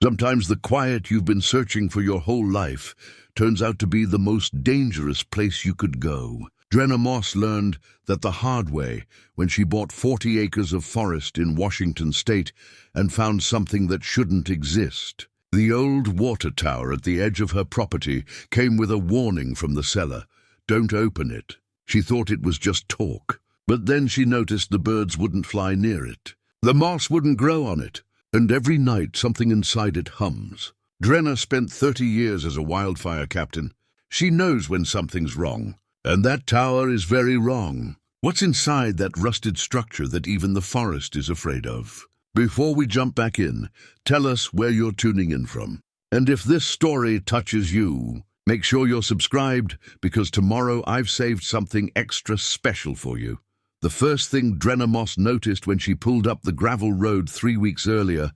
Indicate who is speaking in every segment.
Speaker 1: Sometimes the quiet you've been searching for your whole life turns out to be the most dangerous place you could go. Drenna Moss learned that the hard way when she bought 40 acres of forest in Washington state and found something that shouldn't exist. The old water tower at the edge of her property came with a warning from the seller. Don't open it. She thought it was just talk. But then she noticed the birds wouldn't fly near it. The moss wouldn't grow on it. And every night something inside it hums. Drenna spent 30 years as a wildfire captain. She knows when something's wrong. And that tower is very wrong. What's inside that rusted structure that even the forest is afraid of? Before we jump back in, tell us where you're tuning in from. And if this story touches you, make sure you're subscribed, because tomorrow I've saved something extra special for you. The first thing Drenna Moss noticed when she pulled up the gravel road 3 weeks earlier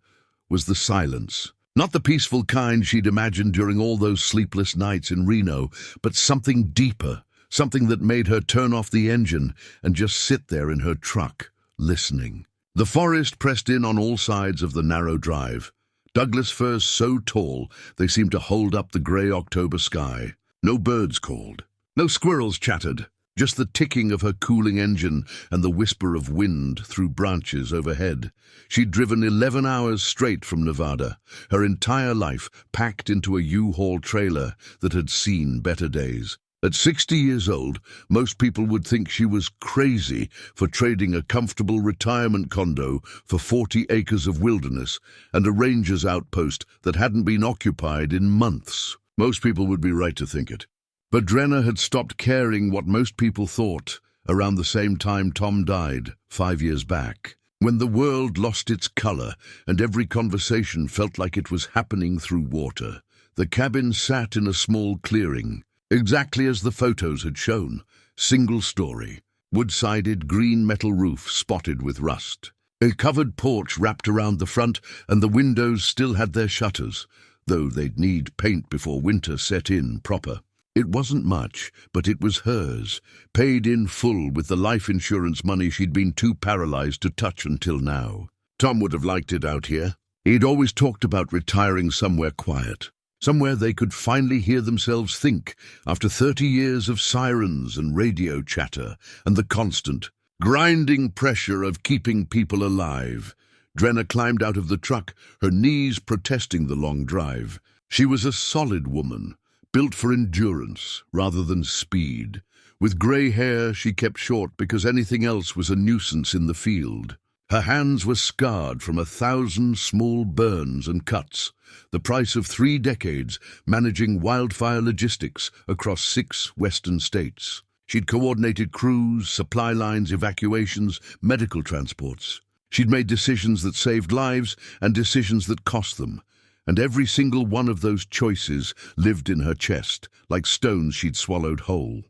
Speaker 1: was the silence. Not the peaceful kind she'd imagined during all those sleepless nights in Reno, but something deeper, something that made her turn off the engine and just sit there in her truck, listening. The forest pressed in on all sides of the narrow drive. Douglas firs so tall they seemed to hold up the grey October sky. No birds called. No squirrels chattered. Just the ticking of her cooling engine and the whisper of wind through branches overhead. She'd driven 11 hours straight from Nevada, her entire life packed into a U-Haul trailer that had seen better days. At 60 years old, most people would think she was crazy for trading a comfortable retirement condo for 40 acres of wilderness and a ranger's outpost that hadn't been occupied in months. Most people would be right to think it. But Drenna had stopped caring what most people thought around the same time Tom died 5 years back. When the world lost its color and every conversation felt like it was happening through water, the cabin sat in a small clearing, exactly as the photos had shown. Single story, wood-sided green metal roof spotted with rust. A covered porch wrapped around the front, and the windows still had their shutters, though they'd need paint before winter set in proper. It wasn't much, but it was hers, paid in full with the life insurance money she'd been too paralyzed to touch until now. Tom would have liked it out here. He'd always talked about retiring somewhere quiet, somewhere they could finally hear themselves think after 30 years of sirens and radio chatter and the constant, grinding pressure of keeping people alive. Drenna climbed out of the truck, her knees protesting the long drive. She was a solid woman, built for endurance rather than speed. With grey hair she kept short because anything else was a nuisance in the field. Her hands were scarred from 1,000 small burns and cuts, the price of 3 decades managing wildfire logistics across 6 western states. She'd coordinated crews, supply lines, evacuations, medical transports. She'd made decisions that saved lives and decisions that cost them. And every single one of those choices lived in her chest, like stones she'd swallowed whole.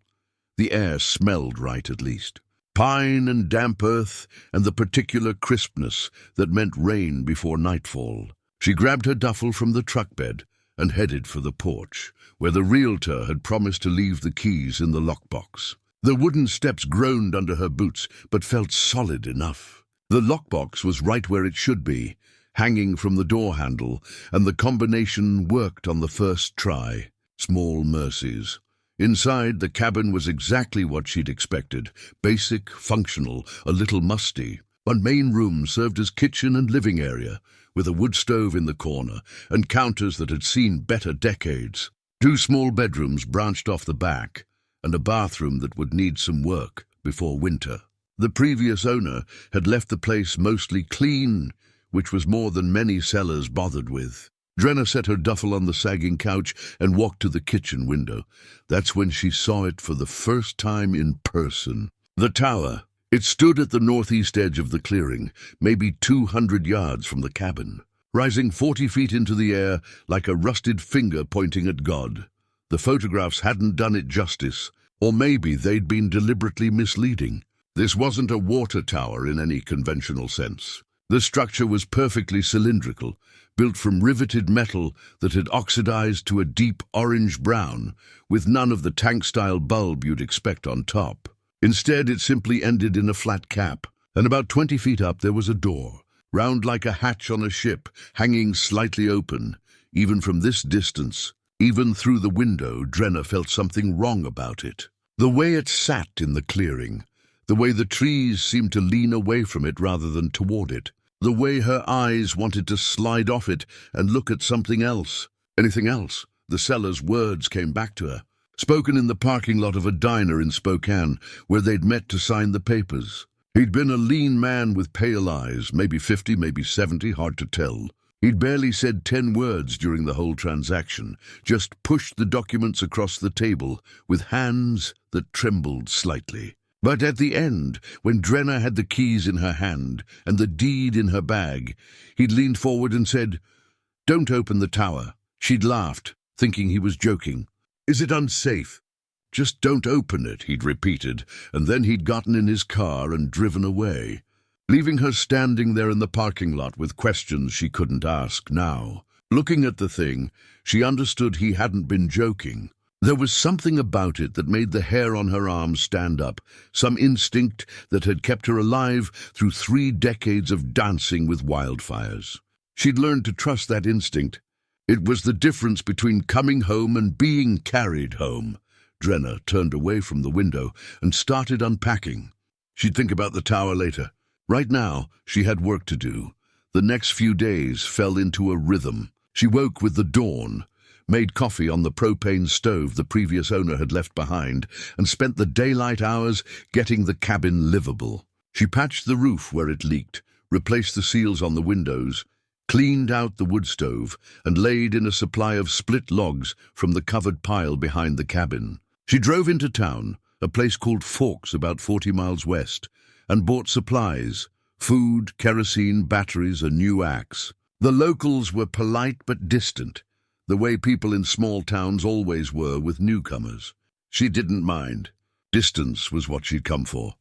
Speaker 1: The air smelled right, at least. Pine and damp earth, and the particular crispness that meant rain before nightfall. She grabbed her duffel from the truck bed and headed for the porch, where the realtor had promised to leave the keys in the lockbox. The wooden steps groaned under her boots, but felt solid enough. The lockbox was right where it should be, hanging from the door handle, and the combination worked on the first try. Small mercies. Inside, the cabin was exactly what she'd expected. Basic, functional, a little musty. One main room served as kitchen and living area, with a wood stove in the corner, and counters that had seen better decades. 2 small bedrooms branched off the back, and a bathroom that would need some work before winter. The previous owner had left the place mostly clean, which was more than many sellers bothered with. Drenna set her duffel on the sagging couch and walked to the kitchen window. That's when she saw it for the first time in person. The tower. It stood at the northeast edge of the clearing, maybe 200 yards from the cabin, rising 40 feet into the air like a rusted finger pointing at God. The photographs hadn't done it justice, or maybe they'd been deliberately misleading. This wasn't a water tower in any conventional sense. The structure was perfectly cylindrical, built from riveted metal that had oxidized to a deep orange-brown, with none of the tank-style bulb you'd expect on top. Instead, it simply ended in a flat cap, and about 20 feet up there was a door, round like a hatch on a ship, hanging slightly open. Even from this distance, even through the window, Drenna felt something wrong about it. The way it sat in the clearing, the way the trees seemed to lean away from it rather than toward it, the way her eyes wanted to slide off it and look at something else. Anything else? The seller's words came back to her, spoken in the parking lot of a diner in Spokane, where they'd met to sign the papers. He'd been a lean man with pale eyes, maybe 50, maybe 70, hard to tell. He'd barely said 10 words during the whole transaction, just pushed the documents across the table with hands that trembled slightly. But at the end, when Drenna had the keys in her hand and the deed in her bag, he'd leaned forward and said, "Don't open the tower." She'd laughed, thinking he was joking. "Is it unsafe?" "Just don't open it," he'd repeated, and then he'd gotten in his car and driven away, leaving her standing there in the parking lot with questions she couldn't ask now. Looking at the thing, she understood he hadn't been joking. There was something about it that made the hair on her arms stand up, some instinct that had kept her alive through 3 decades of dancing with wildfires. She'd learned to trust that instinct. It was the difference between coming home and being carried home. Drenna turned away from the window and started unpacking. She'd think about the tower later. Right now, she had work to do. The next few days fell into a rhythm. She woke with the dawn, made coffee on the propane stove the previous owner had left behind, and spent the daylight hours getting the cabin livable. She patched the roof where it leaked, replaced the seals on the windows, cleaned out the wood stove, and laid in a supply of split logs from the covered pile behind the cabin. She drove into town, a place called Forks about 40 miles west, and bought supplies, food, kerosene, batteries, a new axe. The locals were polite but distant, the way people in small towns always were with newcomers. She didn't mind. Distance was what she'd come for.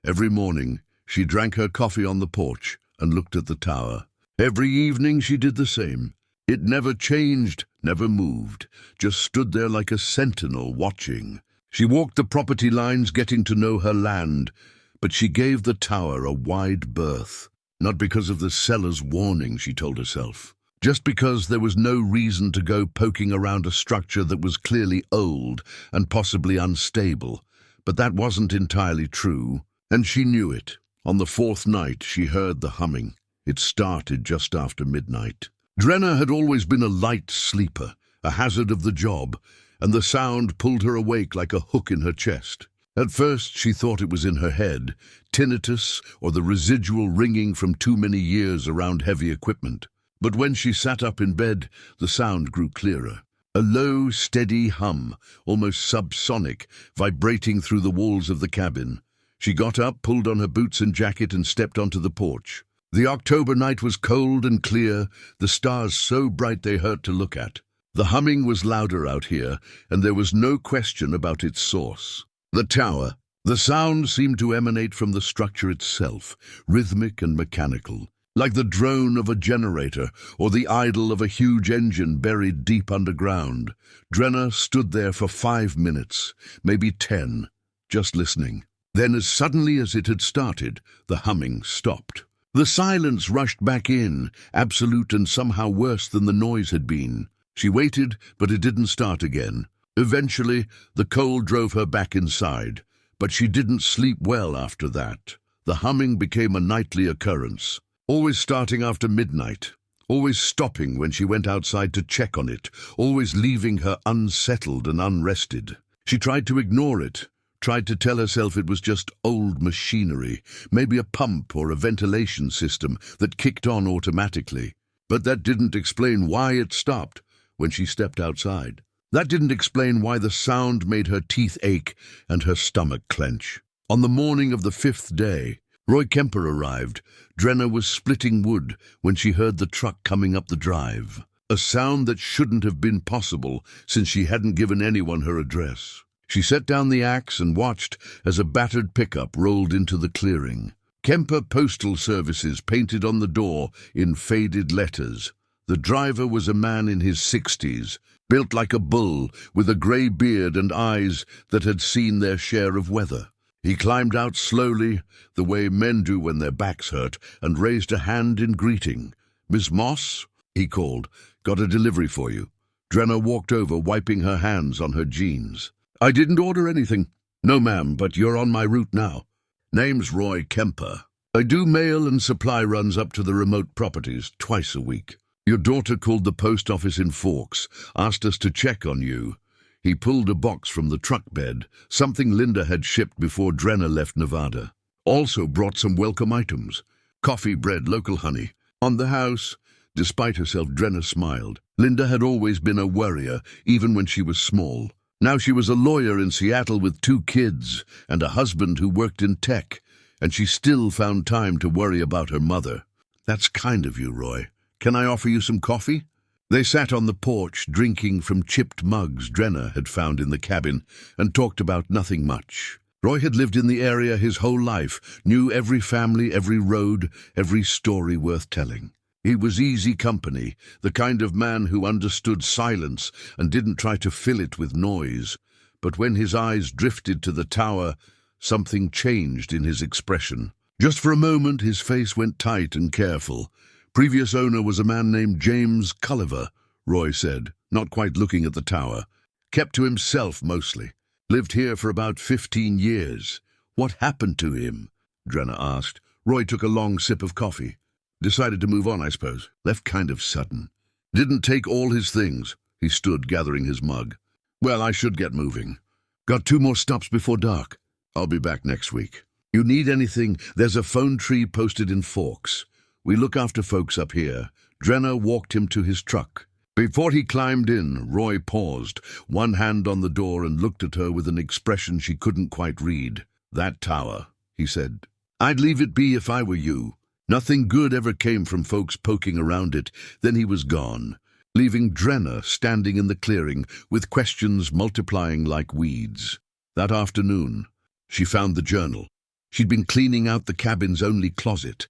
Speaker 1: Every morning, she drank her coffee on the porch and looked at the tower. Every evening she did the same. It never changed, never moved, just stood there like a sentinel watching. She walked the property lines, getting to know her land, but she gave the tower a wide berth. Not because of the seller's warning, she told herself. Just because there was no reason to go poking around a structure that was clearly old and possibly unstable. But that wasn't entirely true, and she knew it. On the 4th night, she heard the humming. It started just after midnight. Drenna had always been a light sleeper, a hazard of the job, and the sound pulled her awake like a hook in her chest. At first, she thought it was in her head, tinnitus or the residual ringing from too many years around heavy equipment. But when she sat up in bed, the sound grew clearer. A low, steady hum, almost subsonic, vibrating through the walls of the cabin. She got up, pulled on her boots and jacket, and stepped onto the porch. The October night was cold and clear, the stars so bright they hurt to look at. The humming was louder out here, and there was no question about its source. The tower. The sound seemed to emanate from the structure itself, rhythmic and mechanical, like the drone of a generator or the idle of a huge engine buried deep underground. Drenna stood there for 5 minutes, maybe 10, just listening. Then, as suddenly as it had started, the humming stopped. The silence rushed back in, absolute and somehow worse than the noise had been. She waited, but it didn't start again. Eventually, the cold drove her back inside, but she didn't sleep well after that. The humming became a nightly occurrence, always starting after midnight, always stopping when she went outside to check on it, always leaving her unsettled and unrested. She tried to ignore it, tried to tell herself it was just old machinery, maybe a pump or a ventilation system that kicked on automatically. But that didn't explain why it stopped when she stepped outside. That didn't explain why the sound made her teeth ache and her stomach clench. On the morning of the 5th day, Roy Kemper arrived. Drenna was splitting wood when she heard the truck coming up the drive, a sound that shouldn't have been possible since she hadn't given anyone her address. She set down the axe and watched as a battered pickup rolled into the clearing. Kemper Postal Services painted on the door in faded letters. The driver was a man in his 60s, built like a bull, with a grey beard and eyes that had seen their share of weather. He climbed out slowly, the way men do when their backs hurt, and raised a hand in greeting. "Miss Moss?" he called. "Got a delivery for you." Drenna walked over, wiping her hands on her jeans. "I didn't order anything." "No, ma'am, but you're on my route now." "Name's Roy Kemper. I do mail and supply runs up to the remote properties twice a week. Your daughter called the post office in Forks, asked us to check on you." He pulled a box from the truck bed, something Linda had shipped before Drenna left Nevada. Also brought some welcome items. Coffee, bread, local honey. On the house. Despite herself, Drenna smiled. Linda had always been a worrier, even when she was small. Now she was a lawyer in Seattle with 2 kids and a husband who worked in tech, and she still found time to worry about her mother. "That's kind of you, Roy. Can I offer you some coffee?" They sat on the porch, drinking from chipped mugs Drenna had found in the cabin, and talked about nothing much. Roy had lived in the area his whole life, knew every family, every road, every story worth telling. He was easy company, the kind of man who understood silence and didn't try to fill it with noise. But when his eyes drifted to the tower, something changed in his expression. Just for a moment, his face went tight and careful. "Previous owner was a man named James Culliver," Roy said, not quite looking at the tower. "Kept to himself mostly. Lived here for about 15 years. What happened to him?" Drenna asked. Roy took a long sip of coffee. "Decided to move on, I suppose. Left kind of sudden. Didn't take all his things." He stood, gathering his mug. "Well, I should get moving. Got 2 more stops before dark. I'll be back next week. You need anything, there's a phone tree posted in Forks. We look after folks up here." Drenna walked him to his truck. Before he climbed in, Roy paused, one hand on the door, and looked at her with an expression she couldn't quite read. "That tower," he said. "I'd leave it be if I were you. Nothing good ever came from folks poking around it." Then he was gone, leaving Drenna standing in the clearing with questions multiplying like weeds. That afternoon, she found the journal. She'd been cleaning out the cabin's only closet,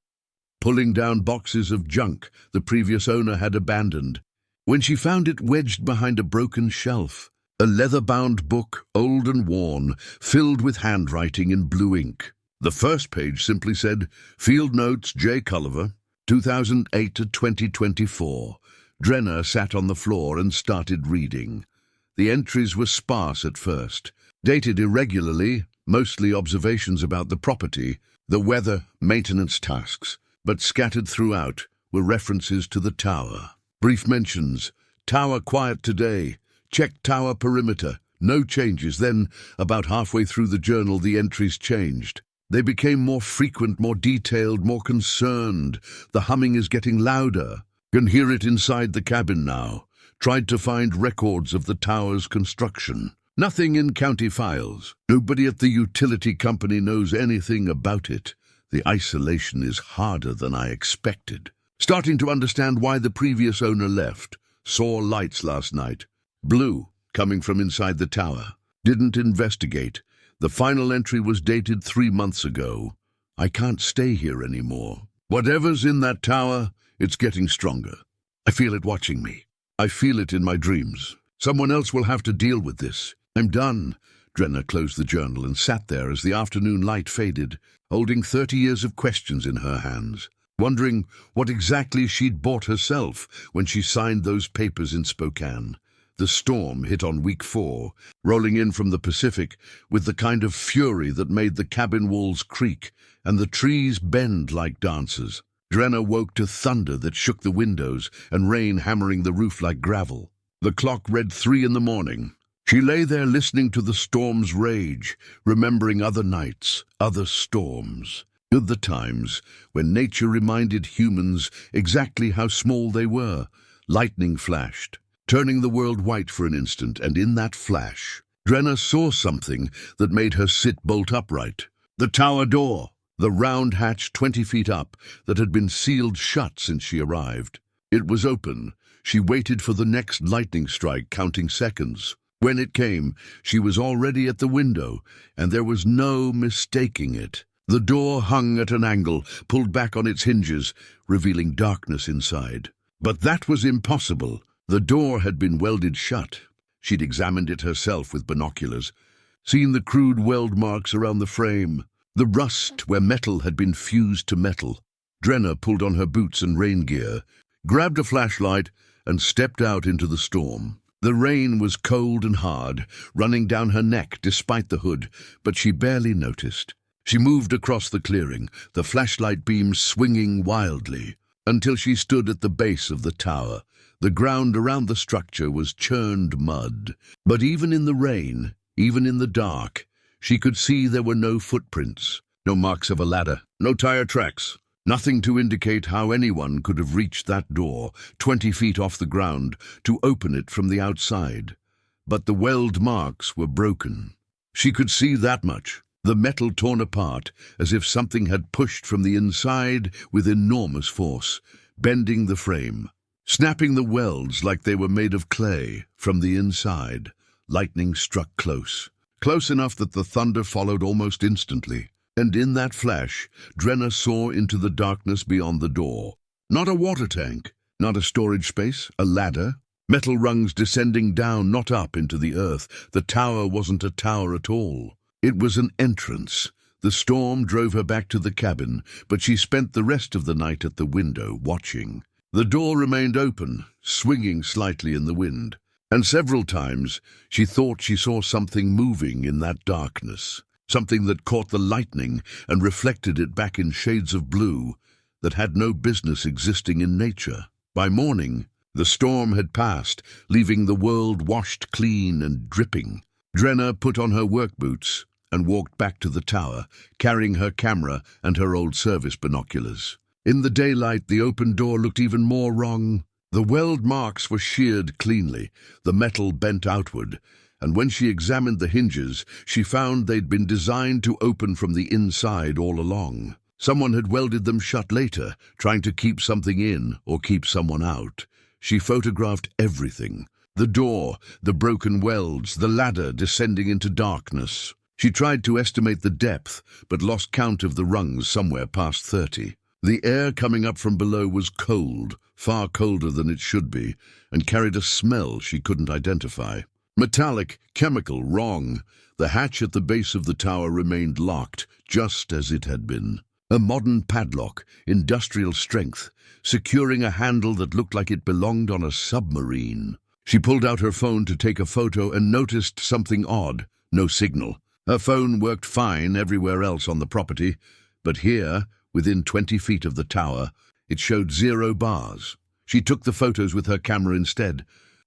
Speaker 1: pulling down boxes of junk the previous owner had abandoned, when she found it wedged behind a broken shelf. A leather-bound book, old and worn, filled with handwriting in blue ink. The first page simply said, "Field Notes, J. Culliver, 2008 to 2024. Drenna sat on the floor and started reading. The entries were sparse at first, dated irregularly, mostly observations about the property, the weather, maintenance tasks, but scattered throughout were references to the tower. Brief mentions: "Tower quiet today. Check tower perimeter. No changes." Then, about halfway through the journal, the entries changed. They became more frequent, more detailed, more concerned. "The humming is getting louder. Can hear it inside the cabin now. Tried to find records of the tower's construction. Nothing in county files. Nobody at the utility company knows anything about it. The isolation is harder than I expected. Starting to understand why the previous owner left. Saw lights last night. Blue, coming from inside the tower. Didn't investigate. The final entry was dated 3 months ago. I can't stay here anymore. Whatever's in that tower, it's getting stronger. I feel it watching me. I feel it in my dreams. Someone else will have to deal with this. I'm done." Drenna closed the journal and sat there as the afternoon light faded, holding 30 years of questions in her hands, wondering what exactly she'd bought herself when she signed those papers in Spokane. The storm hit on week 4, rolling in from the Pacific with the kind of fury that made the cabin walls creak and the trees bend like dancers. Drenna woke to thunder that shook the windows and rain hammering the roof like gravel. The clock read 3 in the morning. She lay there listening to the storm's rage, remembering other nights, other storms. The times when nature reminded humans exactly how small they were. Lightning flashed, turning the world white for an instant, and in that flash, Drenna saw something that made her sit bolt upright. The tower door, the round hatch 20 feet up that had been sealed shut since she arrived. It was open. She waited for the next lightning strike, counting seconds. When it came, she was already at the window, and there was no mistaking it. The door hung at an angle, pulled back on its hinges, revealing darkness inside. But that was impossible. The door had been welded shut. She'd examined it herself with binoculars. seen the crude weld marks around the frame, the rust where metal had been fused to metal. Drenna pulled on her boots and rain gear, grabbed a flashlight, and stepped out into the storm. The rain was cold and hard, running down her neck despite the hood, but she barely noticed. She moved across the clearing, the flashlight beam swinging wildly, until she stood at the base of the tower. The ground around the structure was churned mud, but even in the rain, even in the dark, she could see there were no footprints, no marks of a ladder, no tire tracks, nothing to indicate how anyone could have reached that door, 20 feet off the ground, to open it from the outside. But the weld marks were broken. She could see that much. The metal torn apart, as if something had pushed from the inside with enormous force, bending the frame, snapping the welds like they were made of clay from the inside. Lightning struck close enough that the thunder followed almost instantly. And in that flash, Drenna saw into the darkness beyond the door. Not a water tank, not a storage space, a ladder, metal rungs descending down, not up into the earth. The tower wasn't a tower at all. It was an entrance. The storm drove her back to the cabin, but she spent the rest of the night at the window, watching. The door remained open, swinging slightly in the wind, and several times she thought she saw something moving in that darkness, something that caught the lightning and reflected it back in shades of blue that had no business existing in nature. By morning, the storm had passed, leaving the world washed clean and dripping. Drenna put on her work boots and walked back to the tower, carrying her camera and her old service binoculars. In the daylight, the open door looked even more wrong. The weld marks were sheared cleanly, the metal bent outward, and when she examined the hinges, she found they'd been designed to open from the inside all along. Someone had welded them shut later, trying to keep something in or keep someone out. She photographed everything. The door, the broken welds, the ladder descending into darkness. She tried to estimate the depth, but lost count of the rungs somewhere past 30. The air coming up from below was cold, far colder than it should be, and carried a smell she couldn't identify. Metallic, chemical, wrong. The hatch at the base of the tower remained locked, just as it had been. A modern padlock, industrial strength, securing a handle that looked like it belonged on a submarine. She pulled out her phone to take a photo and noticed something odd. No signal. Her phone worked fine everywhere else on the property, but here, within 20 feet of the tower, it showed 0 bars. She took the photos with her camera instead,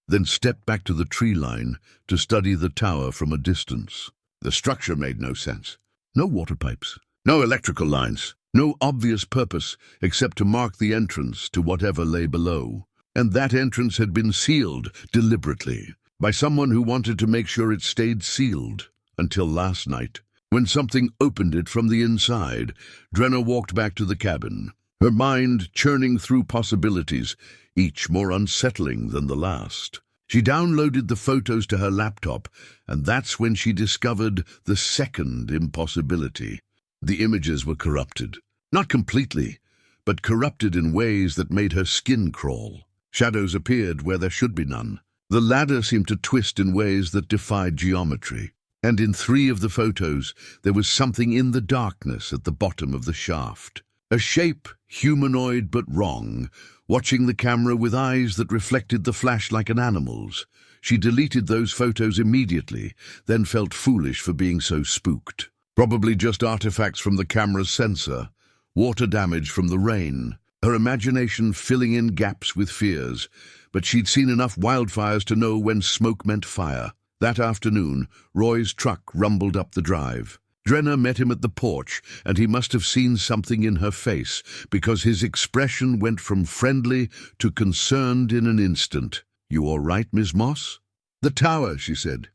Speaker 1: then stepped back to the tree line to study the tower from a distance. The structure made no sense. No water pipes, no electrical lines, no obvious purpose except to mark the entrance to whatever lay below. And that entrance had been sealed deliberately by someone who wanted to make sure it stayed sealed until last night, when something opened it from the inside. Drenna walked back to the cabin, her mind churning through possibilities, each more unsettling than the last. She downloaded the photos to her laptop, and that's when she discovered the second impossibility. The images were corrupted. Not completely, but corrupted in ways that made her skin crawl. Shadows appeared where there should be none. The ladder seemed to twist in ways that defied geometry. And in 3 of the photos, there was something in the darkness at the bottom of the shaft. A shape, humanoid but wrong, watching the camera with eyes that reflected the flash like an animal's. She deleted those photos immediately, then felt foolish for being so spooked. Probably just artifacts from the camera's sensor, water damage from the rain, her imagination filling in gaps with fears. But she'd seen enough wildfires to know when smoke meant fire. That afternoon, Roy's truck rumbled up the drive. Drenna met him at the porch, and he must have seen something in her face, because his expression went from friendly to concerned in an instant. "You all right, Miss Moss?" "The tower," she said.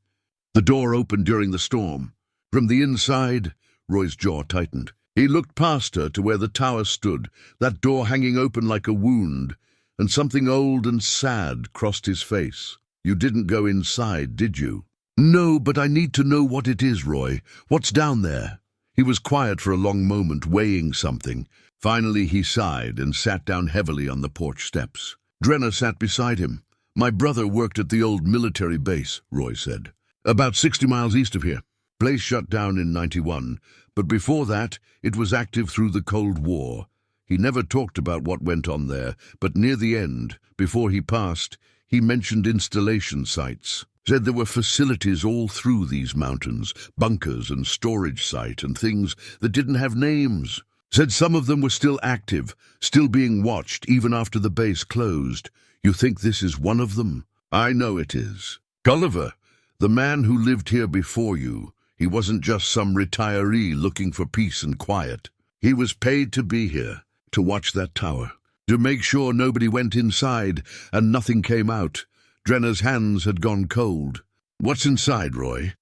Speaker 1: The door opened during the storm. From the inside, Roy's jaw tightened. He looked past her to where the tower stood, that door hanging open like a wound, and something old and sad crossed his face. "You didn't go inside, did you?" "No, but I need to know what it is, Roy. What's down there?" He was quiet for a long moment, weighing something. Finally, he sighed and sat down heavily on the porch steps. Drenna sat beside him. "My brother worked at the old military base," Roy said. "About 60 miles east of here. Place shut down in 91, but before that, it was active through the Cold War. He never talked about what went on there, but near the end, before he passed, he mentioned installation sites. Said there were facilities all through these mountains, bunkers and storage site and things that didn't have names. Said some of them were still active, still being watched even after the base closed. You think this is one of them? I know it is. Gulliver, the man who lived here before you, he wasn't just some retiree looking for peace and quiet. He was paid to be here, to watch that tower, to make sure nobody went inside and nothing came out. Drenna's hands had gone cold. What's inside, Roy?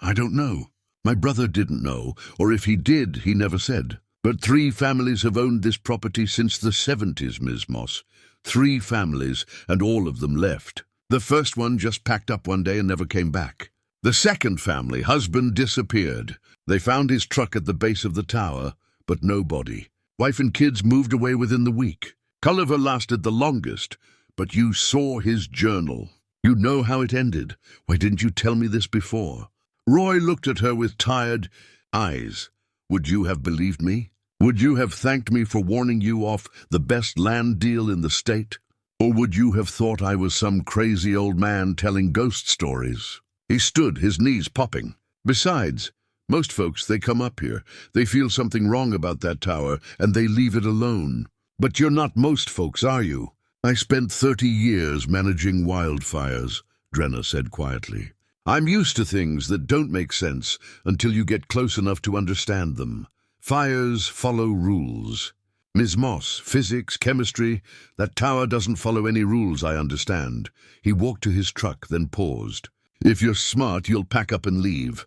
Speaker 1: I don't know. My brother didn't know, or if he did, he never said. But 3 families have owned this property since the 70s, Ms. Moss. 3 families, and all of them left. The first one just packed up one day and never came back. The second family, husband disappeared. They found his truck at the base of the tower, but no body. Wife and kids moved away within the week. Gulliver lasted the longest, but you saw his journal. You know how it ended. Why didn't you tell me this before? Roy looked at her with tired eyes. Would you have believed me? Would you have thanked me for warning you off the best land deal in the state? Or would you have thought I was some crazy old man telling ghost stories? He stood, his knees popping. Besides, most folks, they come up here. They feel something wrong about that tower, and they leave it alone. But you're not most folks, are you? I spent 30 years managing wildfires, Drenna said quietly. I'm used to things that don't make sense until you get close enough to understand them. Fires follow rules. Ms. Moss, physics, chemistry, that tower doesn't follow any rules, I understand. He walked to his truck, then paused. If you're smart, you'll pack up and leave.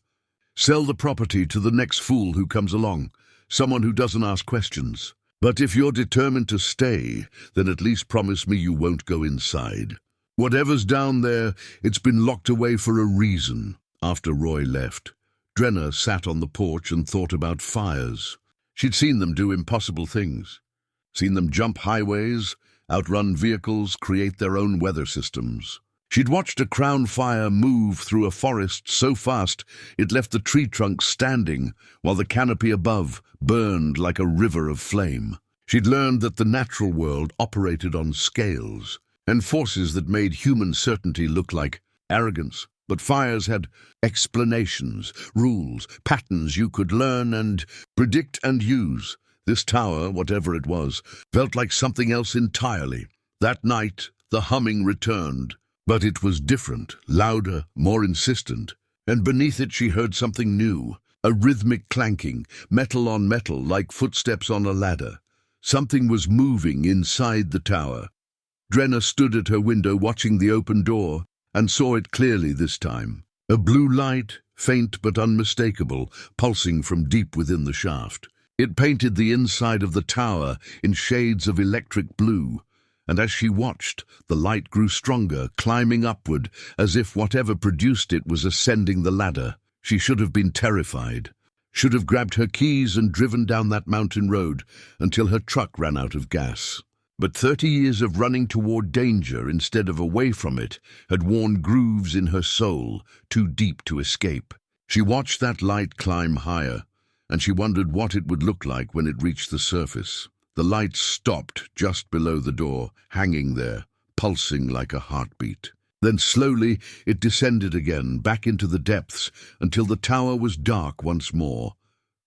Speaker 1: Sell the property to the next fool who comes along, someone who doesn't ask questions. But if you're determined to stay, then at least promise me you won't go inside. Whatever's down there, it's been locked away for a reason. After Roy left, Drenna sat on the porch and thought about fires. She'd seen them do impossible things. Seen them jump highways, outrun vehicles, create their own weather systems. She'd watched a crown fire move through a forest so fast it left the tree trunks standing while the canopy above burned like a river of flame. She'd learned that the natural world operated on scales and forces that made human certainty look like arrogance. But fires had explanations, rules, patterns you could learn and predict and use. This tower, whatever it was, felt like something else entirely. That night, the humming returned. But it was different, louder, more insistent. And beneath it she heard something new, a rhythmic clanking, metal on metal like footsteps on a ladder. Something was moving inside the tower. Drenna stood at her window watching the open door and saw it clearly this time. A blue light, faint but unmistakable, pulsing from deep within the shaft. It painted the inside of the tower in shades of electric blue. And as she watched, the light grew stronger, climbing upward, as if whatever produced it was ascending the ladder. She should have been terrified, should have grabbed her keys and driven down that mountain road until her truck ran out of gas. But 30 years of running toward danger instead of away from it had worn grooves in her soul, too deep to escape. She watched that light climb higher, and she wondered what it would look like when it reached the surface. The light stopped just below the door, hanging there, pulsing like a heartbeat. Then slowly it descended again, back into the depths, until the tower was dark once more.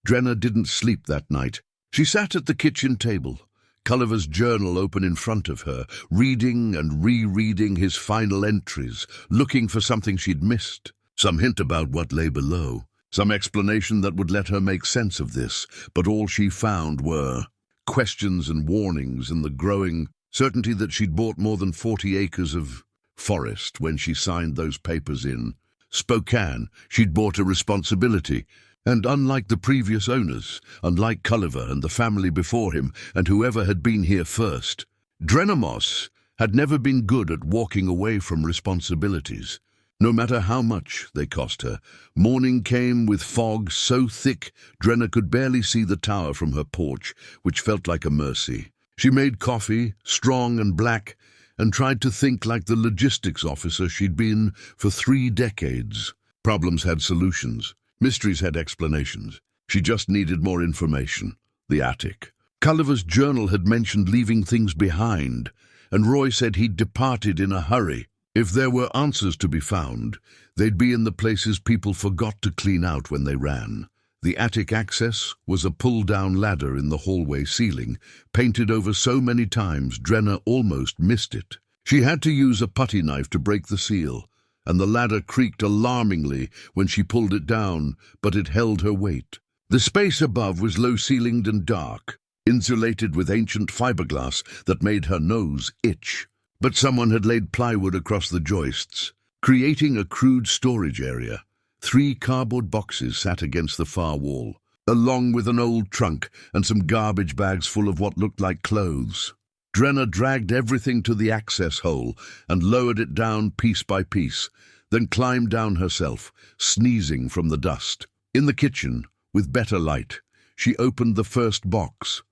Speaker 1: Drenna didn't sleep that night. She sat at the kitchen table, Gulliver's journal open in front of her, reading and rereading his final entries, looking for something she'd missed, some hint about what lay below, some explanation that would let her make sense of this, but all she found were questions and warnings and the growing certainty that she'd bought more than 40 acres of forest when she signed those papers in Spokane. She'd bought a responsibility, and unlike the previous owners, unlike Gulliver and the family before him and whoever had been here first, Drenna Moss had never been good at walking away from responsibilities, no matter how much they cost her. Morning came with fog so thick Drenna could barely see the tower from her porch, which felt like a mercy. She made coffee, strong and black, and tried to think like the logistics officer she'd been for 3 decades. Problems had solutions. Mysteries had explanations. She just needed more information. The attic. Culliver's journal had mentioned leaving things behind, and Roy said he'd departed in a hurry. If there were answers to be found, they'd be in the places people forgot to clean out when they ran. The attic access was a pull-down ladder in the hallway ceiling, painted over so many times Drenna almost missed it. She had to use a putty knife to break the seal, and the ladder creaked alarmingly when she pulled it down, but it held her weight. The space above was low-ceilinged and dark, insulated with ancient fiberglass that made her nose itch. But someone had laid plywood across the joists, creating a crude storage area. 3 cardboard boxes sat against the far wall, along with an old trunk and some garbage bags full of what looked like clothes. Drenna dragged everything to the access hole and lowered it down piece by piece, then climbed down herself, sneezing from the dust. In the kitchen, with better light, she opened the first box.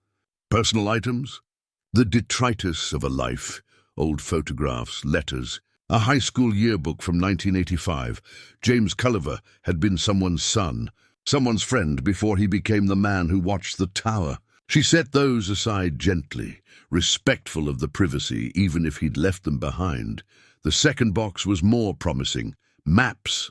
Speaker 1: Personal items? The detritus of a life. Old photographs, letters, a high school yearbook from 1985. James Culliver had been someone's son, someone's friend before he became the man who watched the tower. She set those aside gently, respectful of the privacy, even if he'd left them behind. The second box was more promising. Maps,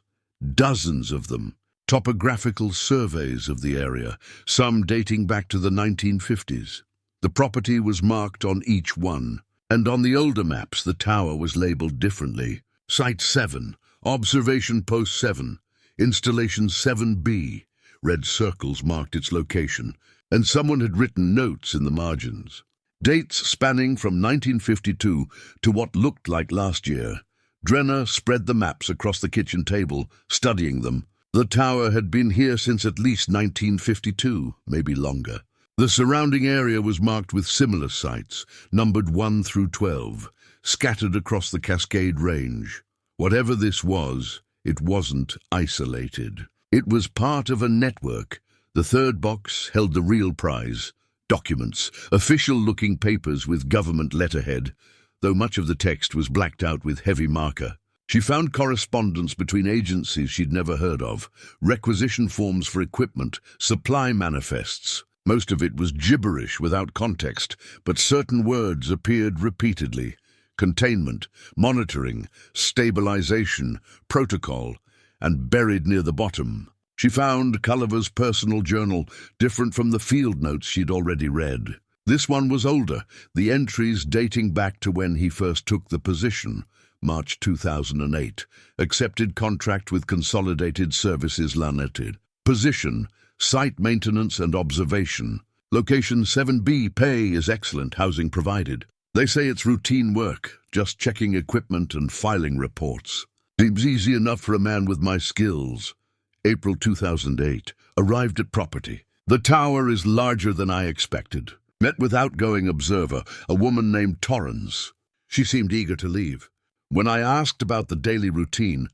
Speaker 1: dozens of them. Topographical surveys of the area, some dating back to the 1950s. The property was marked on each one, and on the older maps the tower was labelled differently. Site 7, Observation Post 7, Installation 7B. Red circles marked its location, and someone had written notes in the margins. Dates spanning from 1952 to what looked like last year. Drenna spread the maps across the kitchen table, studying them. The tower had been here since at least 1952, maybe longer. The surrounding area was marked with similar sites, numbered 1 through 12, scattered across the Cascade Range. Whatever this was, it wasn't isolated. It was part of a network. The third box held the real prize. Documents, official-looking papers with government letterhead, though much of the text was blacked out with heavy marker. She found correspondence between agencies she'd never heard of, requisition forms for equipment, supply manifests. Most of it was gibberish without context, but certain words appeared repeatedly. Containment, monitoring, stabilization, protocol, and buried near the bottom, she found Culliver's personal journal, different from the field notes she'd already read. This one was older, the entries dating back to when he first took the position, March 2008. Accepted contract with Consolidated Services Limited. Position, Site Maintenance and Observation. Location 7B, pay is excellent, housing provided. They say it's routine work, just checking equipment and filing reports. Seems easy enough for a man with my skills. April 2008. Arrived at property. The tower is larger than I expected. Met with outgoing observer, a woman named Torrance. She seemed eager to leave. When I asked about the daily routine,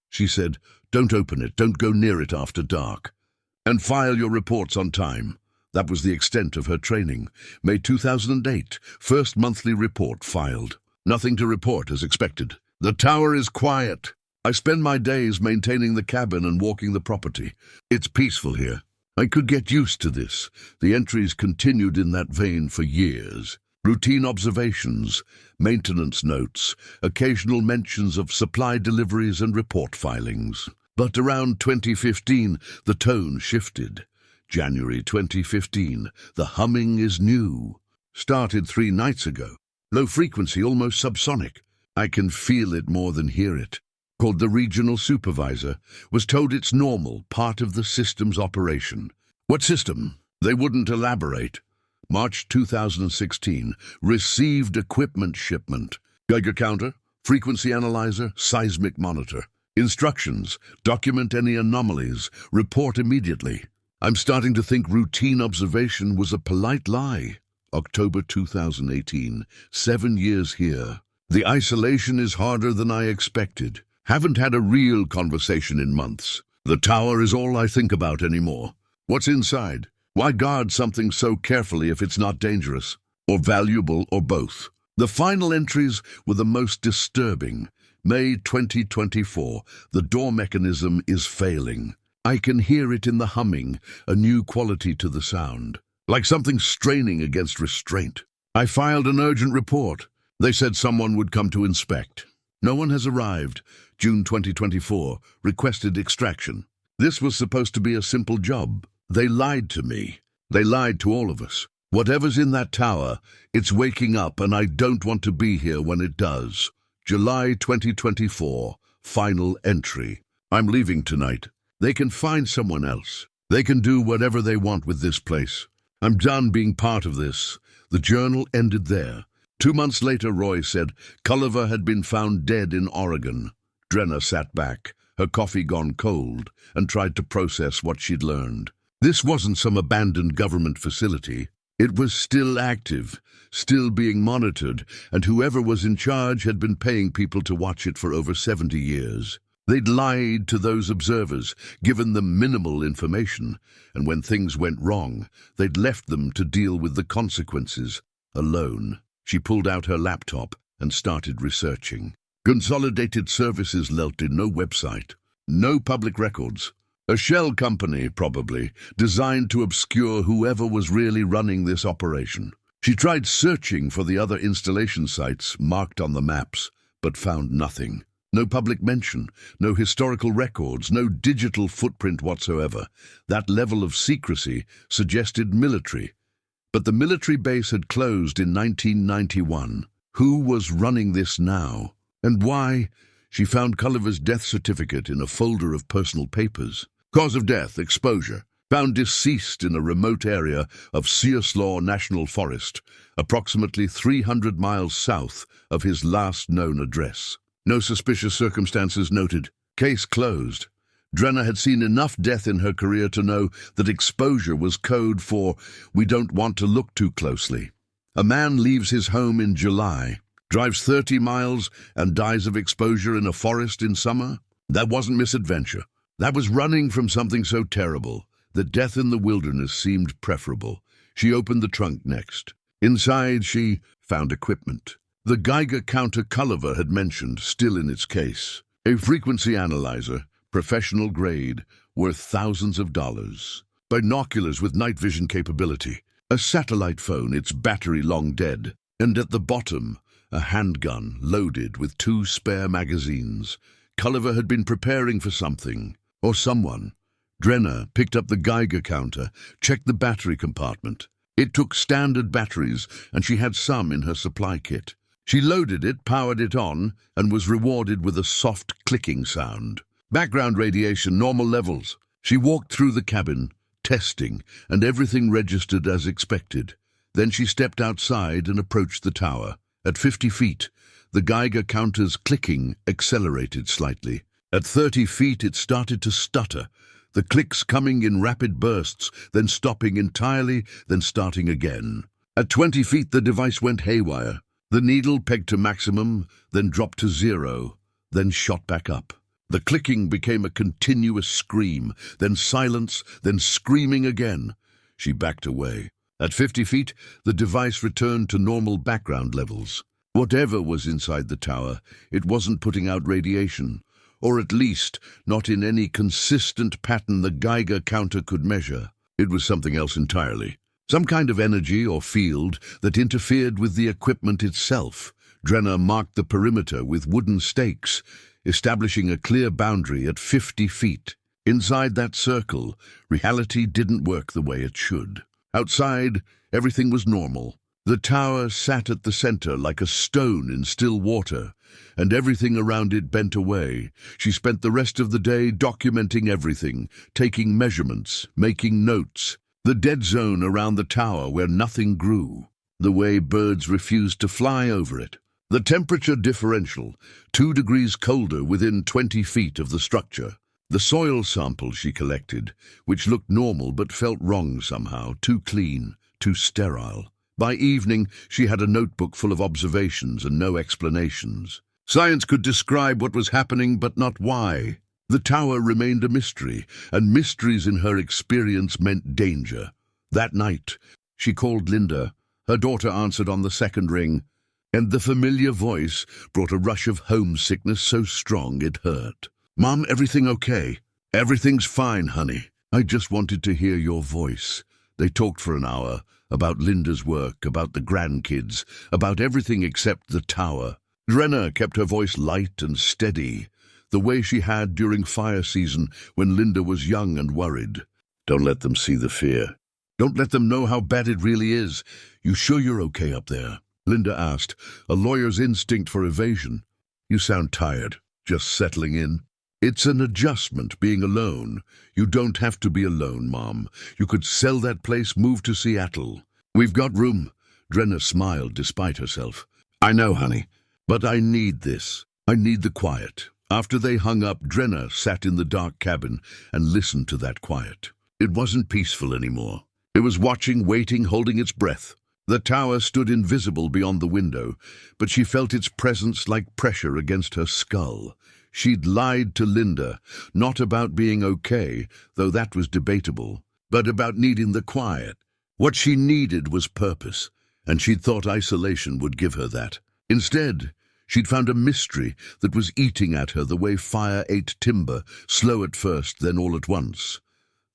Speaker 1: she said, "Don't open it, don't go near it after dark. And file your reports on time." That was the extent of her training. May 2008, first monthly report filed. Nothing to report as expected. The tower is quiet. I spend my days maintaining the cabin and walking the property. It's peaceful here. I could get used to this. The entries continued in that vein for years. Routine observations, maintenance notes, occasional mentions of supply deliveries and report filings. But around 2015, the tone shifted. January 2015, the humming is new. Started 3 nights ago. Low frequency, almost subsonic. I can feel it more than hear it. Called the regional supervisor, was told it's normal, part of the system's operation. What system? They wouldn't elaborate. March 2016, received equipment shipment. Geiger counter, frequency analyzer, seismic monitor. Instructions, document any anomalies, report immediately. I'm starting to think routine observation was a polite lie. October 2018, 7 years here. The isolation is harder than I expected. Haven't had a real conversation in months. The tower is all I think about anymore. What's inside? Why guard something so carefully if it's not dangerous? Or valuable, or both? The final entries were the most disturbing. May 2024, the door mechanism is failing. I can hear it in the humming, a new quality to the sound, like something straining against restraint. I filed an urgent report. They said someone would come to inspect. No one has arrived. June 2024, requested extraction. This was supposed to be a simple job. They lied to me. They lied to all of us. Whatever's in that tower, it's waking up, and I don't want to be here when it does. July 2024, final entry. I'm leaving tonight. They can find someone else. They can do whatever they want with this place. I'm done being part of this. The journal ended there. 2 months later, Roy said Culliver had been found dead in Oregon. Drenna sat back, her coffee gone cold, and tried to process what she'd learned. This wasn't some abandoned government facility. It was still active, still being monitored, and whoever was in charge had been paying people to watch it for over 70 years. They'd lied to those observers, given them minimal information, and when things went wrong, they'd left them to deal with the consequences alone. She pulled out her laptop and started researching. Consolidated Services LLC, no website, no public records. A shell company, probably, designed to obscure whoever was really running this operation. She tried searching for the other installation sites marked on the maps, but found nothing. No public mention, no historical records, no digital footprint whatsoever. That level of secrecy suggested military. But the military base had closed in 1991. Who was running this now? And why? She found Culliver's death certificate in a folder of personal papers. Cause of death, exposure. Found deceased in a remote area of Searslaw National Forest, approximately 300 miles south of his last known address. No suspicious circumstances noted. Case closed. Drenna had seen enough death in her career to know that exposure was code for "we don't want to look too closely." A man leaves his home in July, drives 30 miles, and dies of exposure in a forest in summer. That wasn't misadventure. That was running from something so terrible that death in the wilderness seemed preferable. She opened the trunk next. Inside, she found equipment. The Geiger counter Culliver had mentioned, still in its case. A frequency analyzer, professional grade, worth thousands of dollars. Binoculars with night vision capability. A satellite phone, its battery long dead. And at the bottom, a handgun loaded with 2 spare magazines. Culliver had been preparing for something, or someone. Drenna picked up the Geiger counter, checked the battery compartment. It took standard batteries, and she had some in her supply kit. She loaded it, powered it on, and was rewarded with a soft clicking sound. Background radiation, normal levels. She walked through the cabin, testing, and everything registered as expected. Then she stepped outside and approached the tower. At 50 feet, the Geiger counter's clicking accelerated slightly. At 30 feet, it started to stutter, the clicks coming in rapid bursts, then stopping entirely, then starting again. At 20 feet, the device went haywire. The needle pegged to maximum, then dropped to 0, then shot back up. The clicking became a continuous scream, then silence, then screaming again. She backed away. At 50 feet, the device returned to normal background levels. Whatever was inside the tower, it wasn't putting out radiation, or at least not in any consistent pattern the Geiger counter could measure. It was something else entirely. Some kind of energy or field that interfered with the equipment itself. Drenna marked the perimeter with wooden stakes, establishing a clear boundary at 50 feet. Inside that circle, reality didn't work the way it should. Outside, everything was normal. The tower sat at the center like a stone in still water, and everything around it bent away. She spent the rest of the day documenting everything, taking measurements, making notes. The dead zone around the tower where nothing grew. The way birds refused to fly over it. The temperature differential, 2 degrees colder within 20 feet of the structure. The soil samples she collected, which looked normal but felt wrong somehow, too clean, too sterile. By evening, she had a notebook full of observations and no explanations. Science could describe what was happening, but not why. The tower remained a mystery, and mysteries in her experience meant danger. That night, she called Linda. Her daughter answered on the second ring, and the familiar voice brought a rush of homesickness so strong it hurt. "Mom, everything okay?" "Everything's fine, honey. I just wanted to hear your voice." They talked for an hour, about Linda's work, about the grandkids, about everything except the tower. Drenna kept her voice light and steady, the way she had during fire season when Linda was young and worried. "Don't let them see the fear. Don't let them know how bad it really is. You sure you're okay up there?" Linda asked, a lawyer's instinct for evasion. "You sound tired. Just settling in?" "It's an adjustment, being alone. You don't have to be alone, Mom. You could sell that place, move to Seattle. We've got room." Drenna smiled despite herself. "I know, honey, but I need this. I need the quiet." After they hung up, Drenna sat in the dark cabin and listened to that quiet. It wasn't peaceful anymore. It was watching, waiting, holding its breath. The tower stood invisible beyond the window, but she felt its presence like pressure against her skull. She'd lied to Linda, not about being okay, though that was debatable, but about needing the quiet. What she needed was purpose, and she'd thought isolation would give her that. Instead, she'd found a mystery that was eating at her the way fire ate timber, slow at first, then all at once.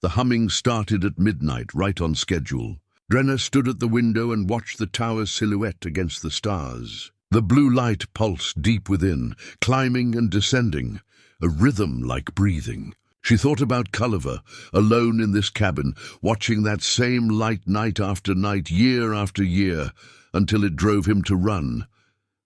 Speaker 1: The humming started at midnight, right on schedule. Drenna stood at the window and watched the tower's silhouette against the stars. The blue light pulsed deep within, climbing and descending, a rhythm like breathing. She thought about Culliver, alone in this cabin, watching that same light night after night, year after year, until it drove him to run.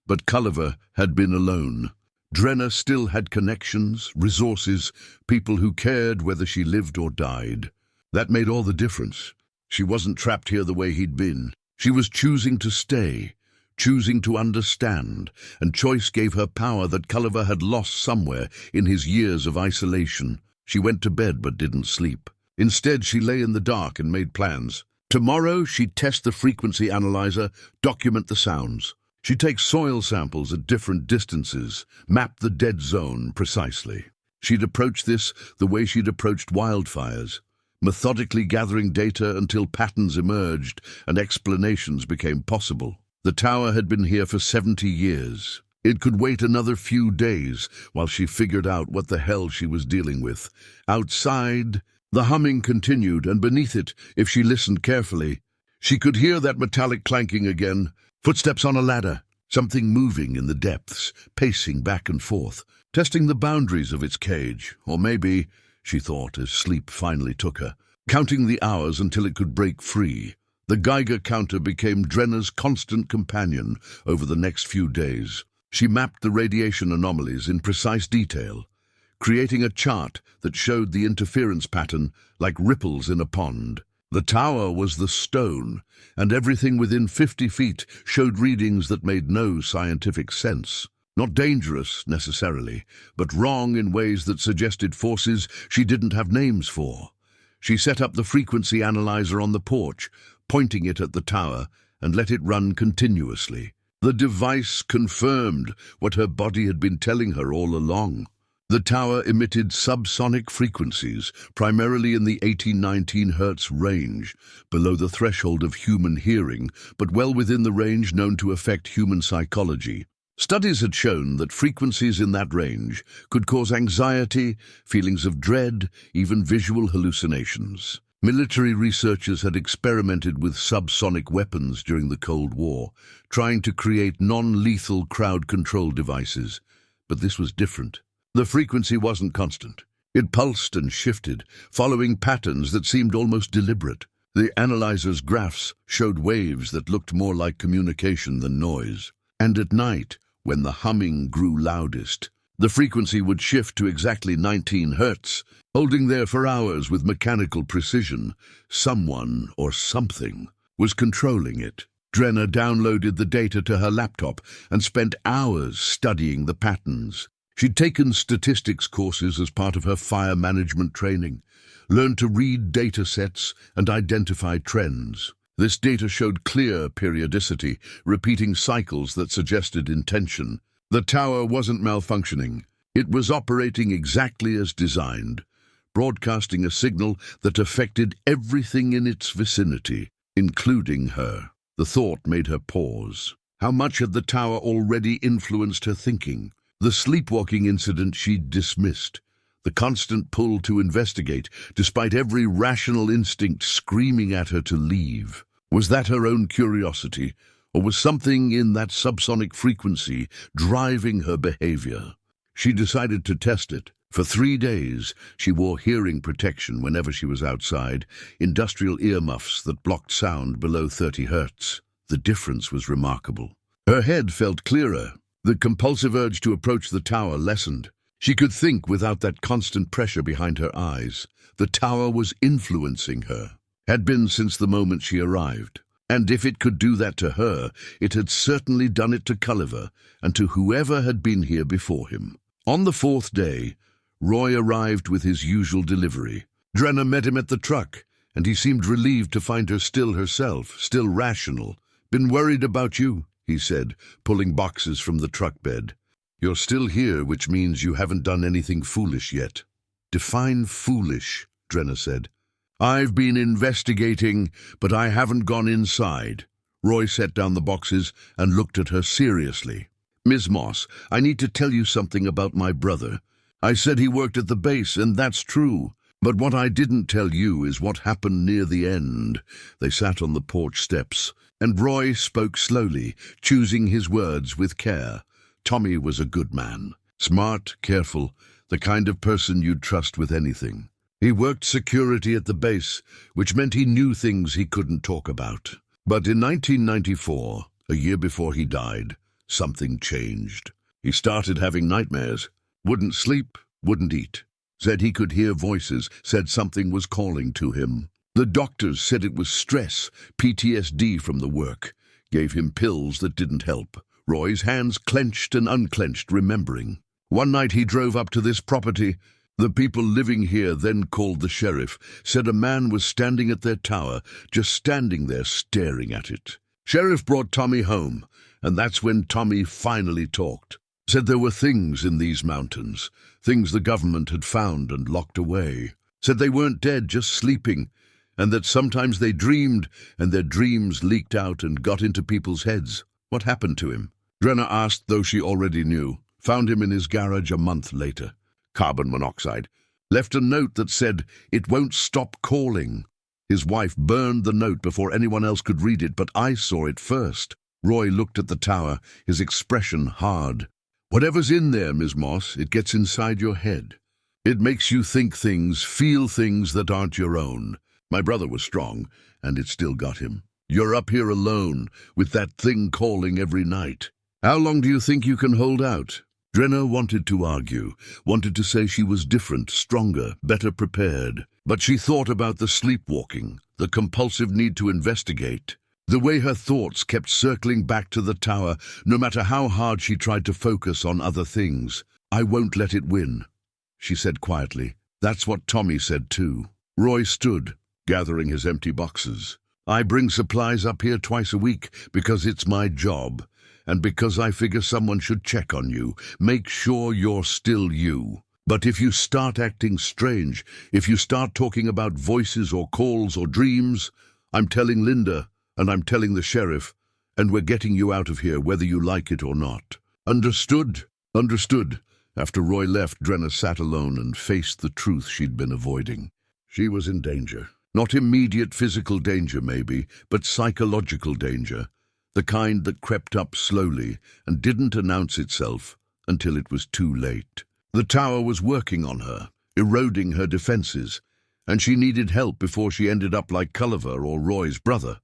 Speaker 1: But Culliver had been alone. Drenna still had connections, resources, people who cared whether she lived or died. That made all the difference. She wasn't trapped here the way he'd been. She was choosing to stay, choosing to understand, and choice gave her power that Culliver had lost somewhere in his years of isolation. She went to bed but didn't sleep. Instead, she lay in the dark and made plans. Tomorrow, she'd test the frequency analyzer, document the sounds. She'd take soil samples at different distances, map the dead zone precisely. She'd approach this the way she'd approached wildfires, methodically gathering data until patterns emerged and explanations became possible. The tower had been here for 70 years. It could wait another few days while she figured out what the hell she was dealing with. Outside, the humming continued, and beneath it, if she listened carefully, she could hear that metallic clanking again. Footsteps on a ladder, something moving in the depths, pacing back and forth, testing the boundaries of its cage. Or maybe, she thought as sleep finally took her, counting the hours until it could break free. The Geiger counter became Drenna's constant companion over the next few days. She mapped the radiation anomalies in precise detail, creating a chart that showed the interference pattern like ripples in a pond. The tower was the stone, and everything within 50 feet showed readings that made no scientific sense. Not dangerous, necessarily, but wrong in ways that suggested forces she didn't have names for. She set up the frequency analyzer on the porch, pointing it at the tower, and let it run continuously. The device confirmed what her body had been telling her all along. The tower emitted subsonic frequencies, primarily in the 18-19 Hz range, below the threshold of human hearing, but well within the range known to affect human psychology. Studies had shown that frequencies in that range could cause anxiety, feelings of dread, even visual hallucinations. Military researchers had experimented with subsonic weapons during the Cold War, trying to create non-lethal crowd control devices. But this was different. The frequency wasn't constant. It pulsed and shifted, following patterns that seemed almost deliberate. The analyzer's graphs showed waves that looked more like communication than noise. And at night, when the humming grew loudest, the frequency would shift to exactly 19 Hz, holding there for hours with mechanical precision. Someone, or something, was controlling it. Drenna downloaded the data to her laptop and spent hours studying the patterns. She'd taken statistics courses as part of her fire management training, learned to read data sets and identify trends. This data showed clear periodicity, repeating cycles that suggested intention. The tower wasn't malfunctioning. It was operating exactly as designed, broadcasting a signal that affected everything in its vicinity, including her. The thought made her pause. How much had the tower already influenced her thinking? The sleepwalking incident she'd dismissed, the constant pull to investigate, despite every rational instinct screaming at her to leave. Was that her own curiosity, or was something in that subsonic frequency driving her behavior? She decided to test it. For 3 days, she wore hearing protection whenever she was outside, industrial earmuffs that blocked sound below 30 hertz. The difference was remarkable. Her head felt clearer. The compulsive urge to approach the tower lessened. She could think without that constant pressure behind her eyes. The tower was influencing her. Had been since the moment she arrived. And if it could do that to her, it had certainly done it to Culliver and to whoever had been here before him. On the 4th day, Roy arrived with his usual delivery. Drenna met him at the truck, and he seemed relieved to find her still herself, still rational. "Been worried about you," he said, pulling boxes from the truck bed. "You're still here, which means you haven't done anything foolish yet." "Define foolish," Drenna said. "I've been investigating, but I haven't gone inside." Roy set down the boxes and looked at her seriously. "Ms. Moss, I need to tell you something about my brother. I said he worked at the base, and that's true. But what I didn't tell you is what happened near the end." They sat on the porch steps, and Roy spoke slowly, choosing his words with care. Tommy was a good man. Smart, careful, the kind of person you'd trust with anything. He worked security at the base, which meant he knew things he couldn't talk about. But in 1994, a year before he died, something changed. He started having nightmares. Wouldn't sleep, wouldn't eat. Said he could hear voices, said something was calling to him. The doctors said it was stress, PTSD from the work. Gave him pills that didn't help. Roy's hands clenched and unclenched, remembering. One night he drove up to this property. The people living here then called the sheriff, said a man was standing at their tower, just standing there staring at it. Sheriff brought Tommy home, and that's when Tommy finally talked. Said there were things in these mountains, things the government had found and locked away. Said they weren't dead, just sleeping, and that sometimes they dreamed, and their dreams leaked out and got into people's heads. What happened to him? Drenna asked, though she already knew. Found him in his garage a month later. Carbon monoxide. Left a note that said, "It won't stop calling." His wife burned the note before anyone else could read it, but I saw it first. Roy looked at the tower, his expression hard. "Whatever's in there, Ms. Moss, it gets inside your head. It makes you think things, feel things that aren't your own. My brother was strong, and it still got him. You're up here alone, with that thing calling every night. How long do you think you can hold out?" Drenna wanted to argue, wanted to say she was different, stronger, better prepared. But she thought about the sleepwalking, the compulsive need to investigate. The way her thoughts kept circling back to the tower, no matter how hard she tried to focus on other things. "I won't let it win," she said quietly. "That's what Tommy said too." Roy stood, gathering his empty boxes. "I bring supplies up here twice a week because it's my job, and because I figure someone should check on you, make sure you're still you. But if you start acting strange, if you start talking about voices or calls or dreams, I'm telling Linda, and I'm telling the sheriff, and we're getting you out of here whether you like it or not. Understood?" "Understood." After Roy left, Drenna sat alone and faced the truth she'd been avoiding. She was in danger. Not immediate physical danger, maybe, but psychological danger. The kind that crept up slowly and didn't announce itself until it was too late. The tower was working on her, eroding her defenses, and she needed help before she ended up like Culliver or Roy's brother.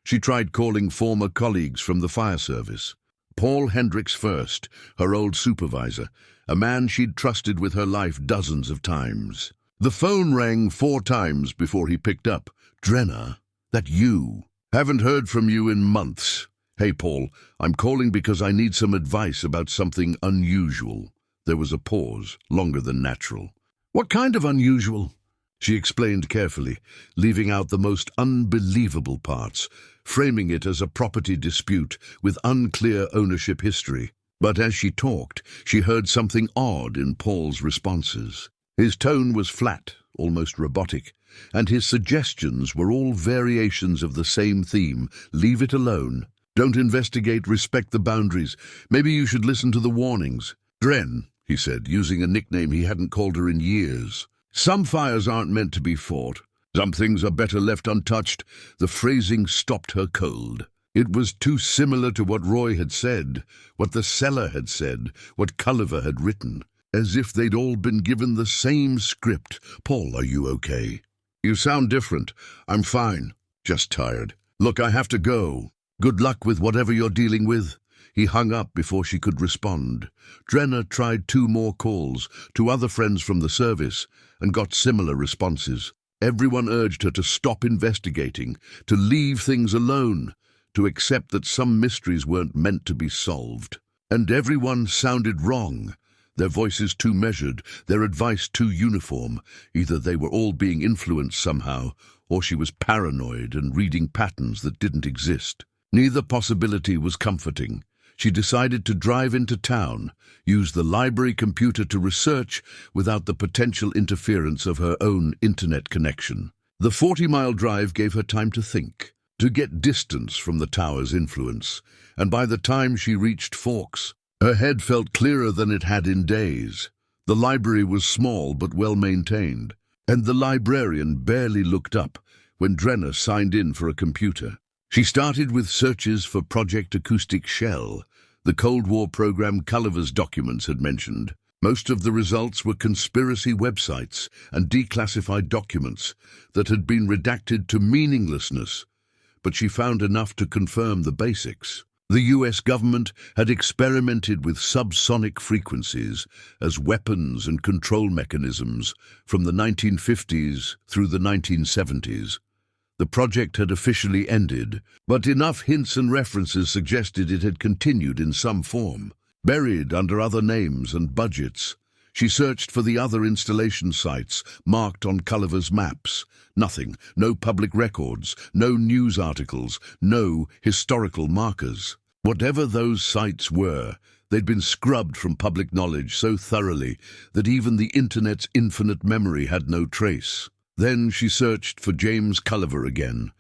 Speaker 1: She tried calling former colleagues from the fire service. Paul Hendricks first, her old supervisor, a man she'd trusted with her life dozens of times. The phone rang 4 times before he picked up. "Drenna, that you? Haven't heard from you in months. Hey, Paul, I'm calling because I need some advice about something unusual." There was a pause, longer than natural. "What kind of unusual?" She explained carefully, leaving out the most unbelievable parts, framing it as a property dispute with unclear ownership history. But as she talked, she heard something odd in Paul's responses. His tone was flat, almost robotic, and his suggestions were all variations of the same theme. "Leave it alone. Don't investigate, respect the boundaries. Maybe you should listen to the warnings." "Dren," he said, using a nickname he hadn't called her in years. Some fires aren't meant to be fought. Some things are better left untouched. The phrasing stopped her cold. It was too similar to what Roy had said, what the seller had said, what Culliver had written, as if they'd all been given the same script. Paul, are you okay? You sound different. I'm fine. Just tired. Look, I have to go. Good luck with whatever you're dealing with. He hung up before she could respond. Drenna tried 2 more calls to other friends from the service and got similar responses. Everyone urged her to stop investigating, to leave things alone, to accept that some mysteries weren't meant to be solved. And everyone sounded wrong. Their voices too measured, their advice too uniform. Either they were all being influenced somehow, or she was paranoid and reading patterns that didn't exist. Neither possibility was comforting. She decided to drive into town, use the library computer to research without the potential interference of her own internet connection. The 40-mile drive gave her time to think, to get distance from the tower's influence, and by the time she reached Forks, her head felt clearer than it had in days. The library was small but well-maintained, and the librarian barely looked up when Drenna signed in for a computer. She started with searches for Project Acoustic Shell, the Cold War program Culliver's documents had mentioned. Most of the results were conspiracy websites and declassified documents that had been redacted to meaninglessness, but she found enough to confirm the basics. The US government had experimented with subsonic frequencies as weapons and control mechanisms from the 1950s through the 1970s. The project had officially ended, but enough hints and references suggested it had continued in some form. Buried under other names and budgets, she searched for the other installation sites marked on Culliver's maps. Nothing, no public records, no news articles, no historical markers. Whatever those sites were, they'd been scrubbed from public knowledge so thoroughly that even the Internet's infinite memory had no trace. Then she searched for James Culliver again,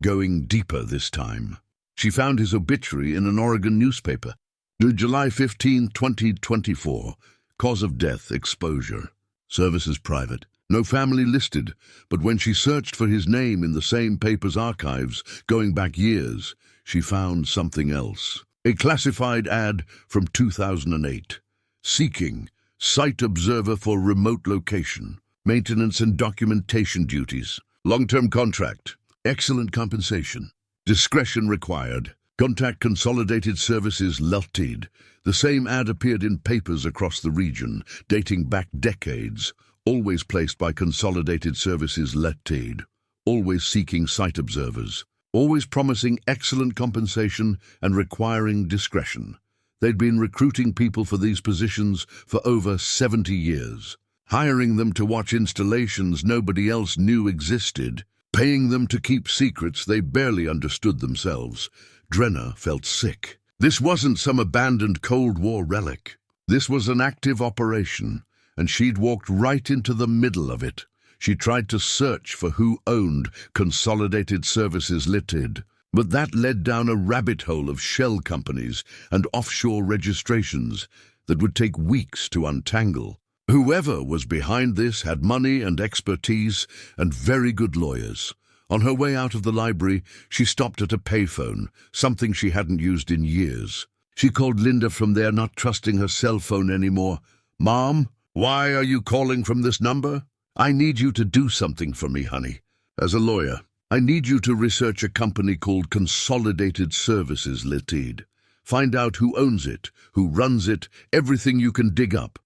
Speaker 1: going deeper this time. She found his obituary in an Oregon newspaper. July 15, 2024. Cause of death, exposure. Services private. No family listed, but when she searched for his name in the same paper's archives, going back years, she found something else. A classified ad from 2008. Seeking site observer for remote location. Maintenance and documentation duties. Long-term contract. Excellent compensation. Discretion required. Contact Consolidated Services Ltd. The same ad appeared in papers across the region, dating back decades, always placed by Consolidated Services Ltd. Always seeking site observers. Always promising excellent compensation and requiring discretion. They'd been recruiting people for these positions for over 70 years. Hiring them to watch installations nobody else knew existed, paying them to keep secrets they barely understood themselves. Drenna felt sick. This wasn't some abandoned Cold War relic. This was an active operation, and she'd walked right into the middle of it. She tried to search for who owned Consolidated Services Ltd., but that led down a rabbit hole of shell companies and offshore registrations that would take weeks to untangle. Whoever was behind this had money and expertise and very good lawyers. On her way out of the library, she stopped at a payphone, something she hadn't used in years. She called Linda from there, not trusting her cell phone anymore. "Mom, why are you calling from this number?" "I need you to do something for me, honey. As a lawyer, I need you to research a company called Consolidated Services Ltd. Find out who owns it, who runs it, everything you can dig up."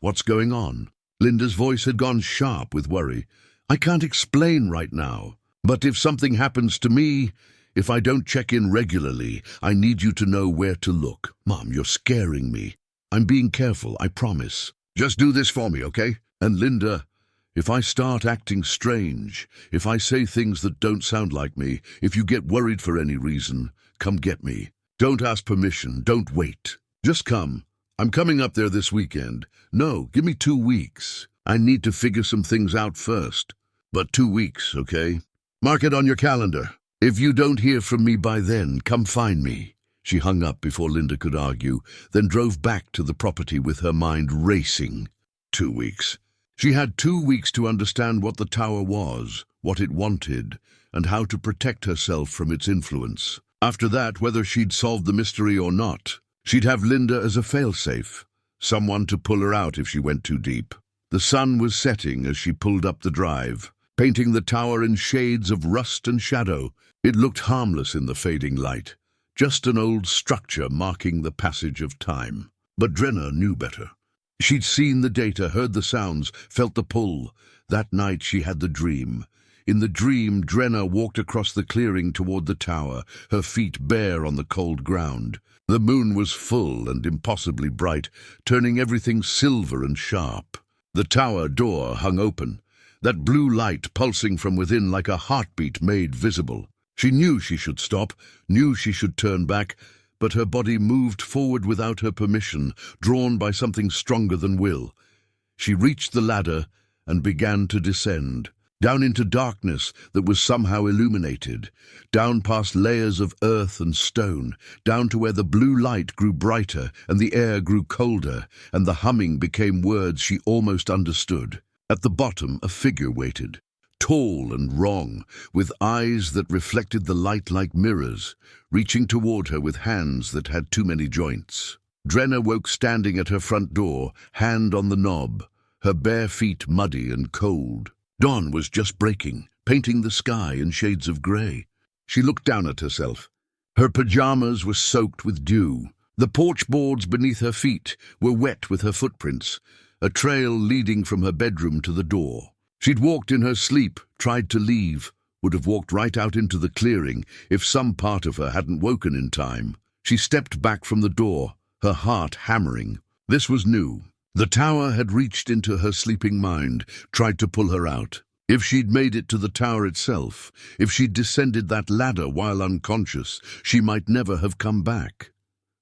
Speaker 1: "What's going on?" Linda's voice had gone sharp with worry. "I can't explain right now. But if something happens to me, if I don't check in regularly, I need you to know where to look." "Mom, you're scaring me." "I'm being careful, I promise. Just do this for me, okay? And Linda, if I start acting strange, if I say things that don't sound like me, if you get worried for any reason, come get me. Don't ask permission, don't wait. Just come. I'm coming up there this weekend. No, give me 2 weeks. I need to figure some things out first. But 2 weeks, okay? Mark it on your calendar. If you don't hear from me by then, come find me." She hung up before Linda could argue, then drove back to the property with her mind racing. 2 weeks. She had 2 weeks to understand what the tower was, what it wanted, and how to protect herself from its influence. After that, whether she'd solved the mystery or not, she'd have Linda as a failsafe, someone to pull her out if she went too deep. The sun was setting as she pulled up the drive, painting the tower in shades of rust and shadow. It looked harmless in the fading light, just an old structure marking the passage of time. But Drenna knew better. She'd seen the data, heard the sounds, felt the pull. That night she had the dream. In the dream, Drenna walked across the clearing toward the tower, her feet bare on the cold ground. The moon was full and impossibly bright, turning everything silver and sharp. The tower door hung open, that blue light pulsing from within like a heartbeat made visible. She knew she should stop, knew she should turn back, but her body moved forward without her permission, drawn by something stronger than will. She reached the ladder and began to descend, down into darkness that was somehow illuminated, down past layers of earth and stone, down to where the blue light grew brighter and the air grew colder, and the humming became words she almost understood. At the bottom, a figure waited, tall and wrong, with eyes that reflected the light like mirrors, reaching toward her with hands that had too many joints. Drenna woke standing at her front door, hand on the knob, her bare feet muddy and cold. Dawn was just breaking, painting the sky in shades of grey. She looked down at herself. Her pajamas were soaked with dew. The porch boards beneath her feet were wet with her footprints, a trail leading from her bedroom to the door. She'd walked in her sleep, tried to leave, would have walked right out into the clearing if some part of her hadn't woken in time. She stepped back from the door, her heart hammering. This was new. The tower had reached into her sleeping mind, tried to pull her out. If she'd made it to the tower itself, if she'd descended that ladder while unconscious, she might never have come back.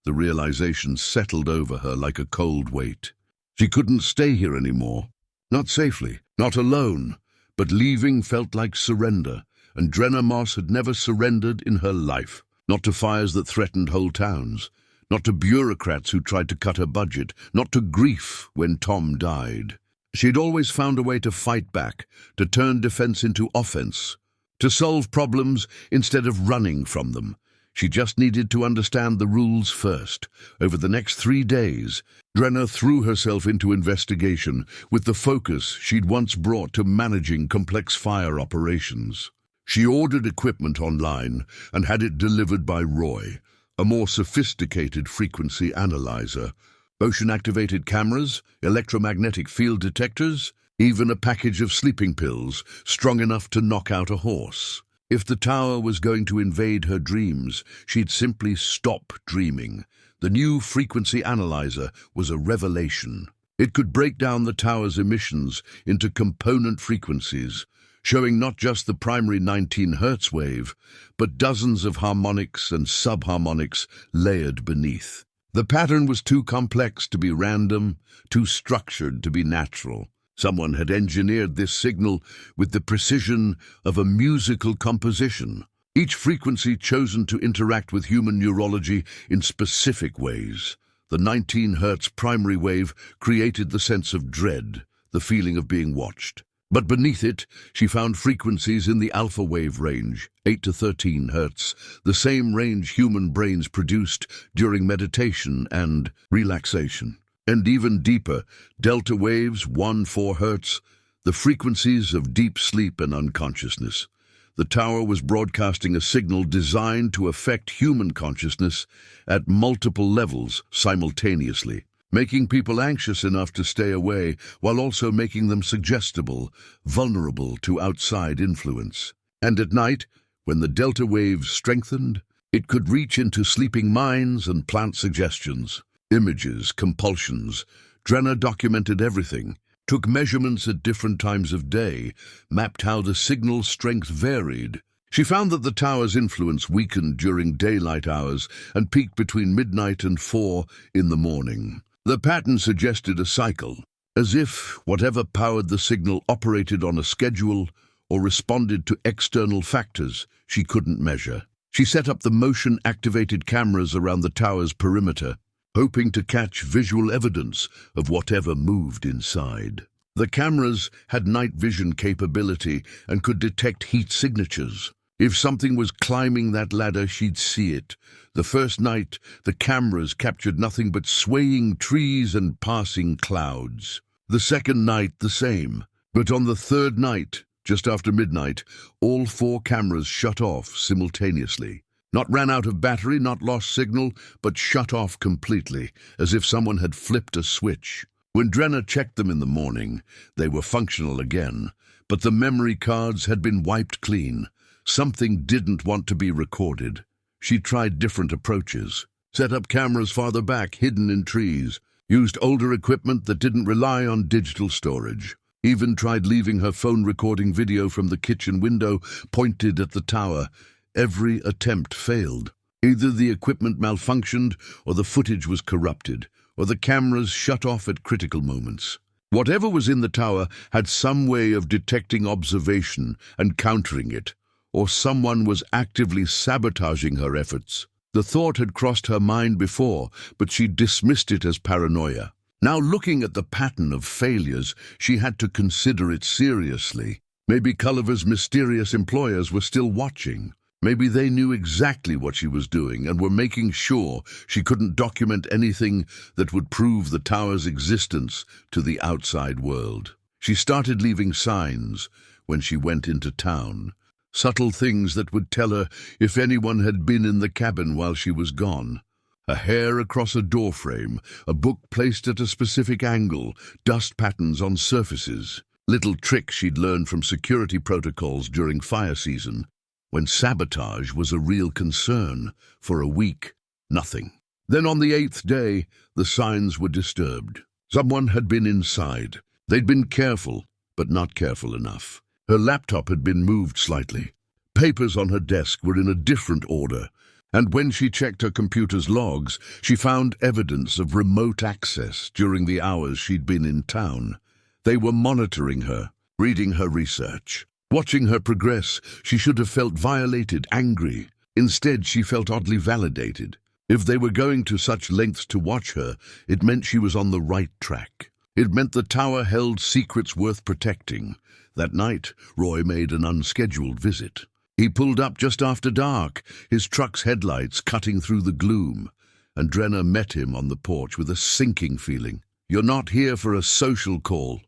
Speaker 1: The realization settled over her like a cold weight. She couldn't stay here anymore. Not safely, not alone, but leaving felt like surrender, and Drenna Moss had never surrendered in her life. Not to fires that threatened whole towns, not to bureaucrats who tried to cut her budget, not to grief when Tom died. She'd always found a way to fight back, to turn defense into offense, to solve problems instead of running from them. She just needed to understand the rules first. Over the next 3 days, Drenna threw herself into investigation with the focus she'd once brought to managing complex fire operations. She ordered equipment online and had it delivered by Roy, a more sophisticated frequency analyzer, motion-activated cameras, electromagnetic field detectors, even a package of sleeping pills strong enough to knock out a horse. If the tower was going to invade her dreams, she'd simply stop dreaming. The new frequency analyzer was a revelation. It could break down the tower's emissions into component frequencies, showing not just the primary 19 Hz wave, but dozens of harmonics and subharmonics layered beneath. The pattern was too complex to be random, too structured to be natural. Someone had engineered this signal with the precision of a musical composition, each frequency chosen to interact with human neurology in specific ways. The 19 Hz primary wave created the sense of dread, the feeling of being watched. But beneath it, she found frequencies in the alpha wave range, 8 to 13 Hz, the same range human brains produced during meditation and relaxation. And even deeper, delta waves, 1-4 Hz, the frequencies of deep sleep and unconsciousness. The tower was broadcasting a signal designed to affect human consciousness at multiple levels simultaneously, making people anxious enough to stay away while also making them suggestible, vulnerable to outside influence. And at night, when the delta waves strengthened, it could reach into sleeping minds and plant suggestions. Images, compulsions. Drenna documented everything, took measurements at different times of day, mapped how the signal strength varied. She found that the tower's influence weakened during daylight hours and peaked between midnight and 4 in the morning. The pattern suggested a cycle, as if whatever powered the signal operated on a schedule or responded to external factors she couldn't measure. She set up the motion-activated cameras around the tower's perimeter, hoping to catch visual evidence of whatever moved inside. The cameras had night vision capability and could detect heat signatures. If something was climbing that ladder, she'd see it. The first night, the cameras captured nothing but swaying trees and passing clouds. The second night, the same. But on the third night, just after midnight, all 4 cameras shut off simultaneously. Not ran out of battery, not lost signal, but shut off completely, as if someone had flipped a switch. When Drenna checked them in the morning, they were functional again, but the memory cards had been wiped clean. Something didn't want to be recorded. She tried different approaches. Set up cameras farther back, hidden in trees. Used older equipment that didn't rely on digital storage. Even tried leaving her phone recording video from the kitchen window pointed at the tower. Every attempt failed. Either the equipment malfunctioned, or the footage was corrupted, or the cameras shut off at critical moments. Whatever was in the tower had some way of detecting observation and countering it, or someone was actively sabotaging her efforts. The thought had crossed her mind before, but she dismissed it as paranoia. Now, looking at the pattern of failures, she had to consider it seriously. Maybe Culliver's mysterious employers were still watching. Maybe they knew exactly what she was doing and were making sure she couldn't document anything that would prove the tower's existence to the outside world. She started leaving signs when she went into town. Subtle things that would tell her if anyone had been in the cabin while she was gone. A hair across a doorframe, a book placed at a specific angle, dust patterns on surfaces. Little tricks she'd learned from security protocols during fire season, when sabotage was a real concern. For a week, nothing. Then on the 8th day, the signs were disturbed. Someone had been inside. They'd been careful, but not careful enough. Her laptop had been moved slightly. Papers on her desk were in a different order, and when she checked her computer's logs, she found evidence of remote access during the hours she'd been in town. They were monitoring her, reading her research. Watching her progress, she should have felt violated, angry. Instead, she felt oddly validated. If they were going to such lengths to watch her, it meant she was on the right track. It meant the tower held secrets worth protecting. That night, Roy made an unscheduled visit. He pulled up just after dark, his truck's headlights cutting through the gloom, and Drenna met him on the porch with a sinking feeling. "You're not here for a social call,"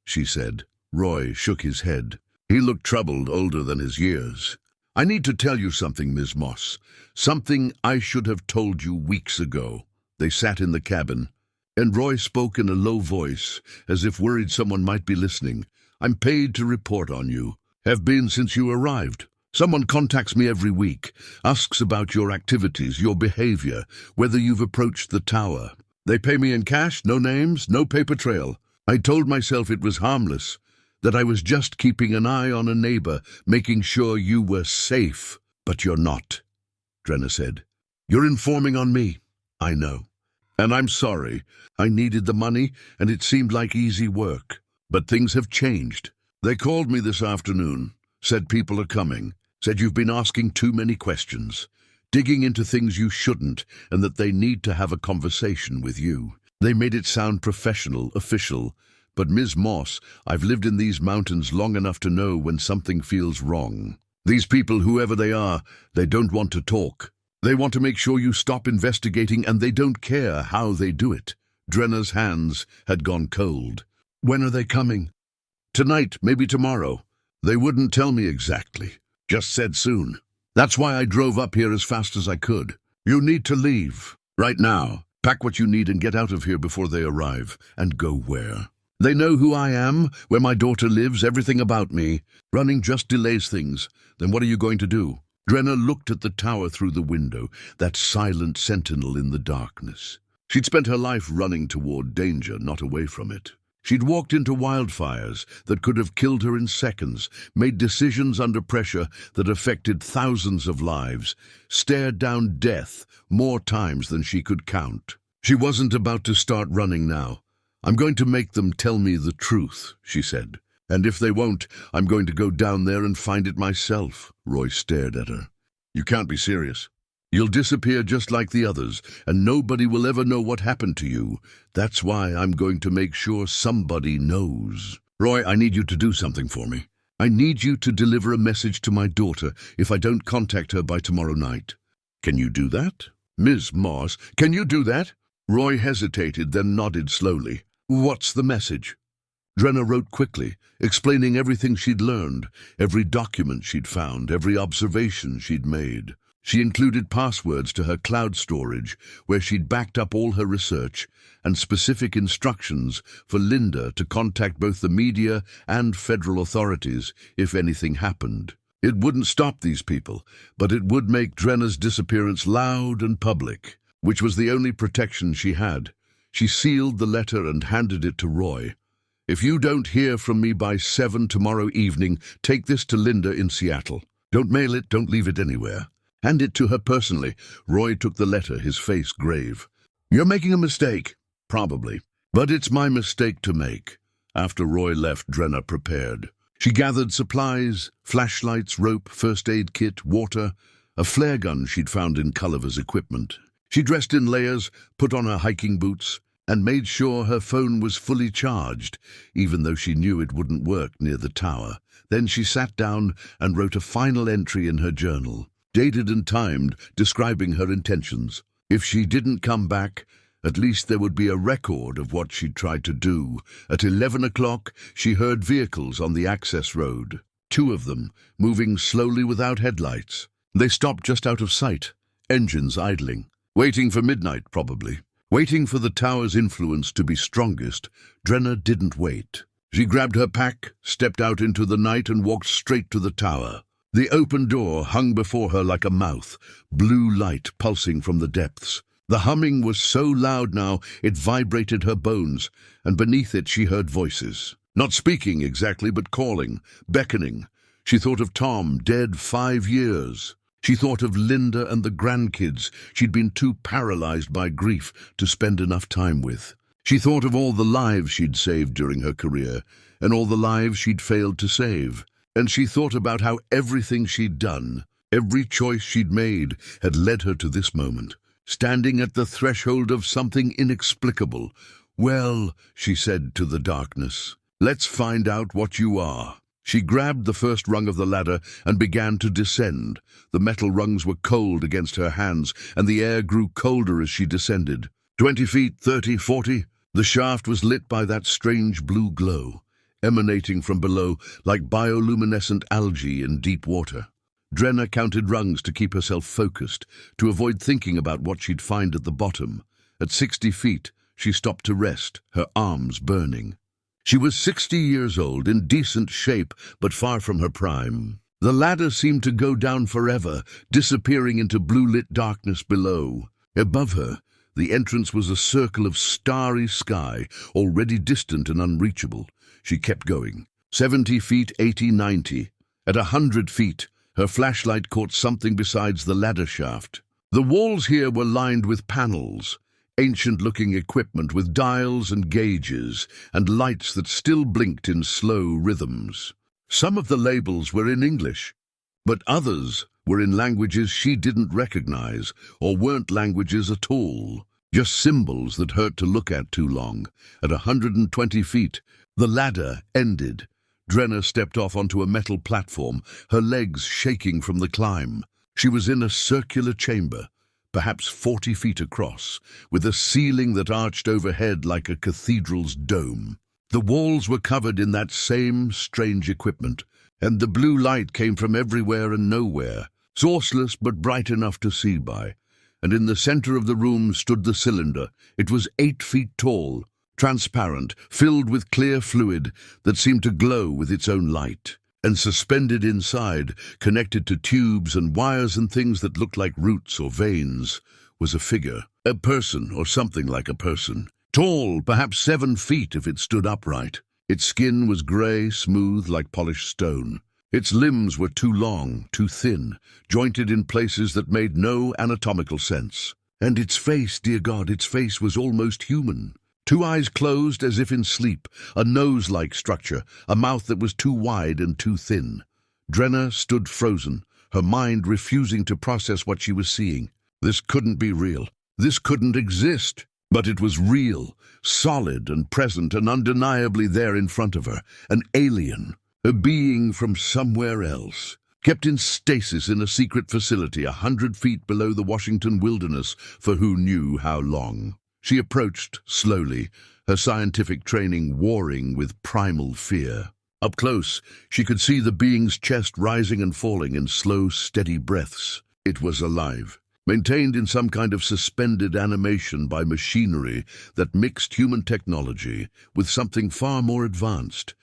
Speaker 1: she said. Roy shook his head. He looked troubled, older than his years. "I need to tell you something, Ms. Moss. Something I should have told you weeks ago." They sat in the cabin, and Roy spoke in a low voice, as if worried someone might be listening. "I'm paid to report on you. Have been since you arrived. Someone contacts me every week, asks about your activities, your behavior, whether you've approached the tower. They pay me in cash, no names, no paper trail. I told myself it was harmless, that I was just keeping an eye on a neighbor, making sure you were safe. But you're not," Drenna said. "You're informing on me. I know. And I'm sorry. I needed the money, and it seemed like easy work. But things have changed. They called me this afternoon, said people are coming, said you've been asking too many questions, digging into things you shouldn't, and that they need to have a conversation with you. They made it sound professional, official. But Ms. Moss, I've lived in these mountains long enough to know when something feels wrong. These people, whoever they are, they don't want to talk. They want to make sure you stop investigating, and they don't care how they do it." Drenna's hands had gone cold. "When are they coming?" "Tonight, maybe tomorrow. They wouldn't tell me exactly. Just said soon. That's why I drove up here as fast as I could. You need to leave. Right now. Pack what you need and get out of here before they arrive. And go where? They know who I am, where my daughter lives, everything about me. Running just delays things. Then what are you going to do?" Drenna looked at the tower through the window, that silent sentinel in the darkness. She'd spent her life running toward danger, not away from it. She'd walked into wildfires that could have killed her in seconds, made decisions under pressure that affected thousands of lives, stared down death more times than she could count. She wasn't about to start running now. "I'm going to make them tell me the truth," she said. "And if they won't, I'm going to go down there and find it myself." Roy stared at her. You can't be serious. You'll disappear just like the others, and nobody will ever know what happened to you. That's why I'm going to make sure somebody knows. Roy, I need you to do something for me. I need you to deliver a message to my daughter if I don't contact her by tomorrow night. Can you do that? Ms. Moss, can you do that? Roy hesitated, then nodded slowly. What's the message? Drenna wrote quickly, explaining everything she'd learned, every document she'd found, every observation she'd made. She included passwords to her cloud storage, where she'd backed up all her research, and specific instructions for Linda to contact both the media and federal authorities if anything happened. It wouldn't stop these people, but it would make Drenna's disappearance loud and public, which was the only protection she had. She sealed the letter and handed it to Roy. If you don't hear from me by 7 tomorrow evening, take this to Linda in Seattle. Don't mail it, don't leave it anywhere. Hand it to her personally. Roy took the letter, his face grave. You're making a mistake. Probably. But it's my mistake to make. After Roy left, Drenna prepared. She gathered supplies, flashlights, rope, first aid kit, water, a flare gun she'd found in Culliver's equipment. She dressed in layers, put on her hiking boots, and made sure her phone was fully charged, even though she knew it wouldn't work near the tower. Then she sat down and wrote a final entry in her journal, dated and timed, describing her intentions. If she didn't come back, at least there would be a record of what she'd tried to do. At 11 o'clock, she heard vehicles on the access road, 2 of them, moving slowly without headlights. They stopped just out of sight, engines idling. Waiting for midnight, probably. Waiting for the tower's influence to be strongest, Drenna didn't wait. She grabbed her pack, stepped out into the night, and walked straight to the tower. The open door hung before her like a mouth, blue light pulsing from the depths. The humming was so loud now it vibrated her bones, and beneath it she heard voices. Not speaking exactly, but calling, beckoning. She thought of Tom, dead 5 years. She thought of Linda and the grandkids she'd been too paralyzed by grief to spend enough time with. She thought of all the lives she'd saved during her career, and all the lives she'd failed to save. And she thought about how everything she'd done, every choice she'd made, had led her to this moment, standing at the threshold of something inexplicable. Well, she said to the darkness, let's find out what you are. She grabbed the first rung of the ladder and began to descend. The metal rungs were cold against her hands, and the air grew colder as she descended. 20 feet, 30, 40. The shaft was lit by that strange blue glow, emanating from below like bioluminescent algae in deep water. Drenna counted rungs to keep herself focused, to avoid thinking about what she'd find at the bottom. At 60 feet, she stopped to rest, her arms burning. She was 60 years old, in decent shape, but far from her prime. The ladder seemed to go down forever, disappearing into blue-lit darkness below. Above her, the entrance was a circle of starry sky, already distant and unreachable. She kept going. 70 feet, 80, 90. At 100 feet, her flashlight caught something besides the ladder shaft. The walls here were lined with panels, ancient-looking equipment with dials and gauges, and lights that still blinked in slow rhythms. Some of the labels were in English, but others were in languages she didn't recognize, or weren't languages at all, just symbols that hurt to look at too long. At 120 feet, the ladder ended. Drenna stepped off onto a metal platform, her legs shaking from the climb. She was in a circular chamber, perhaps 40 feet across, with a ceiling that arched overhead like a cathedral's dome. The walls were covered in that same strange equipment, and the blue light came from everywhere and nowhere, sourceless but bright enough to see by. And in the center of the room stood the cylinder. It was 8 feet tall, transparent, filled with clear fluid that seemed to glow with its own light. And suspended inside, connected to tubes and wires and things that looked like roots or veins, was a figure, a person or something like a person. Tall, perhaps 7 feet if it stood upright. Its skin was gray, smooth like polished stone. Its limbs were too long, too thin, jointed in places that made no anatomical sense. And its face, dear God, its face was almost human. 2 eyes closed as if in sleep, a nose-like structure, a mouth that was too wide and too thin. Drenna stood frozen, her mind refusing to process what she was seeing. This couldn't be real. This couldn't exist. But it was real, solid and present and undeniably there in front of her. An alien, a being from somewhere else, kept in stasis in a secret facility 100 feet below the Washington wilderness for who knew how long. She approached slowly, her scientific training warring with primal fear. Up close, she could see the being's chest rising and falling in slow, steady breaths. It was alive, maintained in some kind of suspended animation by machinery that mixed human technology with something far more advanced.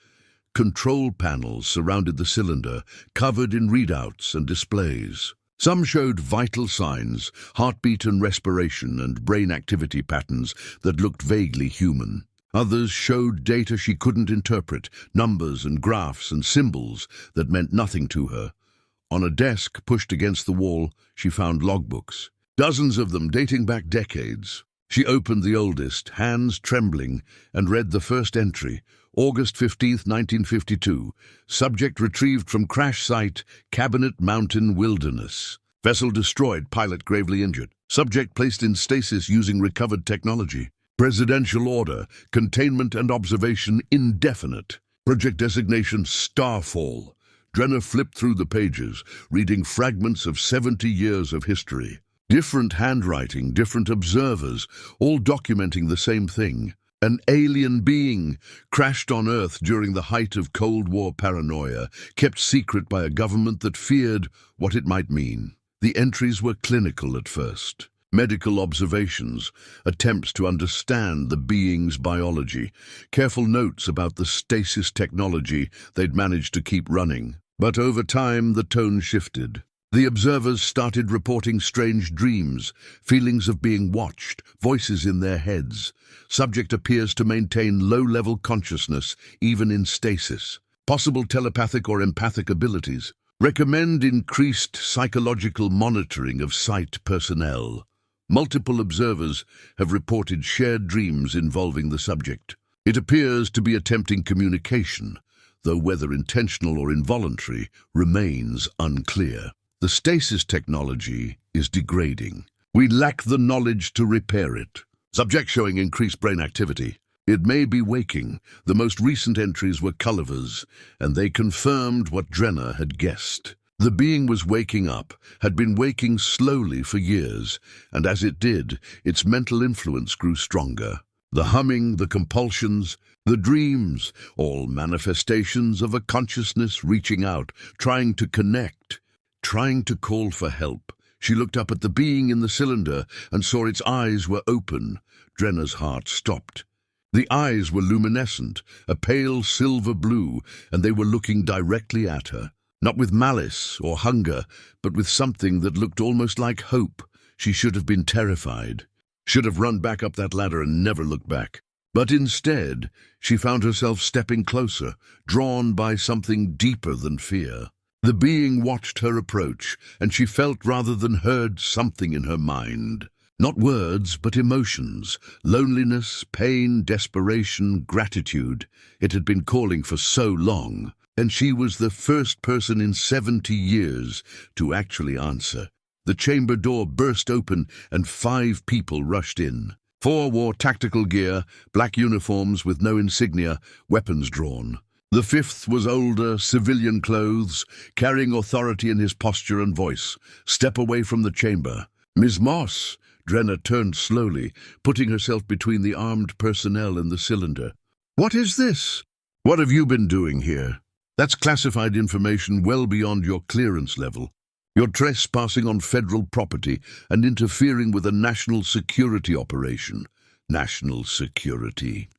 Speaker 1: Control panels surrounded the cylinder, covered in readouts and displays. Some showed vital signs, heartbeat and respiration and brain activity patterns that looked vaguely human. Others showed data she couldn't interpret, numbers and graphs and symbols that meant nothing to her. On a desk pushed against the wall, she found logbooks, dozens of them dating back decades. She opened the oldest, hands trembling, and read the first entry, August 15th, 1952. Subject retrieved from crash site, Cabinet Mountain Wilderness. Vessel destroyed, pilot gravely injured. Subject placed in stasis using recovered technology. Presidential order, containment and observation indefinite. Project designation Starfall. Drenna flipped through the pages, reading fragments of 70 years of history. Different handwriting, different observers, all documenting the same thing. An alien being, crashed on Earth during the height of Cold War paranoia, kept secret by a government that feared what it might mean. The entries were clinical at first. Medical observations, attempts to understand the being's biology, careful notes about the stasis technology they'd managed to keep running. But over time, the tone shifted. The observers started reporting strange dreams, feelings of being watched, voices in their heads. Subject appears to maintain low-level consciousness, even in stasis. Possible telepathic or empathic abilities. Recommend increased psychological monitoring of site personnel. Multiple observers have reported shared dreams involving the subject. It appears to be attempting communication, though whether intentional or involuntary remains unclear. The stasis technology is degrading. We lack the knowledge to repair it. Subject showing increased brain activity. It may be waking. The most recent entries were Culliver's, and they confirmed what Drenna had guessed. The being was waking up, had been waking slowly for years, and as it did, its mental influence grew stronger. The humming, the compulsions, the dreams, all manifestations of a consciousness reaching out, trying to connect, trying to call for help. She looked up at the being in the cylinder and saw its eyes were open. Drenna's heart stopped. The eyes were luminescent, a pale silver blue, and they were looking directly at her. Not with malice or hunger, but with something that looked almost like hope. She should have been terrified, should have run back up that ladder and never looked back. But instead, she found herself stepping closer, drawn by something deeper than fear. The being watched her approach, and she felt rather than heard something in her mind. Not words, but emotions, loneliness, pain, desperation, gratitude. It had been calling for so long, and she was the first person in 70 years to actually answer. The chamber door burst open, and 5 people rushed in. 4 wore tactical gear, black uniforms with no insignia, weapons drawn. The 5th was older, civilian clothes, carrying authority in his posture and voice. Step away from the chamber. Ms. Moss. Drenna turned slowly, putting herself between the armed personnel and the cylinder. What is this? What have you been doing here? That's classified information well beyond your clearance level. You're trespassing on federal property and interfering with a national security operation. National security.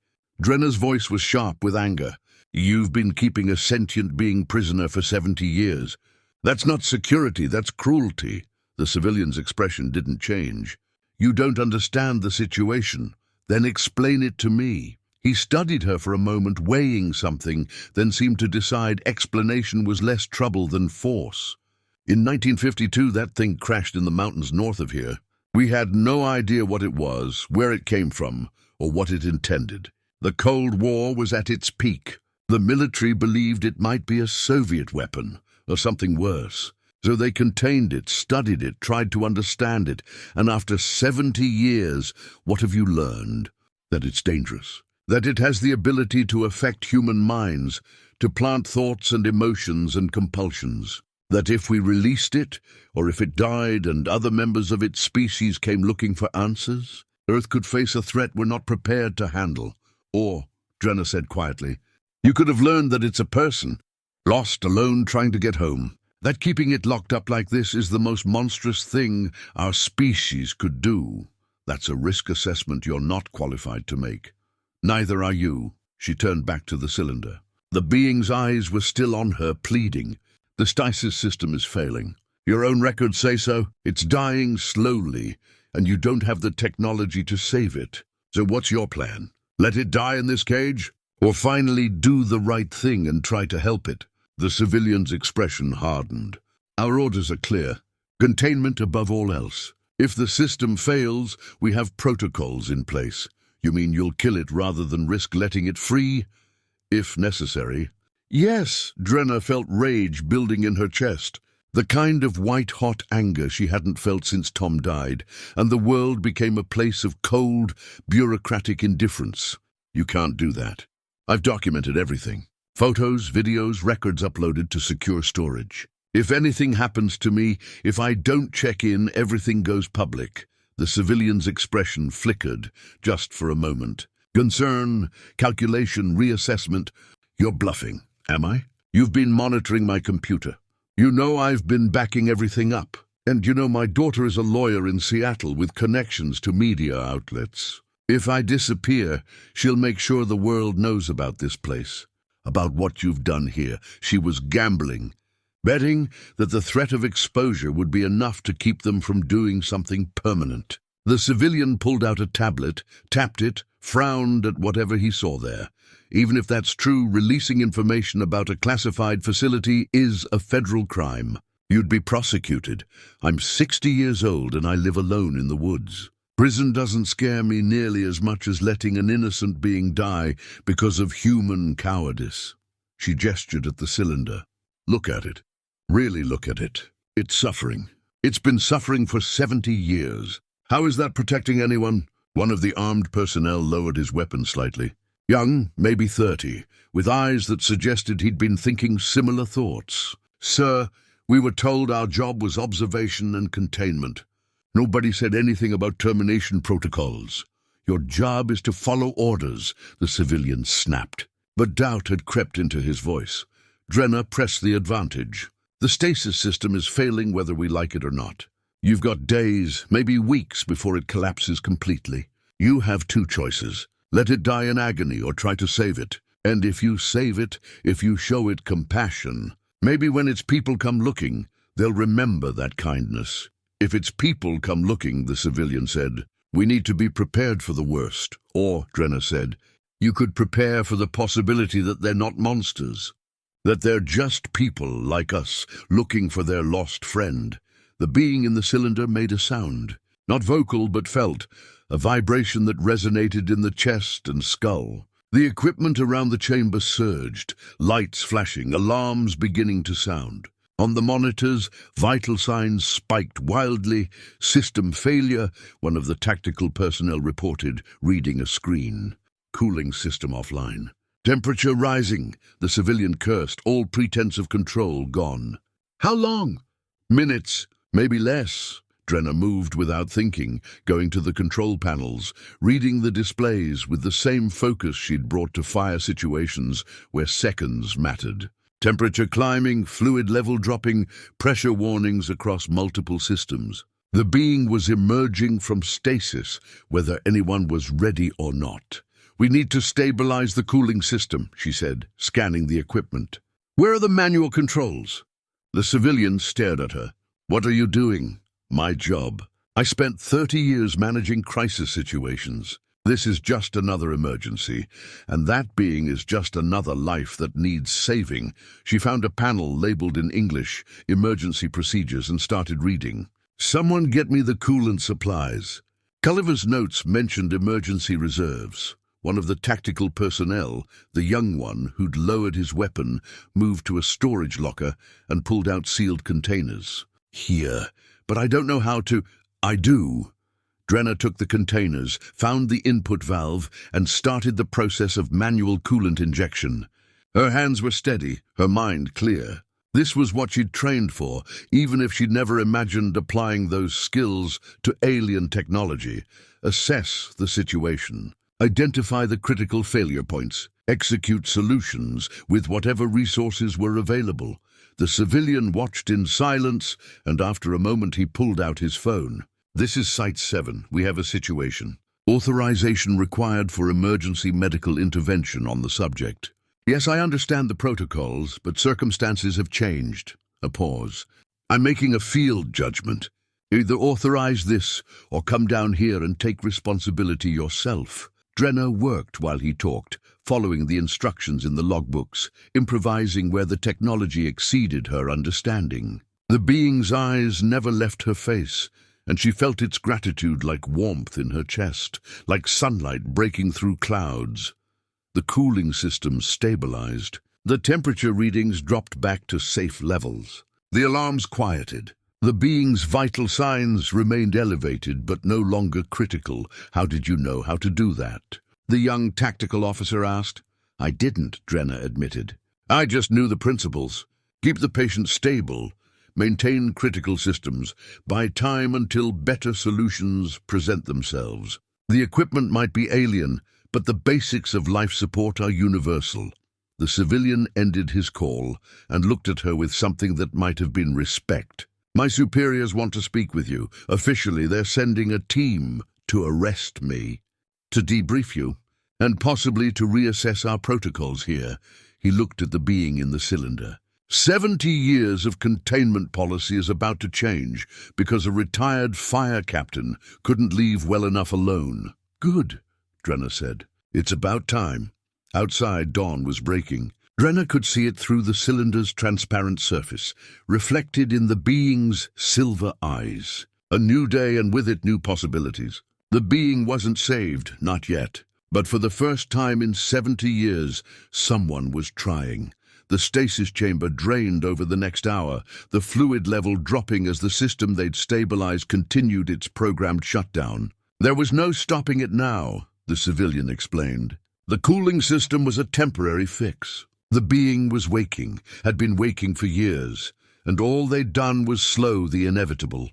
Speaker 1: Drenna's voice was sharp with anger. You've been keeping a sentient being prisoner for 70 years. That's not security, that's cruelty. The civilian's expression didn't change. You don't understand the situation. Then explain it to me. He studied her for a moment, weighing something, then seemed to decide explanation was less trouble than force. In 1952, that thing crashed in the mountains north of here. We had no idea what it was, where it came from, or what it intended. The Cold War was at its peak. The military believed it might be a Soviet weapon, or something worse. So they contained it, studied it, tried to understand it, and after 70 years, what have you learned? That it's dangerous. That it has the ability to affect human minds, to plant thoughts and emotions and compulsions. That if we released it, or if it died and other members of its species came looking for answers, Earth could face a threat we're not prepared to handle. Or, Drenna said quietly, you could have learned that it's a person, lost, alone, trying to get home. That keeping it locked up like this is the most monstrous thing our species could do. That's a risk assessment you're not qualified to make. Neither are you. She turned back to the cylinder. The being's eyes were still on her, pleading. The stasis system is failing. Your own records say so. It's dying slowly, and you don't have the technology to save it. So what's your plan? Let it die in this cage? Or finally do the right thing and try to help it? The civilian's expression hardened. Our orders are clear. Containment above all else. If the system fails, we have protocols in place. You mean you'll kill it rather than risk letting it free? If necessary. Yes, Drenna felt rage building in her chest. The kind of white-hot anger she hadn't felt since Tom died, and the world became a place of cold, bureaucratic indifference. You can't do that. I've documented everything. Photos, videos, records uploaded to secure storage. If anything happens to me, if I don't check in, everything goes public. The civilian's expression flickered, just for a moment. Concern, calculation, reassessment. You're bluffing, am I? You've been monitoring my computer. You know I've been backing everything up. And you know my daughter is a lawyer in Seattle with connections to media outlets. If I disappear, she'll make sure the world knows about this place. About what you've done here. She was gambling, betting that the threat of exposure would be enough to keep them from doing something permanent. The civilian pulled out a tablet, tapped it, frowned at whatever he saw there. Even if that's true, releasing information about a classified facility is a federal crime. You'd be prosecuted. I'm 60 years old and I live alone in the woods. Prison doesn't scare me nearly as much as letting an innocent being die because of human cowardice. She gestured at the cylinder. Look at it. Really look at it. It's suffering. It's been suffering for 70 years. How is that protecting anyone? One of the armed personnel lowered his weapon slightly. Young, maybe 30, with eyes that suggested he'd been thinking similar thoughts. Sir, we were told our job was observation and containment. Nobody said anything about termination protocols. Your job is to follow orders, the civilian snapped. But doubt had crept into his voice. Drenna pressed the advantage. The stasis system is failing whether we like it or not. You've got days, maybe weeks, before it collapses completely. You have two choices. Let it die in agony or try to save it. And if you save it, if you show it compassion, maybe when its people come looking, they'll remember that kindness. If its people come looking, the civilian said, we need to be prepared for the worst. Or, Drenna said, you could prepare for the possibility that they're not monsters. That they're just people like us, looking for their lost friend. The being in the cylinder made a sound. Not vocal, but felt. A vibration that resonated in the chest and skull. The equipment around the chamber surged, lights flashing, alarms beginning to sound. On the monitors, vital signs spiked wildly. System failure, one of the tactical personnel reported, reading a screen. Cooling system offline. Temperature rising, the civilian cursed, all pretense of control gone. How long? Minutes, maybe less. Drenna moved without thinking, going to the control panels, reading the displays with the same focus she'd brought to fire situations where seconds mattered. Temperature climbing, fluid level dropping, pressure warnings across multiple systems. The being was emerging from stasis, whether anyone was ready or not. We need to stabilize the cooling system, she said, scanning the equipment. Where are the manual controls? The civilian stared at her. What are you doing? My job. I spent 30 years managing crisis situations. This is just another emergency, and that being is just another life that needs saving. She found a panel labeled in English, Emergency Procedures, and started reading. Someone get me the coolant supplies. Culliver's notes mentioned emergency reserves. One of the tactical personnel, the young one who'd lowered his weapon, moved to a storage locker and pulled out sealed containers. Here, but I don't know how to... I do. Drenna took the containers, found the input valve, and started the process of manual coolant injection. Her hands were steady, her mind clear. This was what she'd trained for, even if she'd never imagined applying those skills to alien technology. Assess the situation. Identify the critical failure points. Execute solutions with whatever resources were available. The civilian watched in silence, and after a moment he pulled out his phone. This is Site 7. We have a situation. Authorization required for emergency medical intervention on the subject. Yes, I understand the protocols, but circumstances have changed. A pause. I'm making a field judgment. Either authorize this or come down here and take responsibility yourself. Drenna worked while he talked, following the instructions in the logbooks, improvising where the technology exceeded her understanding. The being's eyes never left her face, and she felt its gratitude like warmth in her chest, like sunlight breaking through clouds. The cooling system stabilized. The temperature readings dropped back to safe levels. The alarms quieted. The being's vital signs remained elevated, but no longer critical. How did you know how to do that? The young tactical officer asked. I didn't, Drenna admitted. I just knew the principles. Keep the patient stable. Maintain critical systems. Buy time until better solutions present themselves. The equipment might be alien, but the basics of life support are universal. The civilian ended his call and looked at her with something that might have been respect. My superiors want to speak with you. Officially, they're sending a team to arrest me, to debrief you, and possibly to reassess our protocols here. He looked at the being in the cylinder. 70 years of containment policy is about to change because a retired fire captain couldn't leave well enough alone. Good, Drenna said. It's about time. Outside, dawn was breaking. Drenna could see it through the cylinder's transparent surface, reflected in the being's silver eyes. A new day, and with it new possibilities. The being wasn't saved, not yet. But for the first time in 70 years, someone was trying. The stasis chamber drained over the next hour, the fluid level dropping as the system they'd stabilized continued its programmed shutdown. There was no stopping it now, the civilian explained. The cooling system was a temporary fix. The being was waking, had been waking for years, and all they'd done was slow the inevitable.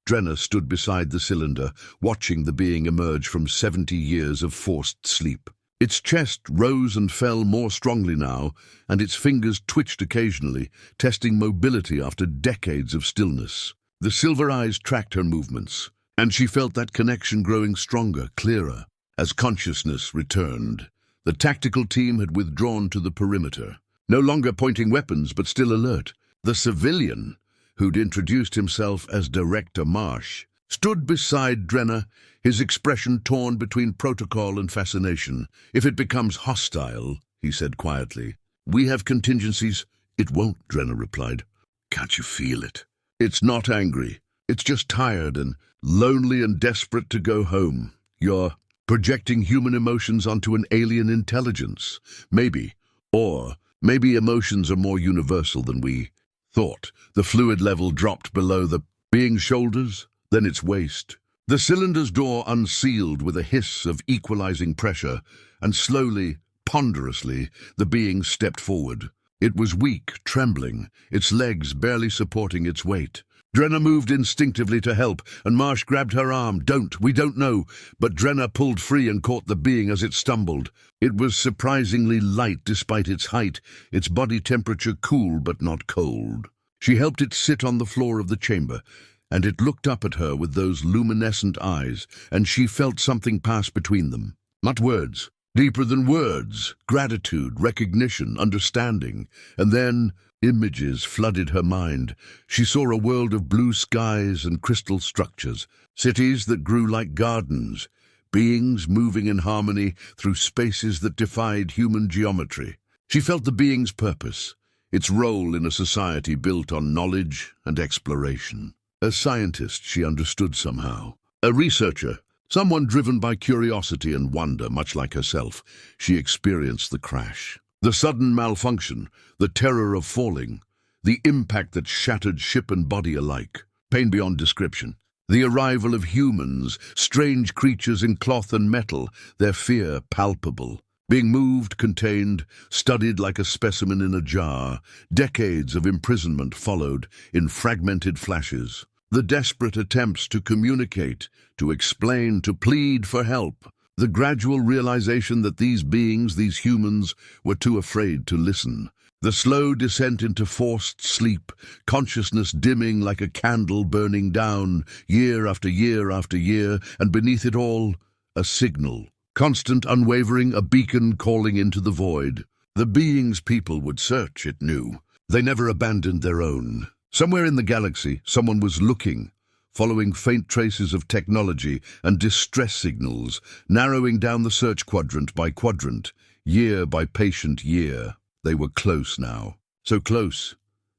Speaker 1: Drenna stood beside the cylinder, watching the being emerge from 70 years of forced sleep. Its chest rose and fell more strongly now, and its fingers twitched occasionally, testing mobility after decades of stillness. The silver eyes tracked her movements, and she felt that connection growing stronger, clearer. As consciousness returned, the tactical team had withdrawn to the perimeter, no longer pointing weapons but still alert. The civilian, who'd introduced himself as Director Marsh, stood beside Drenna, his expression torn between protocol and fascination. If it becomes hostile, he said quietly. We have contingencies. It won't, Drenna replied. Can't you feel it? It's not angry. It's just tired and lonely and desperate to go home. You're projecting human emotions onto an alien intelligence. Maybe. Or maybe emotions are more universal than we thought. The fluid level dropped below the being's shoulders, then its waist. The cylinder's door unsealed with a hiss of equalizing pressure, and slowly, ponderously, the being stepped forward. It was weak, trembling, its legs barely supporting its weight. Drenna moved instinctively to help, and Marsh grabbed her arm. We don't know. But Drenna pulled free and caught the being as it stumbled. It was surprisingly light despite its height, its body temperature cool but not cold. She helped it sit on the floor of the chamber, and it looked up at her with those luminescent eyes, and she felt something pass between them. Not words. Deeper than words. Gratitude, recognition, understanding. And then images flooded her mind. She saw a world of blue skies and crystal structures, cities that grew like gardens, beings moving in harmony through spaces that defied human geometry. She felt the being's purpose, its role in a society built on knowledge and exploration. A scientist, she understood somehow. A researcher, Someone driven by curiosity and wonder, much like herself, she experienced the crash. The sudden malfunction, the terror of falling, the impact that shattered ship and body alike. Pain beyond description. The arrival of humans, strange creatures in cloth and metal, their fear palpable. Being moved, contained, studied like a specimen in a jar, decades of imprisonment followed in fragmented flashes. The desperate attempts to communicate, to explain, to plead for help. The gradual realization that these beings, these humans, were too afraid to listen. The slow descent into forced sleep, consciousness dimming like a candle burning down, year after year after year, and beneath it all, a signal. Constant, unwavering, a beacon calling into the void. The beings people would search, it knew. They never abandoned their own. Somewhere in the galaxy, someone was looking, following faint traces of technology and distress signals, narrowing down the search quadrant by quadrant, year by patient year. They were close now. So close.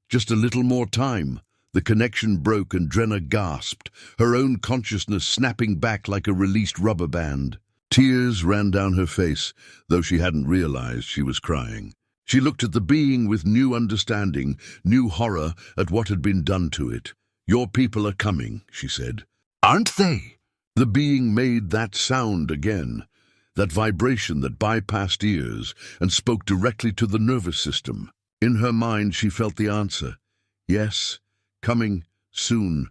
Speaker 1: Just a little more time. The connection broke and Drenna gasped, her own consciousness snapping back like a released rubber band. Tears ran down her face, though she hadn't realized she was crying. She looked at the being with new understanding, new horror at what had been done to it. "Your people are coming," she said. "Aren't they?" The being made that sound again, that vibration that bypassed ears and spoke directly to the nervous system. In her mind she felt the answer. Yes, coming, soon.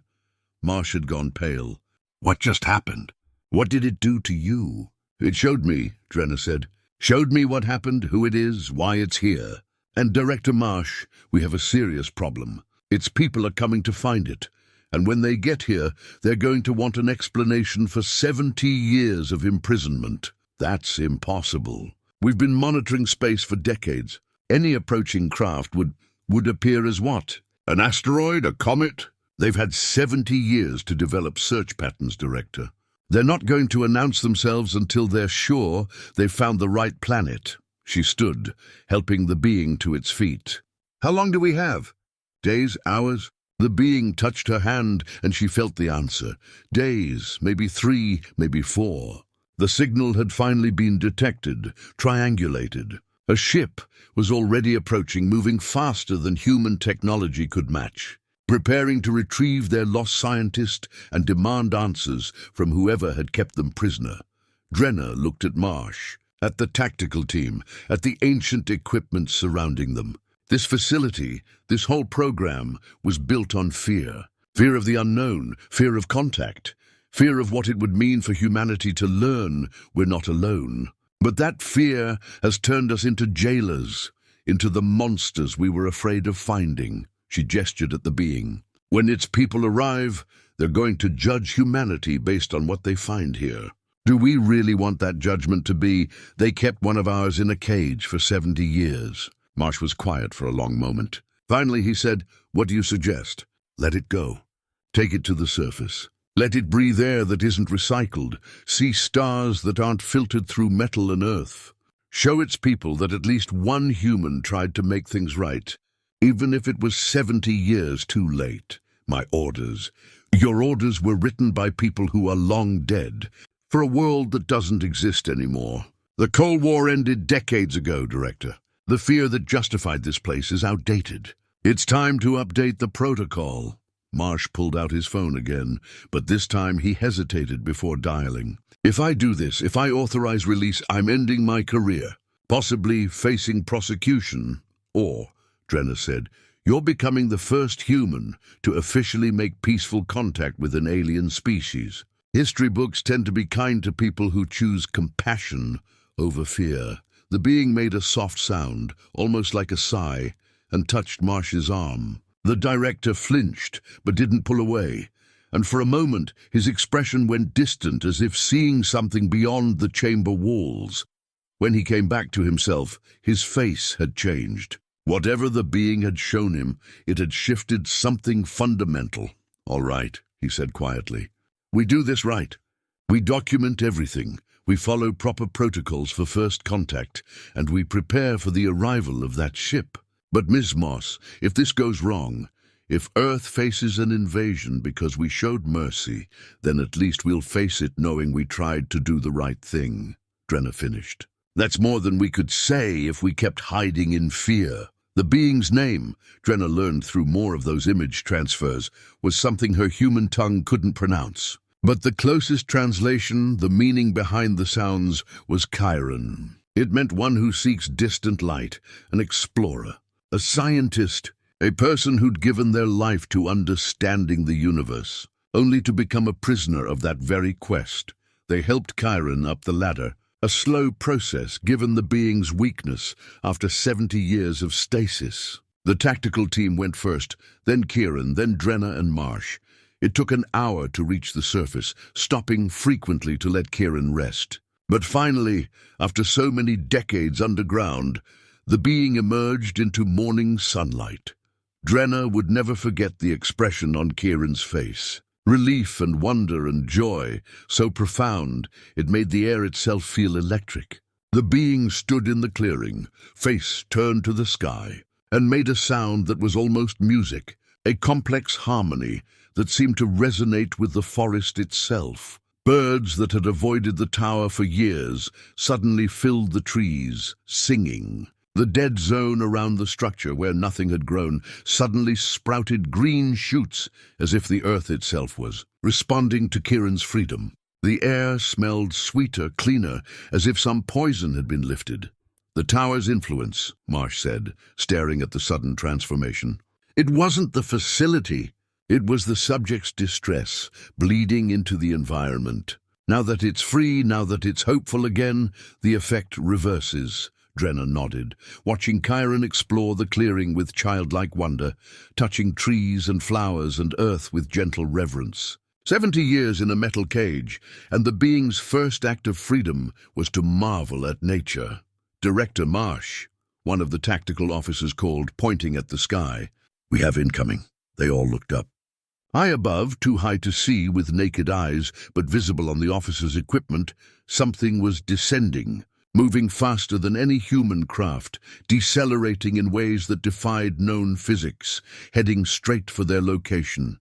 Speaker 1: Marsh had gone pale. "What just happened? What did it do to you?" "It showed me," Drenna said. "Showed me what happened, who it is, why it's here. And Director Marsh, we have a serious problem. Its people are coming to find it. And when they get here, they're going to want an explanation for 70 years of imprisonment. That's impossible. We've been monitoring space for decades. Any approaching craft would appear as what? An asteroid, a comet? They've had 70 years to develop search patterns, Director. They're not going to announce themselves until they're sure they've found the right planet." She stood, helping the being to its feet. "How long do we have? Days, hours?" The being touched her hand and she felt the answer. Days, maybe 3, maybe 4. The signal had finally been detected, triangulated. A ship was already approaching, moving faster than human technology could match, preparing to retrieve their lost scientist and demand answers from whoever had kept them prisoner. Drenna looked at Marsh, at the tactical team, at the ancient equipment surrounding them. This facility, this whole program, was built on fear. Fear of the unknown, fear of contact, fear of what it would mean for humanity to learn we're not alone. But that fear has turned us into jailers, into the monsters we were afraid of finding. She gestured at the being. When its people arrive, they're going to judge humanity based on what they find here. Do we really want that judgment to be, they kept one of ours in a cage for 70 years? Marsh was quiet for a long moment. Finally he said, "What do you suggest?" "Let it go. Take it to the surface. Let it breathe air that isn't recycled, see stars that aren't filtered through metal and earth. Show its people that at least one human tried to make things right, even if it was 70 years too late. My orders. Your orders were written by people who are long dead, for a world that doesn't exist anymore. The Cold War ended decades ago, Director. The fear that justified this place is outdated. It's time to update the protocol." Marsh pulled out his phone again, but this time he hesitated before dialing. "If I do this, if I authorize release, I'm ending my career, possibly facing prosecution. Or," Drenna said, "you're becoming the first human to officially make peaceful contact with an alien species. History books tend to be kind to people who choose compassion over fear." The being made a soft sound, almost like a sigh, and touched Marsh's arm. The director flinched, but didn't pull away, and for a moment his expression went distant, as if seeing something beyond the chamber walls. When he came back to himself, his face had changed. Whatever the being had shown him, it had shifted something fundamental. "All right," he said quietly. "We do this right. We document everything. We follow proper protocols for first contact, and we prepare for the arrival of that ship. But Ms. Moss, if this goes wrong, If Earth faces an invasion because we showed mercy, then at least we'll face it knowing we tried to do the right thing, Drenna finished. That's more than we could say if we kept hiding in fear. The being's name, Drenna learned through more of those image transfers, was something her human tongue couldn't pronounce. But the closest translation, the meaning behind the sounds, was Chiron. It meant one who seeks distant light, an explorer, a scientist, a person who'd given their life to understanding the universe, only to become a prisoner of that very quest. They helped Chiron up the ladder, a slow process given the being's weakness after 70 years of stasis. The tactical team went first, then Kieran, then Drenna and Marsh. It took an hour to reach the surface, stopping frequently to let Kieran rest. But finally, after so many decades underground, the being emerged into morning sunlight. Drenna would never forget the expression on Kieran's face. Relief and wonder and joy, so profound it made the air itself feel electric. The being stood in the clearing, face turned to the sky, and made a sound that was almost music, a complex harmony that seemed to resonate with the forest itself. Birds that had avoided the tower for years suddenly filled the trees, singing. The dead zone around the structure where nothing had grown suddenly sprouted green shoots as if the earth itself was responding to Kieran's freedom. The air smelled sweeter, cleaner, as if some poison had been lifted. The tower's influence, Marsh said, staring at the sudden transformation. It wasn't the facility. It was the subject's distress, bleeding into the environment. Now that it's free, now that it's hopeful again, the effect reverses. Drenna nodded, watching Chiron explore the clearing with childlike wonder, touching trees and flowers and earth with gentle reverence. 70 years in a metal cage, and the being's first act of freedom was to marvel at nature. Director Marsh, one of the tactical officers called, pointing at the sky. "We have incoming." They all looked up. High above, too high to see with naked eyes, but visible on the officer's equipment, something was descending, moving faster than any human craft, decelerating in ways that defied known physics, heading straight for their location.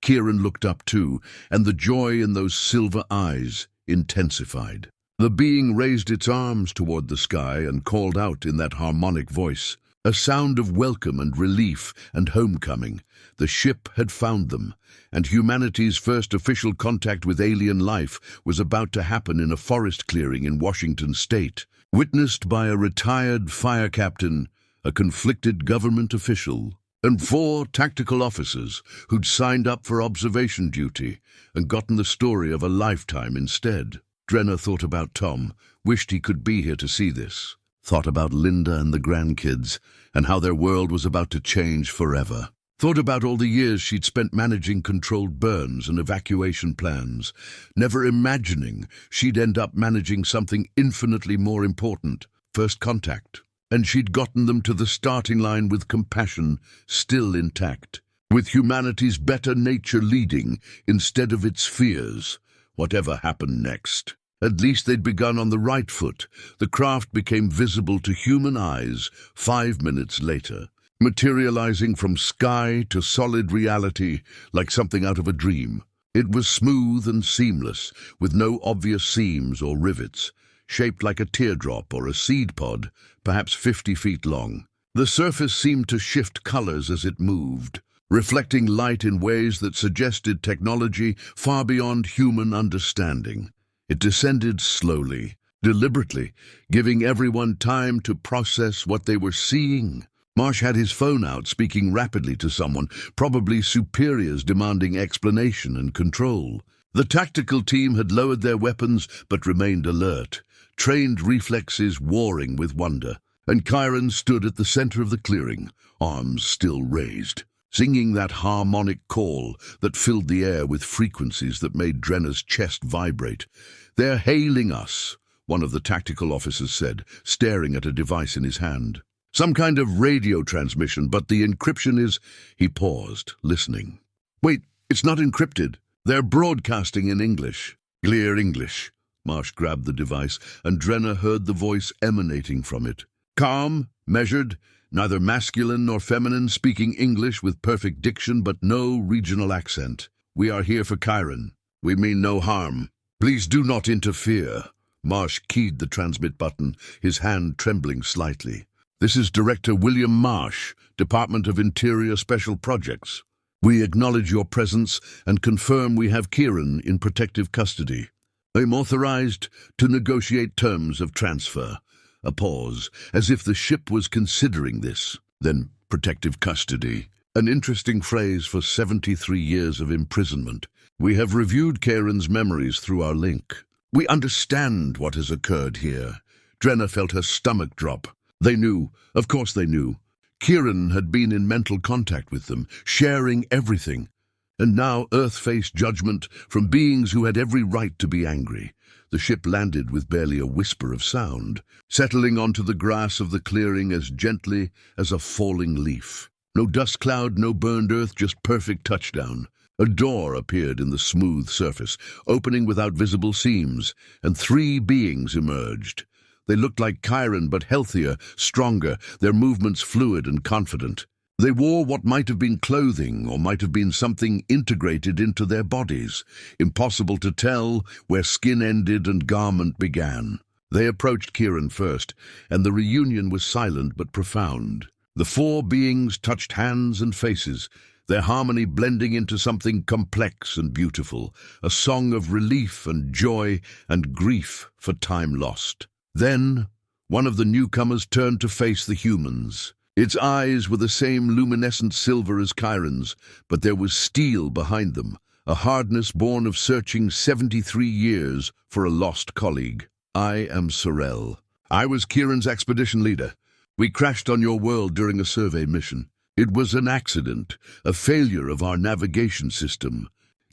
Speaker 1: Kieran looked up too, and the joy in those silver eyes intensified. The being raised its arms toward the sky and called out in that harmonic voice, a sound of welcome and relief and homecoming. The ship had found them, and humanity's first official contact with alien life was about to happen in a forest clearing in Washington state, witnessed by a retired fire captain, a conflicted government official, and 4 tactical officers who'd signed up for observation duty and gotten the story of a lifetime instead. Drenna thought about Tom, wished he could be here to see this. Thought about Linda and the grandkids, and how their world was about to change forever. Thought about all the years she'd spent managing controlled burns and evacuation plans, never imagining she'd end up managing something infinitely more important, first contact. And she'd gotten them to the starting line with compassion still intact, with humanity's better nature leading instead of its fears. Whatever happened next, at least they'd begun on the right foot. The craft became visible to human eyes 5 minutes later, materializing from sky to solid reality like something out of a dream. It was smooth and seamless, with no obvious seams or rivets, shaped like a teardrop or a seed pod, perhaps 50 feet long. The surface seemed to shift colors as it moved, reflecting light in ways that suggested technology far beyond human understanding. It descended slowly, deliberately, giving everyone time to process what they were seeing. Marsh had his phone out, speaking rapidly to someone, probably superiors demanding explanation and control. The tactical team had lowered their weapons but remained alert, trained reflexes warring with wonder. And Chiron stood at the center of the clearing, arms still raised, singing that harmonic call that filled the air with frequencies that made Drenna's chest vibrate. "They're hailing us," one of the tactical officers said, staring at a device in his hand. "Some kind of radio transmission, but the encryption is—" He paused, listening. "Wait, it's not encrypted. They're broadcasting in English." "Clear English." Marsh grabbed the device, and Drenna heard the voice emanating from it. Calm, measured, neither masculine nor feminine, speaking English with perfect diction but no regional accent. We are here for Chiron. We mean no harm. Please do not interfere. Marsh keyed the transmit button, his hand trembling slightly. This is Director William Marsh, Department of Interior Special Projects. We acknowledge your presence and confirm we have Chiron in protective custody. I am authorized to negotiate terms of transfer. A pause, as if the ship was considering this. Then protective custody. An interesting phrase for 73 years of imprisonment. We have reviewed Chiron's memories through our link. We understand what has occurred here. Drenna felt her stomach drop. They knew, of course they knew. Chiron had been in mental contact with them, sharing everything. And now Earth faced judgment from beings who had every right to be angry. The ship landed with barely a whisper of sound, settling onto the grass of the clearing as gently as a falling leaf. No dust cloud, no burned earth, just perfect touchdown. A door appeared in the smooth surface, opening without visible seams, and 3 beings emerged. They looked like Chiron, but healthier, stronger, their movements fluid and confident. They wore what might have been clothing or might have been something integrated into their bodies. Impossible to tell where skin ended and garment began. They approached Chiron first, and the reunion was silent but profound. The 4 beings touched hands and faces, their harmony blending into something complex and beautiful, a song of relief and joy and grief for time lost. Then, one of the newcomers turned to face the humans. Its eyes were the same luminescent silver as Chiron's, but there was steel behind them, a hardness born of searching 73 years for a lost colleague. I am Sorel. I was Chiron's expedition leader. We crashed on your world during a survey mission. It was an accident, a failure of our navigation system.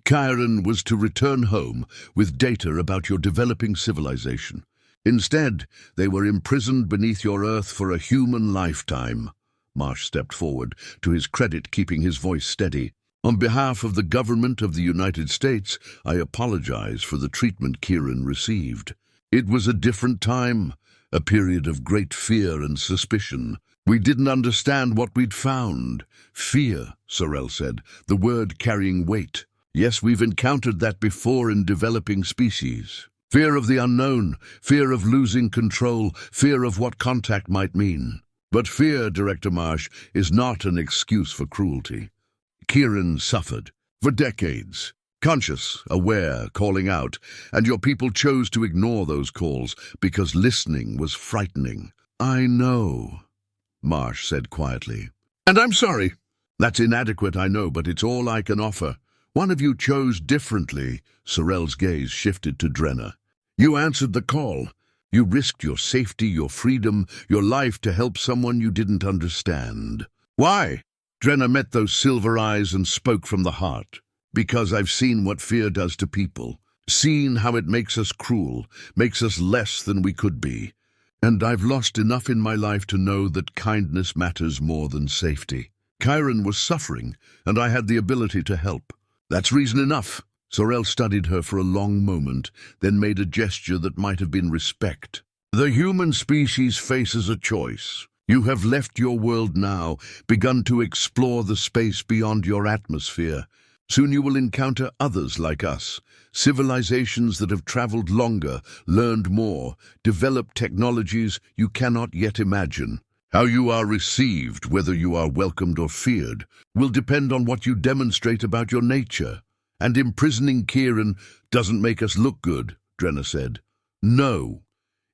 Speaker 1: Chiron was to return home with data about your developing civilization. Instead, they were imprisoned beneath your Earth for a human lifetime. Marsh stepped forward, to his credit keeping his voice steady. On behalf of the government of the United States, I apologize for the treatment Chiron received. It was a different time, a period of great fear and suspicion. We didn't understand what we'd found. Fear, Sorel said, the word carrying weight. Yes, we've encountered that before in developing species. Fear of the unknown, fear of losing control, fear of what contact might mean. But fear, Director Marsh, is not an excuse for cruelty. Chiron suffered for decades, conscious, aware, calling out, and your people chose to ignore those calls because listening was frightening. I know, Marsh said quietly. And I'm sorry. That's inadequate, I know, but it's all I can offer. One of you chose differently. Sorel's gaze shifted to Drenna. You answered the call. You risked your safety, your freedom, your life to help someone you didn't understand. Why? Drenna met those silver eyes and spoke from the heart. Because I've seen what fear does to people. Seen how it makes us cruel, makes us less than we could be. And I've lost enough in my life to know that kindness matters more than safety. Chiron was suffering, and I had the ability to help. That's reason enough. Sorel studied her for a long moment, then made a gesture that might have been respect. The human species faces a choice. You have left your world now, begun to explore the space beyond your atmosphere. Soon you will encounter others like us, civilizations that have traveled longer, learned more, developed technologies you cannot yet imagine. How you are received, whether you are welcomed or feared, will depend on what you demonstrate about your nature. And imprisoning Chiron doesn't make us look good, Drenna said. No.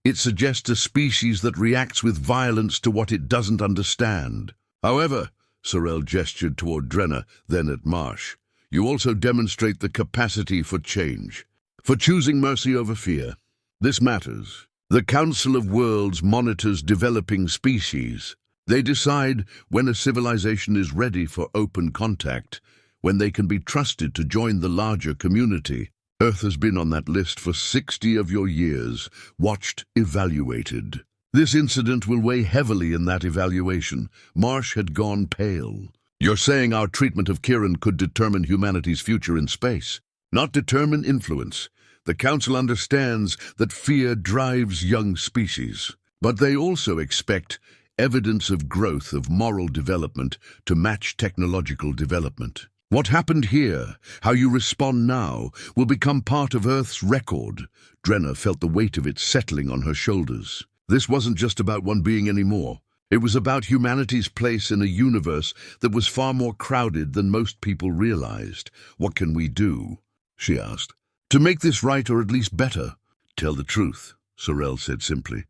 Speaker 1: It suggests a species that reacts with violence to what it doesn't understand. However, Sorel gestured toward Drenna, then at Marsh, you also demonstrate the capacity for change, for choosing mercy over fear. This matters. The Council of Worlds monitors developing species. They decide when a civilization is ready for open contact, when they can be trusted to join the larger community. Earth has been on that list for 60 of your years, watched, evaluated. This incident will weigh heavily in that evaluation. Marsh had gone pale. You're saying our treatment of Chiron could determine humanity's future in space, not determine influence. The Council understands that fear drives young species, but they also expect evidence of growth of moral development to match technological development. What happened here, how you respond now, will become part of Earth's record. Drenna felt the weight of it settling on her shoulders. This wasn't just about one being anymore. It was about humanity's place in a universe that was far more crowded than most people realized. What can we do, she asked, to make this right or at least better? Tell the truth, Sorel said simply.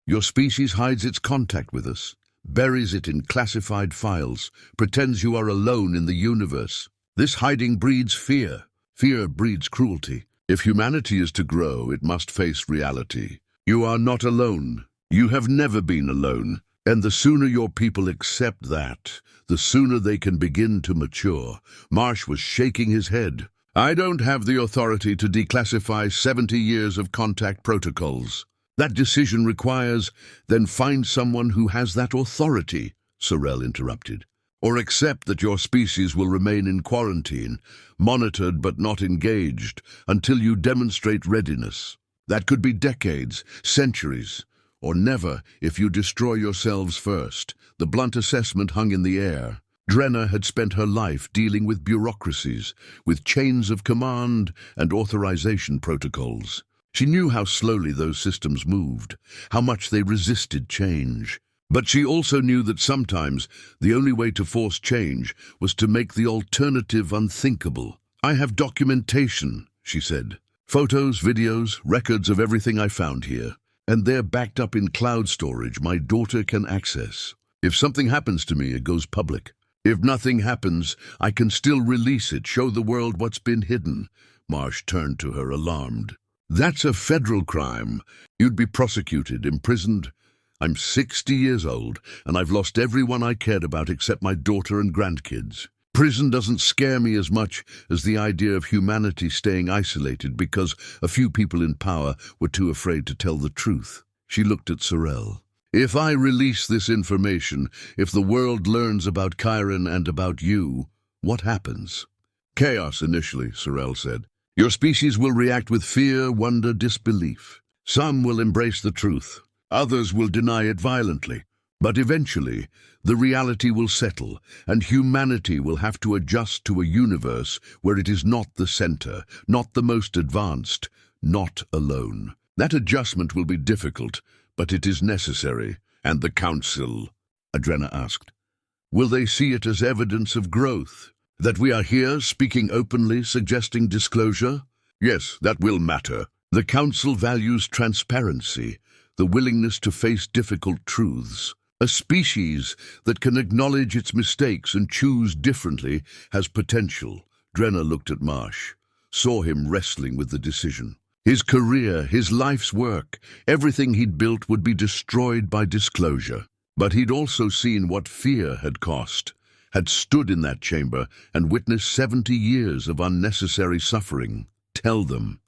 Speaker 1: Your species hides its contact with us, buries it in classified files, pretends you are alone in the universe. This hiding breeds fear. Fear breeds cruelty. If humanity is to grow, it must face reality. You are not alone. You have never been alone. And the sooner your people accept that, the sooner they can begin to mature. Marsh was shaking his head. I don't have the authority to declassify 70 years of contact protocols. That decision requires, then find someone who has that authority, Sorel interrupted. Or accept that your species will remain in quarantine, monitored but not engaged, until you demonstrate readiness. That could be decades, centuries, or never if you destroy yourselves first. The blunt assessment hung in the air. Drenna had spent her life dealing with bureaucracies, with chains of command and authorization protocols. She knew how slowly those systems moved, how much they resisted change. But she also knew that sometimes the only way to force change was to make the alternative unthinkable. I have documentation, she said. Photos, videos, records of everything I found here. And they're backed up in cloud storage my daughter can access. If something happens to me, it goes public. If nothing happens, I can still release it, show the world what's been hidden. Marsh turned to her, alarmed. That's a federal crime. You'd be prosecuted, imprisoned. I'm 60 years old, and I've lost everyone I cared about except my daughter and grandkids. Prison doesn't scare me as much as the idea of humanity staying isolated because a few people in power were too afraid to tell the truth. She looked at Sorel. If I release this information, if the world learns about Chiron and about you, what happens? Chaos initially, Sorel said. Your species will react with fear, wonder, disbelief. Some will embrace the truth. Others will deny it violently. But eventually, the reality will settle, and humanity will have to adjust to a universe where it is not the center, not the most advanced, not alone. That adjustment will be difficult, but it is necessary. And the Council, Drenna asked, will they see it as evidence of growth? That we are here, speaking openly, suggesting disclosure? Yes, that will matter. The Council values transparency, the willingness to face difficult truths. A species that can acknowledge its mistakes and choose differently has potential. Drenna looked at Marsh, saw him wrestling with the decision. His career, his life's work, everything he'd built would be destroyed by disclosure. But he'd also seen what fear had cost, had stood in that chamber and witnessed 70 years of unnecessary suffering. Tell them,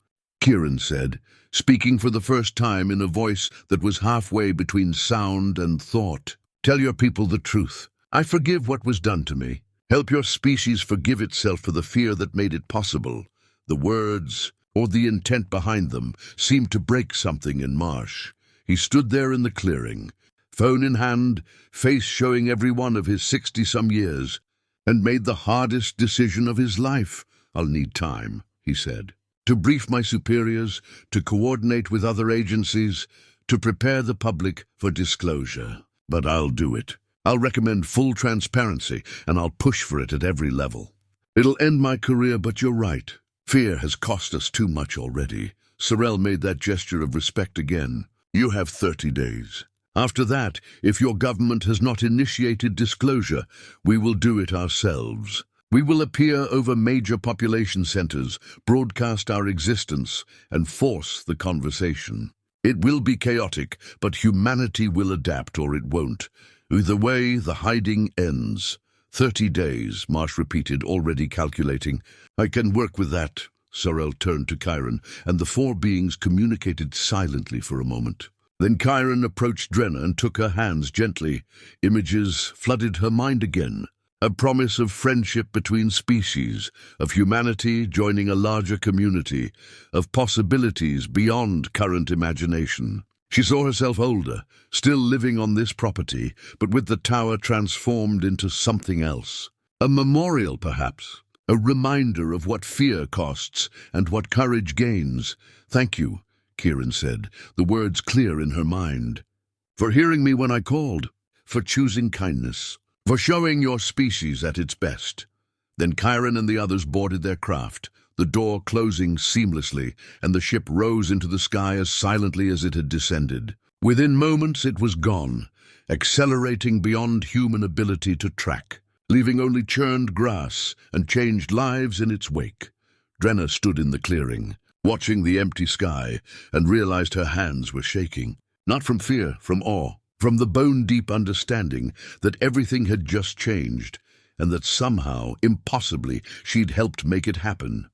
Speaker 1: Kieran said, speaking for the first time in a voice that was halfway between sound and thought. Tell your people the truth. I forgive what was done to me. Help your species forgive itself for the fear that made it possible. The words, or the intent behind them, seemed to break something in Marsh. He stood there in the clearing, phone in hand, face showing every one of his 60-some years, and made the hardest decision of his life. I'll need time, he said. To brief my superiors, to coordinate with other agencies, to prepare the public for disclosure. But I'll do it. I'll recommend full transparency, and I'll push for it at every level. It'll end my career, but you're right. Fear has cost us too much already. Sorel made that gesture of respect again. You have 30 days. After that, if your government has not initiated disclosure, we will do it ourselves. We will appear over major population centers, broadcast our existence, and force the conversation. It will be chaotic, but humanity will adapt or it won't. Either way, the hiding ends. 30 days, Marsh repeated, already calculating. I can work with that. Sorel turned to Chiron, and the four beings communicated silently for a moment. Then Chiron approached Drenna and took her hands gently. Images flooded her mind again. A promise of friendship between species, of humanity joining a larger community, of possibilities beyond current imagination. She saw herself older, still living on this property, but with the tower transformed into something else. A memorial, perhaps. A reminder of what fear costs and what courage gains. "Thank you," Kieran said, the words clear in her mind. "For hearing me when I called. For choosing kindness. For showing your species at its best." Then Kieran and the others boarded their craft, the door closing seamlessly, and the ship rose into the sky as silently as it had descended. Within moments it was gone, accelerating beyond human ability to track, leaving only churned grass and changed lives in its wake. Drenna stood in the clearing, watching the empty sky, and realized her hands were shaking. Not from fear, from awe, from the bone-deep understanding that everything had just changed, and that somehow, impossibly, she'd helped make it happen.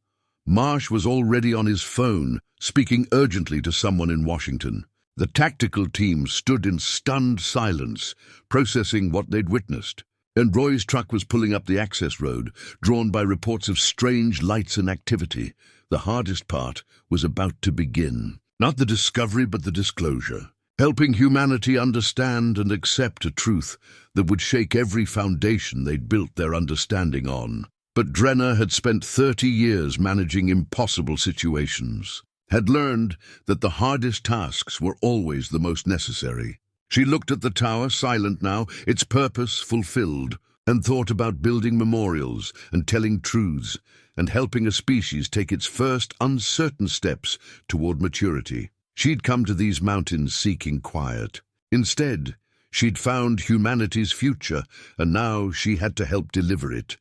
Speaker 1: Marsh was already on his phone, speaking urgently to someone in Washington. The tactical team stood in stunned silence, processing what they'd witnessed. And Roy's truck was pulling up the access road, drawn by reports of strange lights and activity. The hardest part was about to begin. Not the discovery, but the disclosure. Helping humanity understand and accept a truth that would shake every foundation they'd built their understanding on. But Drenna had spent 30 years managing impossible situations, had learned that the hardest tasks were always the most necessary. She looked at the tower, silent now, its purpose fulfilled, and thought about building memorials and telling truths and helping a species take its first uncertain steps toward maturity. She'd come to these mountains seeking quiet. Instead, she'd found humanity's future, and now she had to help deliver it.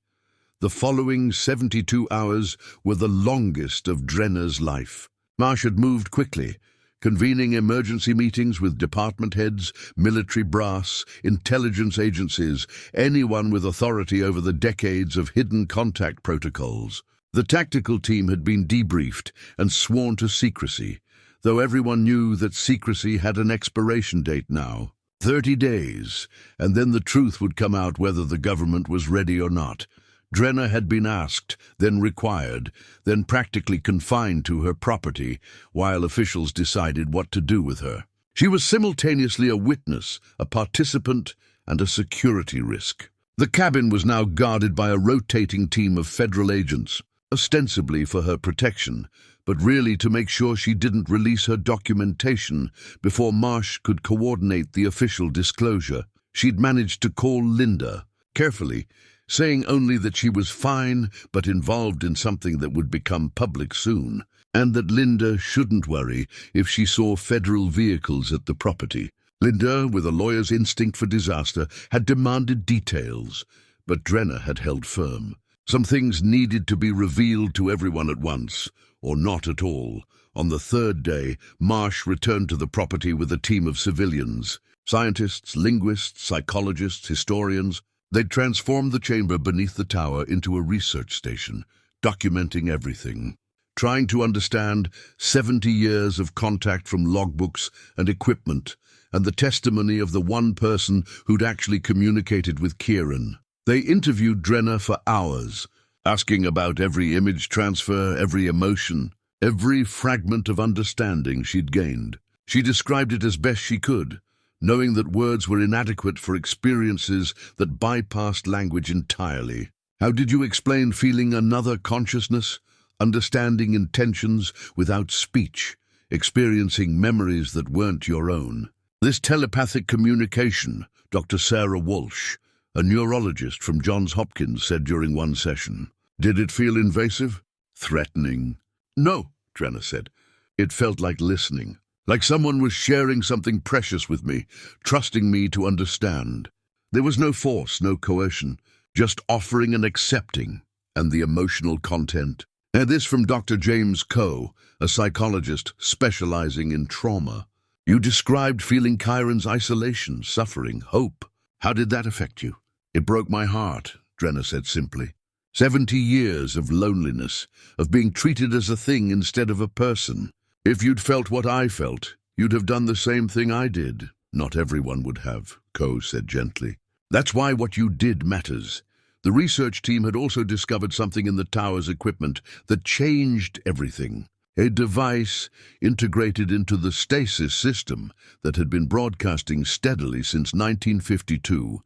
Speaker 1: The following 72 hours were the longest of Drenna's life. Marsh had moved quickly, convening emergency meetings with department heads, military brass, intelligence agencies, anyone with authority over the decades of hidden contact protocols. The tactical team had been debriefed and sworn to secrecy, though everyone knew that secrecy had an expiration date now. 30 days, and then the truth would come out whether the government was ready or not. Drenna had been asked, then required, then practically confined to her property, while officials decided what to do with her. She was simultaneously a witness, a participant, and a security risk. The cabin was now guarded by a rotating team of federal agents, ostensibly for her protection, but really to make sure she didn't release her documentation before Marsh could coordinate the official disclosure. She'd managed to call Linda, carefully, saying only that she was fine but involved in something that would become public soon, and that Linda shouldn't worry if she saw federal vehicles at the property. Linda, with a lawyer's instinct for disaster, had demanded details, but Drenna had held firm. Some things needed to be revealed to everyone at once, or not at all. On the third day, Marsh returned to the property with a team of civilians, scientists, linguists, psychologists, historians. They'd transformed the chamber beneath the tower into a research station, documenting everything, trying to understand 70 years of contact from logbooks and equipment, and the testimony of the one person who'd actually communicated with Kieran. They interviewed Drenna for hours, asking about every image transfer, every emotion, every fragment of understanding she'd gained. She described it as best she could, knowing that words were inadequate for experiences that bypassed language entirely. How did you explain feeling another consciousness, understanding intentions without speech, experiencing memories that weren't your own? This telepathic communication, Dr. Sarah Walsh, a neurologist from Johns Hopkins, said during one session. Did it feel invasive? Threatening? No, Drenna said. It felt like listening. Like someone was sharing something precious with me, trusting me to understand. There was no force, no coercion, just offering and accepting, and the emotional content. And this from Dr. James Coe, a psychologist specializing in trauma. You described feeling Kieran's isolation, suffering, hope. How did that affect you? It broke my heart, Drenna said simply. 70 years of loneliness, of being treated as a thing instead of a person. If you'd felt what I felt, you'd have done the same thing I did. Not everyone would have, Coe said gently. That's why what you did matters. The research team had also discovered something in the tower's equipment that changed everything. a device integrated into the stasis system that had been broadcasting steadily since 1952,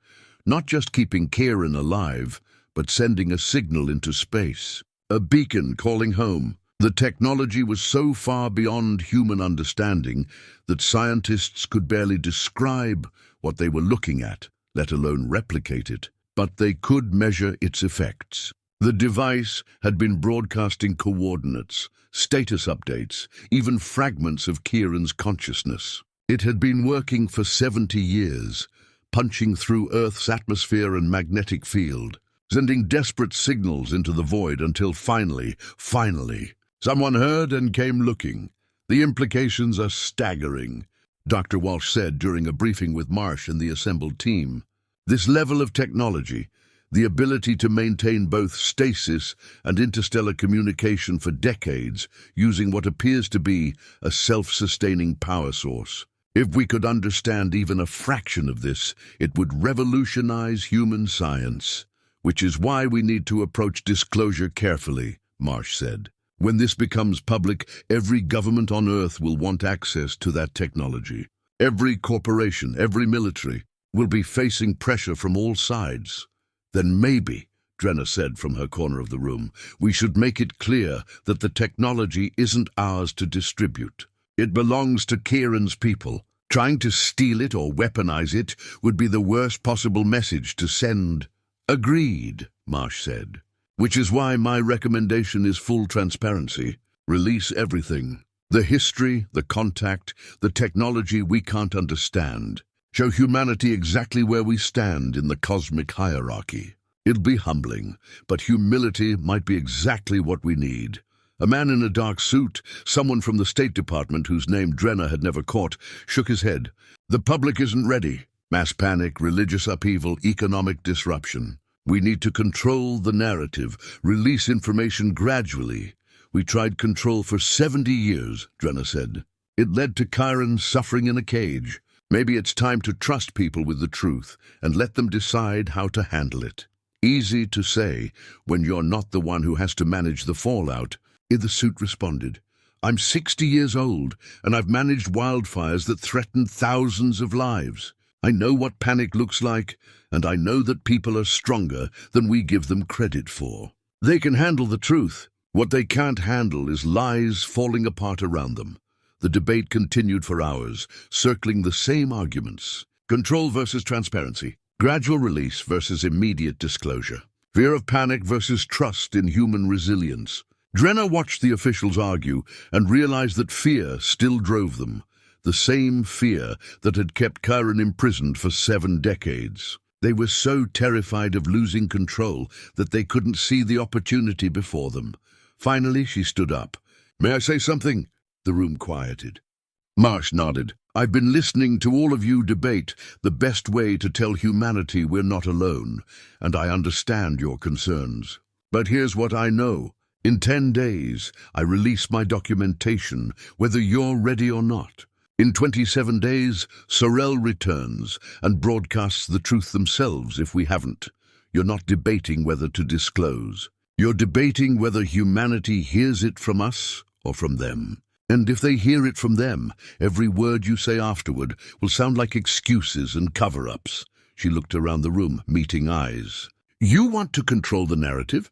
Speaker 1: not just keeping Kieran alive, but sending a signal into space, a beacon calling home. The technology was so far beyond human understanding that scientists could barely describe what they were looking at, let alone replicate it, but they could measure its effects. The device had been broadcasting coordinates, status updates, even fragments of Kieran's consciousness. It had been working for 70 years, punching through Earth's atmosphere and magnetic field, sending desperate signals into the void until finally, someone heard and came looking. The implications are staggering, Dr. Walsh said during a briefing with Marsh and the assembled team. This level of technology, the ability to maintain both stasis and interstellar communication for decades using what appears to be a self-sustaining power source. If we could understand even a fraction of this, it would revolutionize human science, which is why we need to approach disclosure carefully, Marsh said. When this becomes public, every government on Earth will want access to that technology. Every corporation, every military, will be facing pressure from all sides. Then maybe, Drenna said from her corner of the room, we should make it clear that the technology isn't ours to distribute. It belongs to Kieran's people. Trying to steal it or weaponize it would be the worst possible message to send. Agreed, Marsh said. Which is why my recommendation is full transparency. Release everything. The history, the contact, the technology we can't understand. Show humanity exactly where we stand in the cosmic hierarchy. It'll be humbling, but humility might be exactly what we need. A man in a dark suit, someone from the State Department whose name Drenna had never caught, shook his head. The public isn't ready. Mass panic, religious upheaval, economic disruption. We need to control the narrative, release information gradually. We tried control for 70 years, Drenna said. It led to Kieran suffering in a cage. Maybe it's time to trust people with the truth and let them decide how to handle it. Easy to say when you're not the one who has to manage the fallout. The suit responded. I'm 60 years old and I've managed wildfires that threatened thousands of lives. I know what panic looks like, and I know that people are stronger than we give them credit for. They can handle the truth. What they can't handle is lies falling apart around them. The debate continued for hours, circling the same arguments. Control versus transparency. Gradual release versus immediate disclosure. Fear of panic versus trust in human resilience. Drenna watched the officials argue and realized that fear still drove them. The same fear that had kept Kieran imprisoned for 7 decades. They were so terrified of losing control that they couldn't see the opportunity before them. Finally, she stood up. May I say something? The room quieted. Marsh nodded. I've been listening to all of you debate the best way to tell humanity we're not alone, and I understand your concerns. But here's what I know. In 10 days, I release my documentation, whether you're ready or not. In 27 days, Sorel returns and broadcasts the truth themselves if we haven't. You're not debating whether to disclose. You're debating whether humanity hears it from us or from them. And if they hear it from them, every word you say afterward will sound like excuses and cover-ups. She looked around the room, meeting eyes. You want to control the narrative?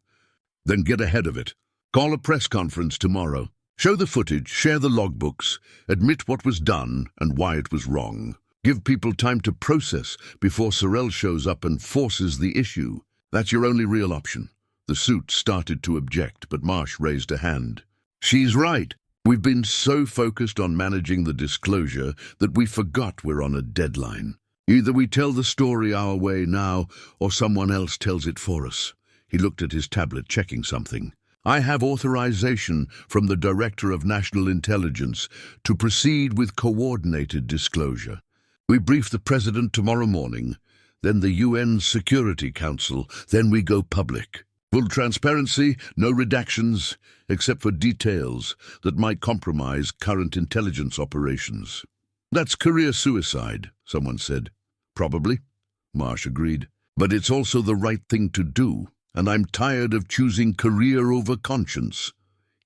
Speaker 1: Then get ahead of it. Call a press conference tomorrow. Show the footage, share the logbooks, admit what was done and why it was wrong. Give people time to process before Sorel shows up and forces the issue. That's your only real option. The suit started to object, but Marsh raised a hand. She's right. We've been so focused on managing the disclosure that we forgot we're on a deadline. Either we tell the story our way now, or someone else tells it for us. He looked at his tablet, checking something. I have authorization from the Director of National Intelligence to proceed with coordinated disclosure. We brief the President tomorrow morning, then the UN Security Council, then we go public. Full transparency, no redactions, except for details that might compromise current intelligence operations. That's career suicide, someone said. Probably, Marsh agreed. But it's also the right thing to do, and I'm tired of choosing career over conscience.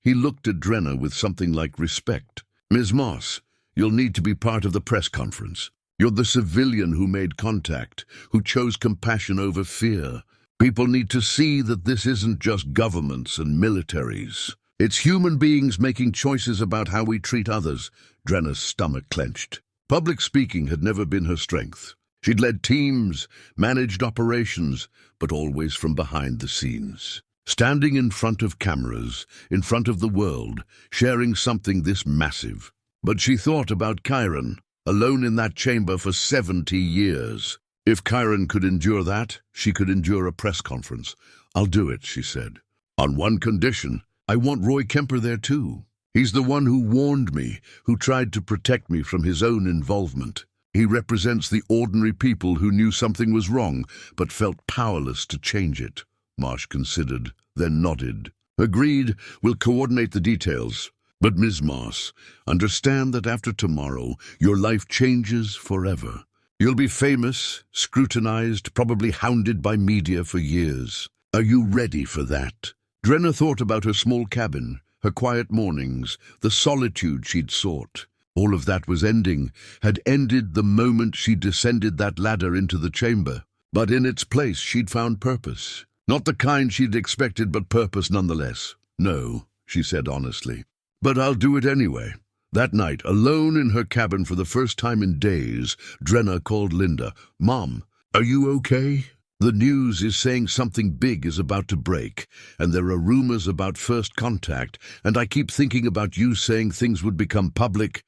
Speaker 1: He looked at Drenna with something like respect. "Ms. Moss, you'll need to be part of the press conference. You're the civilian who made contact, who chose compassion over fear. People need to see that this isn't just governments and militaries. It's human beings making choices about how we treat others." Drenna's stomach clenched. Public speaking had never been her strength. She'd led teams, managed operations, but always from behind the scenes. Standing in front of cameras, in front of the world, sharing something this massive. But she thought about Chiron, alone in that chamber for 70 years. If Chiron could endure that, she could endure a press conference. "I'll do it," she said. "On one condition. I want Roy Kemper there too. He's the one who warned me, who tried to protect me from his own involvement. He represents the ordinary people who knew something was wrong, but felt powerless to change it." Marsh considered, then nodded. "Agreed, we'll coordinate the details. But Ms. Moss, understand that after tomorrow, your life changes forever. You'll be famous, scrutinized, probably hounded by media for years. Are you ready for that?" Drenna thought about her small cabin, her quiet mornings, the solitude she'd sought. All of that was ending, had ended the moment she descended that ladder into the chamber. But in its place, she'd found purpose. Not the kind she'd expected, but purpose nonetheless. "No," she said honestly. "But I'll do it anyway." That night, alone in her cabin for the first time in days, Drenna called Linda. "Mom, are you okay? The news is saying something big is about to break, and there are rumors about first contact, and I keep thinking about you saying things would become public."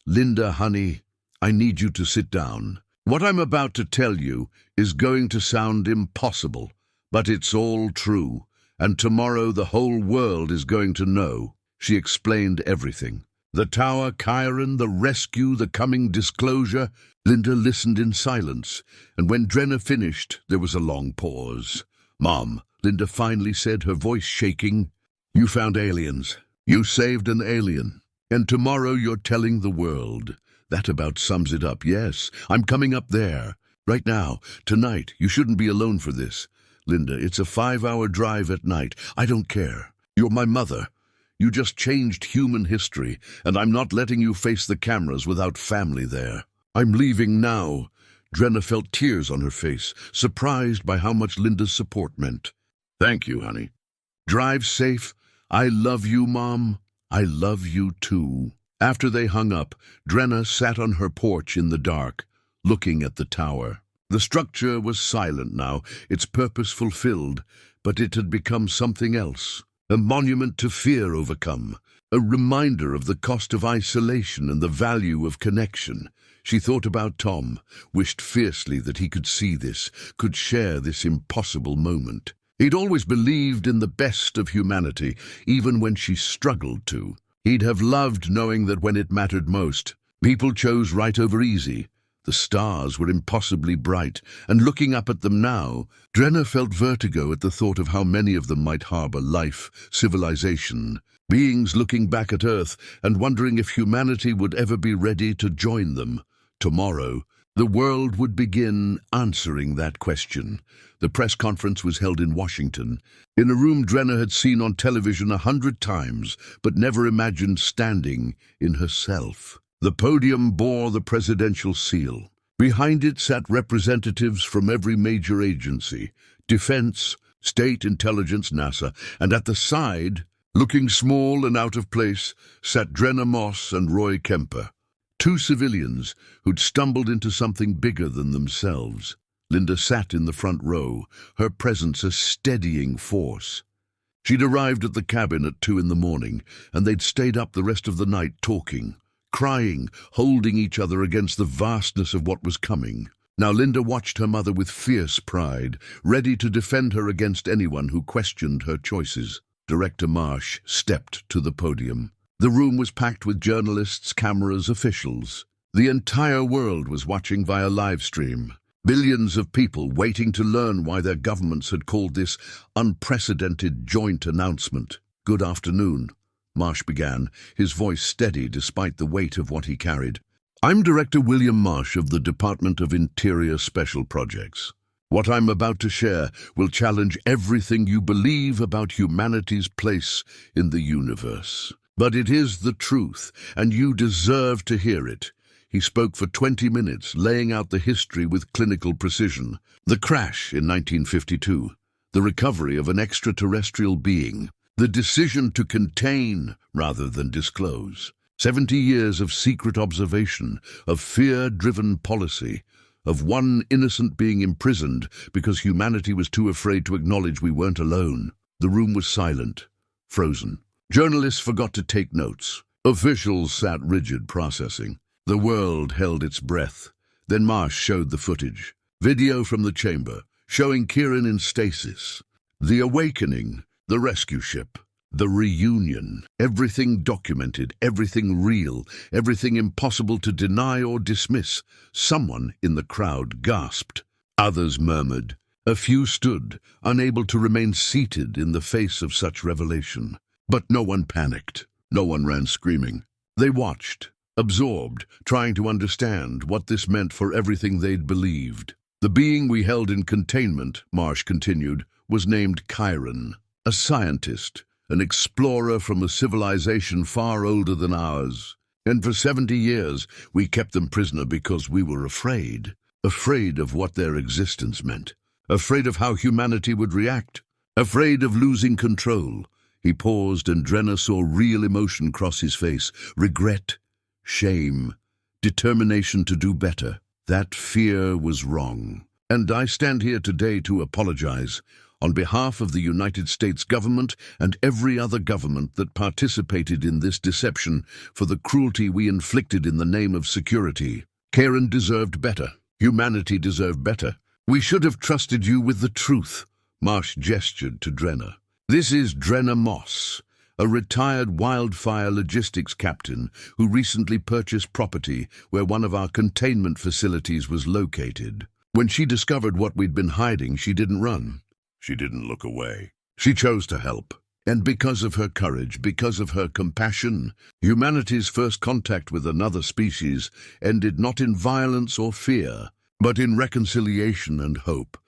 Speaker 1: "Linda, honey, I need you to sit down. What I'm about to tell you is going to sound impossible, but it's all true, and tomorrow the whole world is going to know." She explained everything. The tower, Chiron, the rescue, the coming disclosure. Linda listened in silence, and when Drenna finished, there was a long pause. "Mom," Linda finally said, her voice shaking, "you found aliens. You saved an alien. And tomorrow you're telling the world. That about sums it up. Yes, I'm coming up there. Right now, tonight. You shouldn't be alone for this. Linda, it's a 5-hour drive at night. I don't care. You're my mother. You just changed human history, and I'm not letting you face the cameras without family there. I'm leaving now." Drenna felt tears on her face, surprised by how much Linda's support meant. "Thank you, honey. Drive safe. I love you, Mom. I love you too." After they hung up, Drenna sat on her porch in the dark, looking at the tower. The structure was silent now, its purpose fulfilled, but it had become something else. A monument to fear overcome, a reminder of the cost of isolation and the value of connection. She thought about Tom, wished fiercely that he could see this, could share this impossible moment. He'd always believed in the best of humanity, even when she struggled to. He'd have loved knowing that when it mattered most, people chose right over easy. The stars were impossibly bright, and looking up at them now, Drenna felt vertigo at the thought of how many of them might harbor life, civilization, beings looking back at Earth and wondering if humanity would ever be ready to join them. Tomorrow, the world would begin answering that question. The press conference was held in Washington, in a room Drenna had seen on television 100 times, but never imagined standing in herself. The podium bore the presidential seal. Behind it sat representatives from every major agency, defense, state intelligence, NASA, and at the side, looking small and out of place, sat Drenna Moss and Roy Kemper, two civilians who'd stumbled into something bigger than themselves. Linda sat in the front row, her presence a steadying force. She'd arrived at the cabin at 2 in the morning, and they'd stayed up the rest of the night talking, crying, holding each other against the vastness of what was coming. Now Linda watched her mother with fierce pride, ready to defend her against anyone who questioned her choices. Director Marsh stepped to the podium. The room was packed with journalists, cameras, officials. The entire world was watching via live stream. Billions of people waiting to learn why their governments had called this unprecedented joint announcement. "Good afternoon," Marsh began, his voice steady despite the weight of what he carried. "I'm Director William Marsh of the Department of Interior Special Projects. What I'm about to share will challenge everything you believe about humanity's place in the universe. But it is the truth, and you deserve to hear it. He spoke for 20 minutes, laying out the history with clinical precision. The crash in 1952, the recovery of an extraterrestrial being, the decision to contain rather than disclose. 70 years of secret observation, of fear-driven policy, of one innocent being imprisoned because humanity was too afraid to acknowledge we weren't alone. The room was silent, frozen. Journalists forgot to take notes. Officials sat rigid, processing. The world held its breath. Then Marsh showed the footage. Video from the chamber, showing Kieran in stasis. The awakening, the rescue ship, the reunion. Everything documented, everything real, everything impossible to deny or dismiss. Someone in the crowd gasped. Others murmured. A few stood, unable to remain seated in the face of such revelation. But no one panicked. No one ran screaming. They watched, absorbed, trying to understand what this meant for everything they'd believed. The being we held in containment, Marsh continued, was named Kieran, a scientist, an explorer from a civilization far older than ours. And for 70 years, we kept them prisoner because we were afraid. Afraid of what their existence meant. Afraid of how humanity would react. Afraid of losing control. He paused, and Drenna saw real emotion cross his face. Regret, shame, determination to do better. That fear was wrong. And I stand here today to apologize on behalf of the United States government and every other government that participated in this deception for the cruelty we inflicted in the name of security. Kieran deserved better. Humanity deserved better. We should have trusted you with the truth. Marsh gestured to Drenna. This is Drenna Moss, a retired wildfire logistics captain who recently purchased property where one of our containment facilities was located. When she discovered what we'd been hiding, she didn't run. She didn't look away. She chose to help. And because of her courage, because of her compassion, humanity's first contact with another species ended not in violence or fear, but in reconciliation and hope.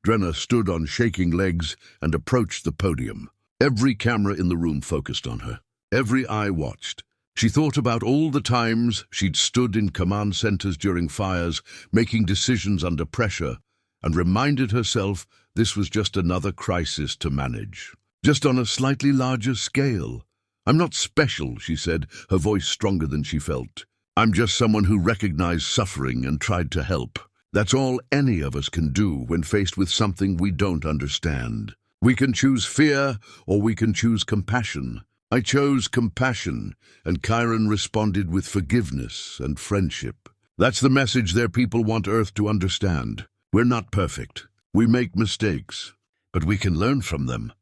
Speaker 1: Drenna stood on shaking legs and approached the podium. Every camera in the room focused on her. Every eye watched. She thought about all the times she'd stood in command centers during fires, making decisions under pressure, and reminded herself this was just another crisis to manage. Just on a slightly larger scale. I'm not special, she said, her voice stronger than she felt. I'm just someone who recognized suffering and tried to help. That's all any of us can do when faced with something we don't understand. We can choose fear or we can choose compassion. I chose compassion, and Kieran responded with forgiveness and friendship. That's the message their people want Earth to understand. We're not perfect. We make mistakes, but we can learn from them.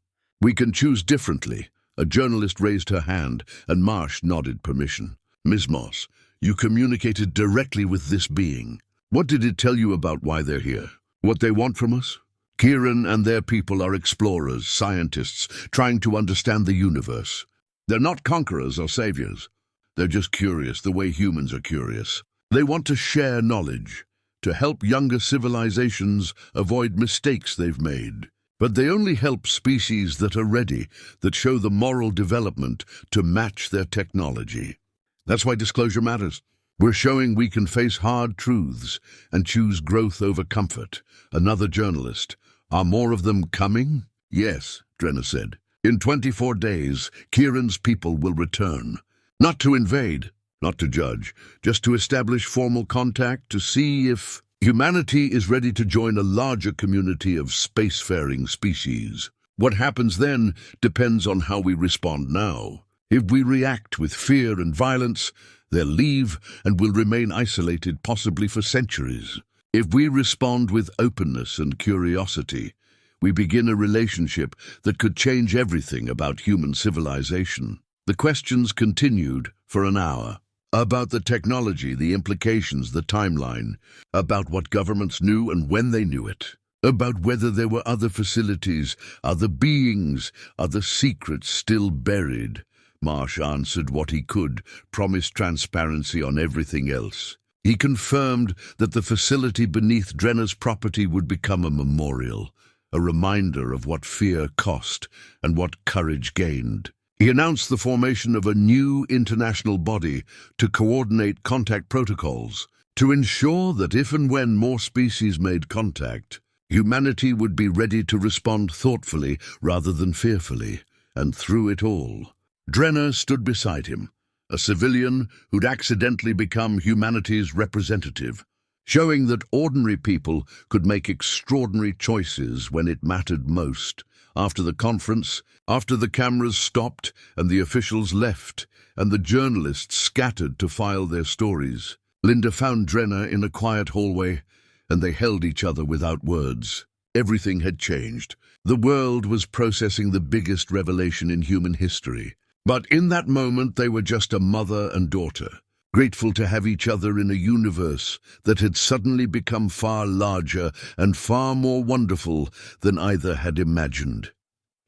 Speaker 1: We can choose differently. A journalist raised her hand, and Marsh nodded permission. Ms. Moss, you communicated directly with this being. What did it tell you about why they're here? What they want from us? Kieran and their people are explorers, scientists, trying to understand the universe. They're not conquerors or saviors. They're just curious the way humans are curious. They want to share knowledge, to help younger civilizations avoid mistakes they've made. But they only help species that are ready, that show the moral development to match their technology. That's why disclosure matters. We're showing we can face hard truths and choose growth over comfort. Another journalist. Are more of them coming? Yes, Drenna said. In 24 days, Kieran's people will return. Not to invade, not to judge, just to establish formal contact to see if humanity is ready to join a larger community of spacefaring species. What happens then depends on how we respond now. If we react with fear and violence, they'll leave and will remain isolated possibly for centuries. If we respond with openness and curiosity, we begin a relationship that could change everything about human civilization. The questions continued for an hour. About the technology, the implications, the timeline. About what governments knew and when they knew it. About whether there were other facilities, other beings, other secrets still buried. Marsh answered what he could, promised transparency on everything else. He confirmed that the facility beneath Drenna's property would become a memorial, a reminder of what fear cost and what courage gained. He announced the formation of a new international body to coordinate contact protocols, to ensure that if and when more species made contact, humanity would be ready to respond thoughtfully rather than fearfully. And through it all, Drenna stood beside him, a civilian who'd accidentally become humanity's representative, showing that ordinary people could make extraordinary choices when it mattered most. After the conference, after the cameras stopped and the officials left and the journalists scattered to file their stories, Linda found Drenna in a quiet hallway, and they held each other without words. Everything had changed. The world was processing the biggest revelation in human history. But in that moment, they were just a mother and daughter, grateful to have each other in a universe that had suddenly become far larger and far more wonderful than either had imagined.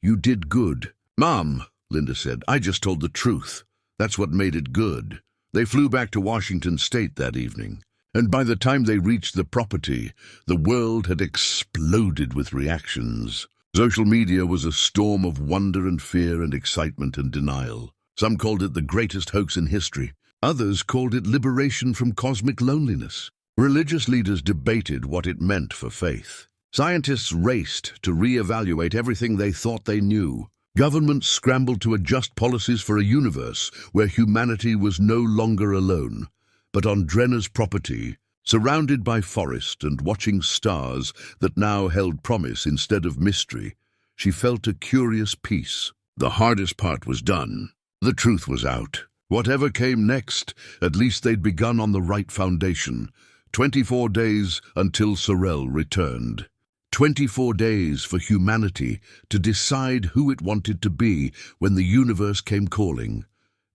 Speaker 1: "You did good." "Mom," Linda said, "I just told the truth. That's what made it good." They flew back to Washington State that evening, and by the time they reached the property, the world had exploded with reactions. Social media was a storm of wonder and fear and excitement and denial. Some called it the greatest hoax in history. Others called it liberation from cosmic loneliness. Religious leaders debated what it meant for faith. Scientists raced to re-evaluate everything they thought they knew. Governments scrambled to adjust policies for a universe where humanity was no longer alone. But on Drenna's property, surrounded by forest and watching stars that now held promise instead of mystery, she felt a curious peace. The hardest part was done. The truth was out. Whatever came next, at least they'd begun on the right foundation. 24 days until Sorel returned. 24 days for humanity to decide who it wanted to be when the universe came calling.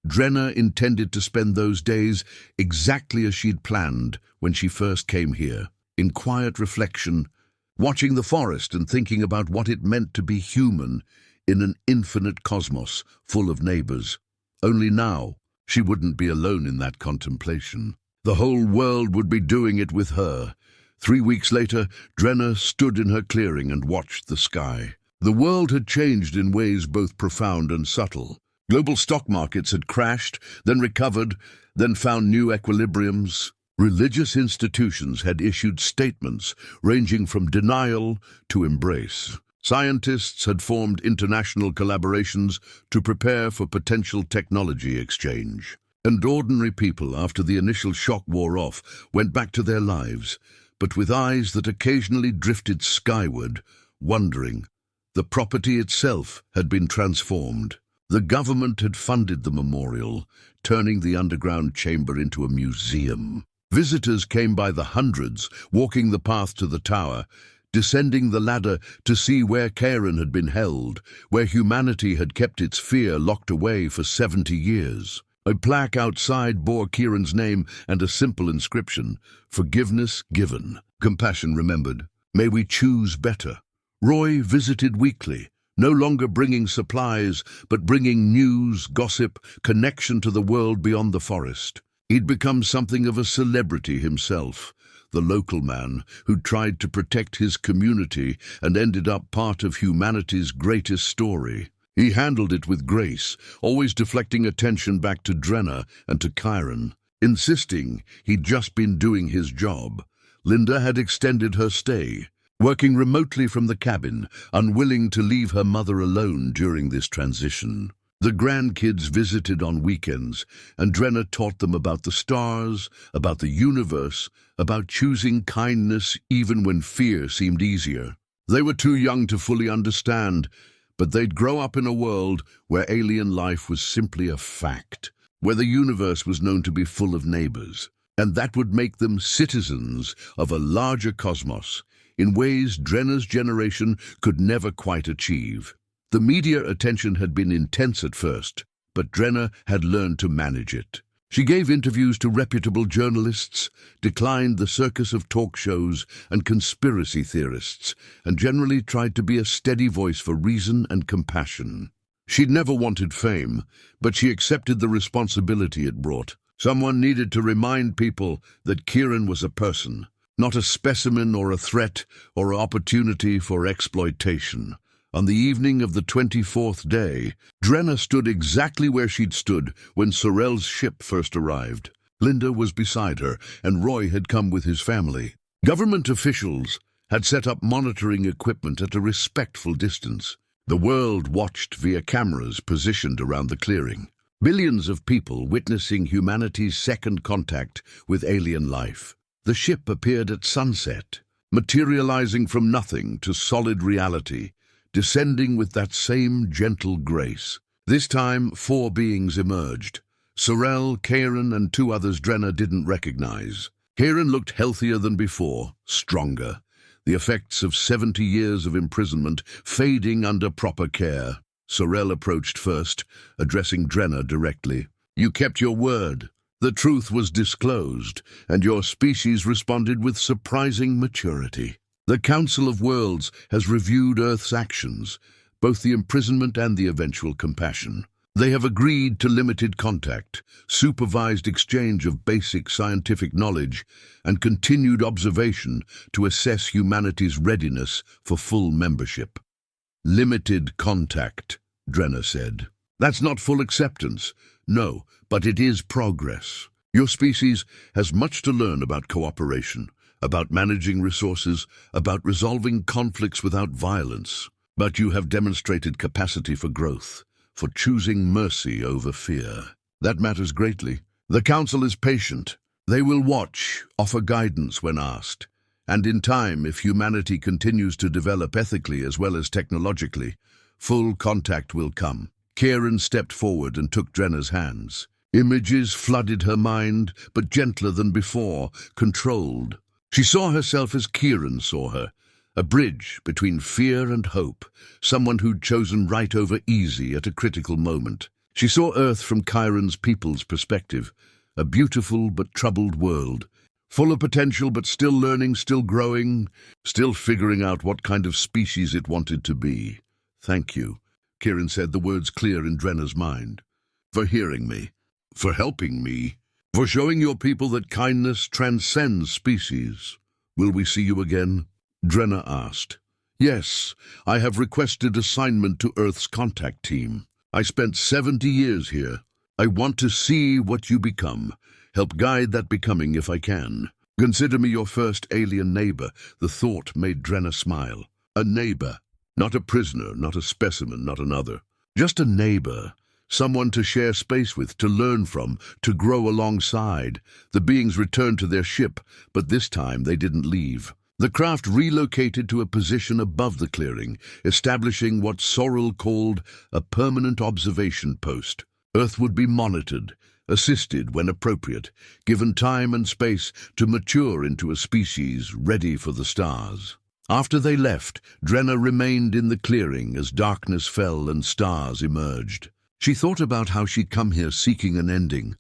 Speaker 1: Drenna intended to spend those days exactly as she'd planned when she first came here, in quiet reflection, watching the forest and thinking about what it meant to be human in an infinite cosmos full of neighbors. Only now, she wouldn't be alone in that contemplation. The whole world would be doing it with her. 3 weeks later, Drenna stood in her clearing and watched the sky. The world had changed in ways both profound and subtle. Global stock markets had crashed, then recovered, then found new equilibriums. Religious institutions had issued statements ranging from denial to embrace. Scientists had formed international collaborations to prepare for potential technology exchange. And ordinary people, after the initial shock wore off, went back to their lives, but with eyes that occasionally drifted skyward, wondering. The property itself had been transformed. The government had funded the memorial, turning the underground chamber into a museum. Visitors came by the hundreds, walking the path to the tower, descending the ladder to see where Karen had been held, where humanity had kept its fear locked away for 70 years. A plaque outside bore Kieran's name and a simple inscription, "Forgiveness given, compassion remembered. May we choose better." Roy visited weekly, no longer bringing supplies, but bringing news, gossip, connection to the world beyond the forest. He'd become something of a celebrity himself, the local man who tried to protect his community and ended up part of humanity's greatest story. He handled it with grace, always deflecting attention back to Drenna and to Kieran, insisting he'd just been doing his job. Linda had extended her stay, working remotely from the cabin, unwilling to leave her mother alone during this transition. The grandkids visited on weekends, and Drenna taught them about the stars, about the universe, about choosing kindness even when fear seemed easier. They were too young to fully understand, but they'd grow up in a world where alien life was simply a fact, where the universe was known to be full of neighbors, and that would make them citizens of a larger cosmos, in ways Drenna's generation could never quite achieve. The media attention had been intense at first, but Drenna had learned to manage it. She gave interviews to reputable journalists, declined the circus of talk shows and conspiracy theorists, and generally tried to be a steady voice for reason and compassion. She'd never wanted fame, but she accepted the responsibility it brought, Someone needed to remind people that Kieran was a person, not a specimen or a threat or opportunity for exploitation. On the evening of the 24th day, Drenna stood exactly where she'd stood when Sorel's ship first arrived. Linda was beside her, and Roy had come with his family. Government officials had set up monitoring equipment at a respectful distance. The world watched via cameras positioned around the clearing. Billions of people witnessing humanity's second contact with alien life. The ship appeared at sunset, materializing from nothing to solid reality, descending with that same gentle grace. This time, 4 beings emerged. Sorel, Kieran, and 2 others Drenna didn't recognize. Kieran looked healthier than before, stronger, the effects of 70 years of imprisonment fading under proper care. Sorel approached first, addressing Drenna directly. "You kept your word. The truth was disclosed, and your species responded with surprising maturity. The Council of Worlds has reviewed Earth's actions, both the imprisonment and the eventual compassion. They have agreed to limited contact, supervised exchange of basic scientific knowledge, and continued observation to assess humanity's readiness for full membership." "Limited contact," Drenna said. "That's not full acceptance. No, but it is progress. Your species has much to learn about cooperation, about managing resources, about resolving conflicts without violence. But you have demonstrated capacity for growth, for choosing mercy over fear. That matters greatly. The Council is patient. They will watch, offer guidance when asked. And in time, if humanity continues to develop ethically as well as technologically, full contact will come." Kieran stepped forward and took Drenna's hands. Images flooded her mind, but gentler than before, controlled. She saw herself as Kieran saw her, a bridge between fear and hope, someone who'd chosen right over easy at a critical moment. She saw Earth from Kieran's people's perspective, a beautiful but troubled world, full of potential but still learning, still growing, still figuring out what kind of species it wanted to be. "Thank you," Kieran said, the words clear in Drenna's mind, "for hearing me, for helping me, for showing your people that kindness transcends species. Will we see you again?" Drenna asked. "Yes, I have requested assignment to Earth's contact team. I spent 70 years here. I want to see what you become, help guide that becoming if I can. Consider me your first alien neighbor." The thought made Drenna smile. A neighbor. Not a prisoner, not a specimen, not another. Just a neighbor, someone to share space with, to learn from, to grow alongside. The beings returned to their ship, but this time they didn't leave. The craft relocated to a position above the clearing, establishing what Sorel called a permanent observation post. Earth would be monitored, assisted when appropriate, given time and space to mature into a species ready for the stars. After they left, Drenna remained in the clearing as darkness fell and stars emerged. She thought about how she'd come here seeking an ending,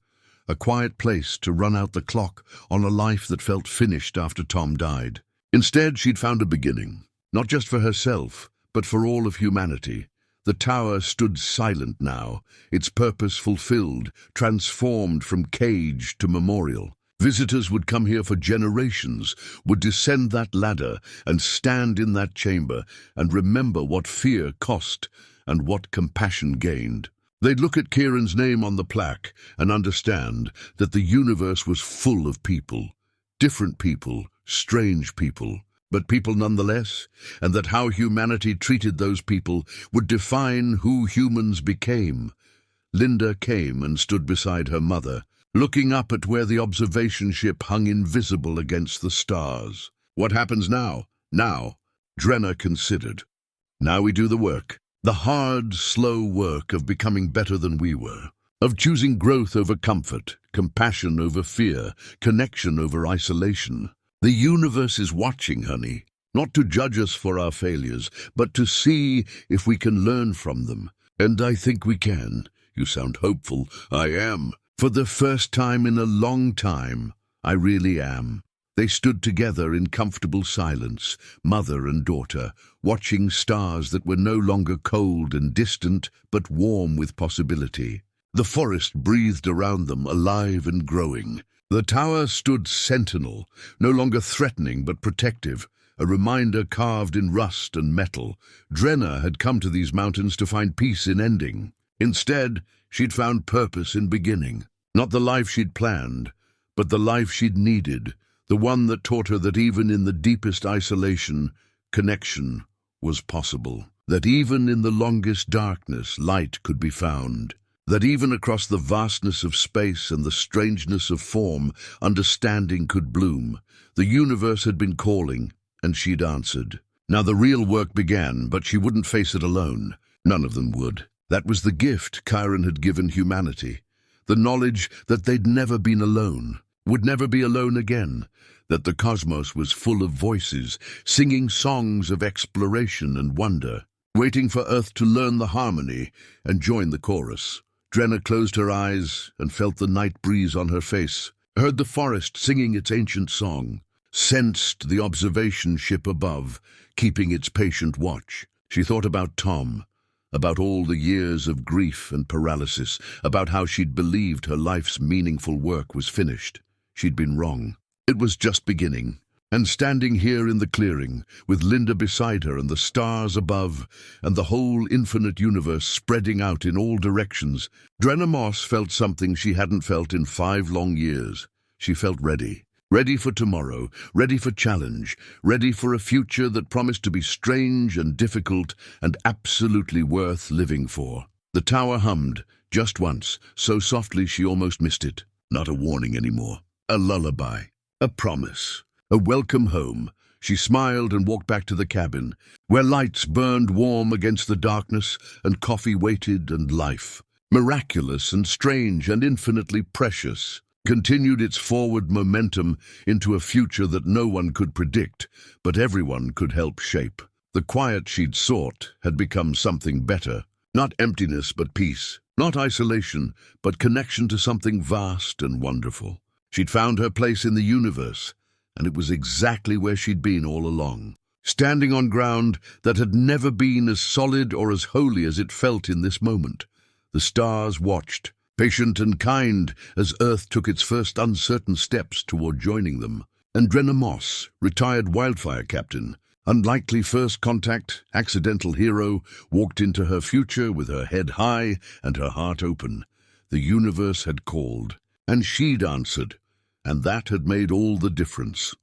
Speaker 1: a quiet place to run out the clock on a life that felt finished after Tom died. Instead, she'd found a beginning, not just for herself, but for all of humanity. The tower stood silent now, its purpose fulfilled, transformed from cage to memorial. Visitors would come here for generations, would descend that ladder and stand in that chamber and remember what fear cost and what compassion gained. They'd look at Kieran's name on the plaque and understand that the universe was full of people, different people, strange people, but people nonetheless, and that how humanity treated those people would define who humans became. Linda came and stood beside her mother, looking up at where the observation ship hung invisible against the stars. "What happens now?" "Now," Drenna considered. "Now we do the work. The hard, slow work of becoming better than we were. Of choosing growth over comfort, compassion over fear, connection over isolation. The universe is watching, honey. Not to judge us for our failures, but to see if we can learn from them. And I think we can." "You sound hopeful." "I am. For the first time in a long time, I really am." They stood together in comfortable silence, mother and daughter, watching stars that were no longer cold and distant, but warm with possibility. The forest breathed around them, alive and growing. The tower stood sentinel, no longer threatening but protective, a reminder carved in rust and metal. Drenna had come to these mountains to find peace in ending. Instead, she'd found purpose in beginning. Not the life she'd planned, but the life she'd needed, the one that taught her that even in the deepest isolation, connection was possible. That even in the longest darkness, light could be found. That even across the vastness of space and the strangeness of form, understanding could bloom. The universe had been calling, and she'd answered. Now the real work began, but she wouldn't face it alone. None of them would. That was the gift Chiron had given humanity. The knowledge that they'd never been alone, would never be alone again. That the cosmos was full of voices, singing songs of exploration and wonder, waiting for Earth to learn the harmony and join the chorus. Drenna closed her eyes and felt the night breeze on her face, heard the forest singing its ancient song, sensed the observation ship above, keeping its patient watch. She thought about Tom, about all the years of grief and paralysis, about how she'd believed her life's meaningful work was finished. She'd been wrong. It was just beginning. And standing here in the clearing, with Linda beside her and the stars above, and the whole infinite universe spreading out in all directions, Drenna Moss felt something she hadn't felt in 5 long years. She felt ready. Ready for tomorrow, ready for challenge, ready for a future that promised to be strange and difficult and absolutely worth living for. The tower hummed, just once, so softly she almost missed it. Not a warning anymore. A lullaby. A promise. A welcome home. She smiled and walked back to the cabin, where lights burned warm against the darkness and coffee waited and life, miraculous and strange and infinitely precious, continued its forward momentum into a future that no one could predict, but everyone could help shape. The quiet she'd sought had become something better. Not emptiness, but peace. Not isolation, but connection to something vast and wonderful. She'd found her place in the universe, and it was exactly where she'd been all along, standing on ground that had never been as solid or as holy as it felt in this moment. The stars watched, patient and kind, as Earth took its first uncertain steps toward joining them. And Drenna Moss, retired wildfire captain, unlikely first contact, accidental hero, walked into her future with her head high and her heart open. The universe had called, and she'd answered, and that had made all the difference.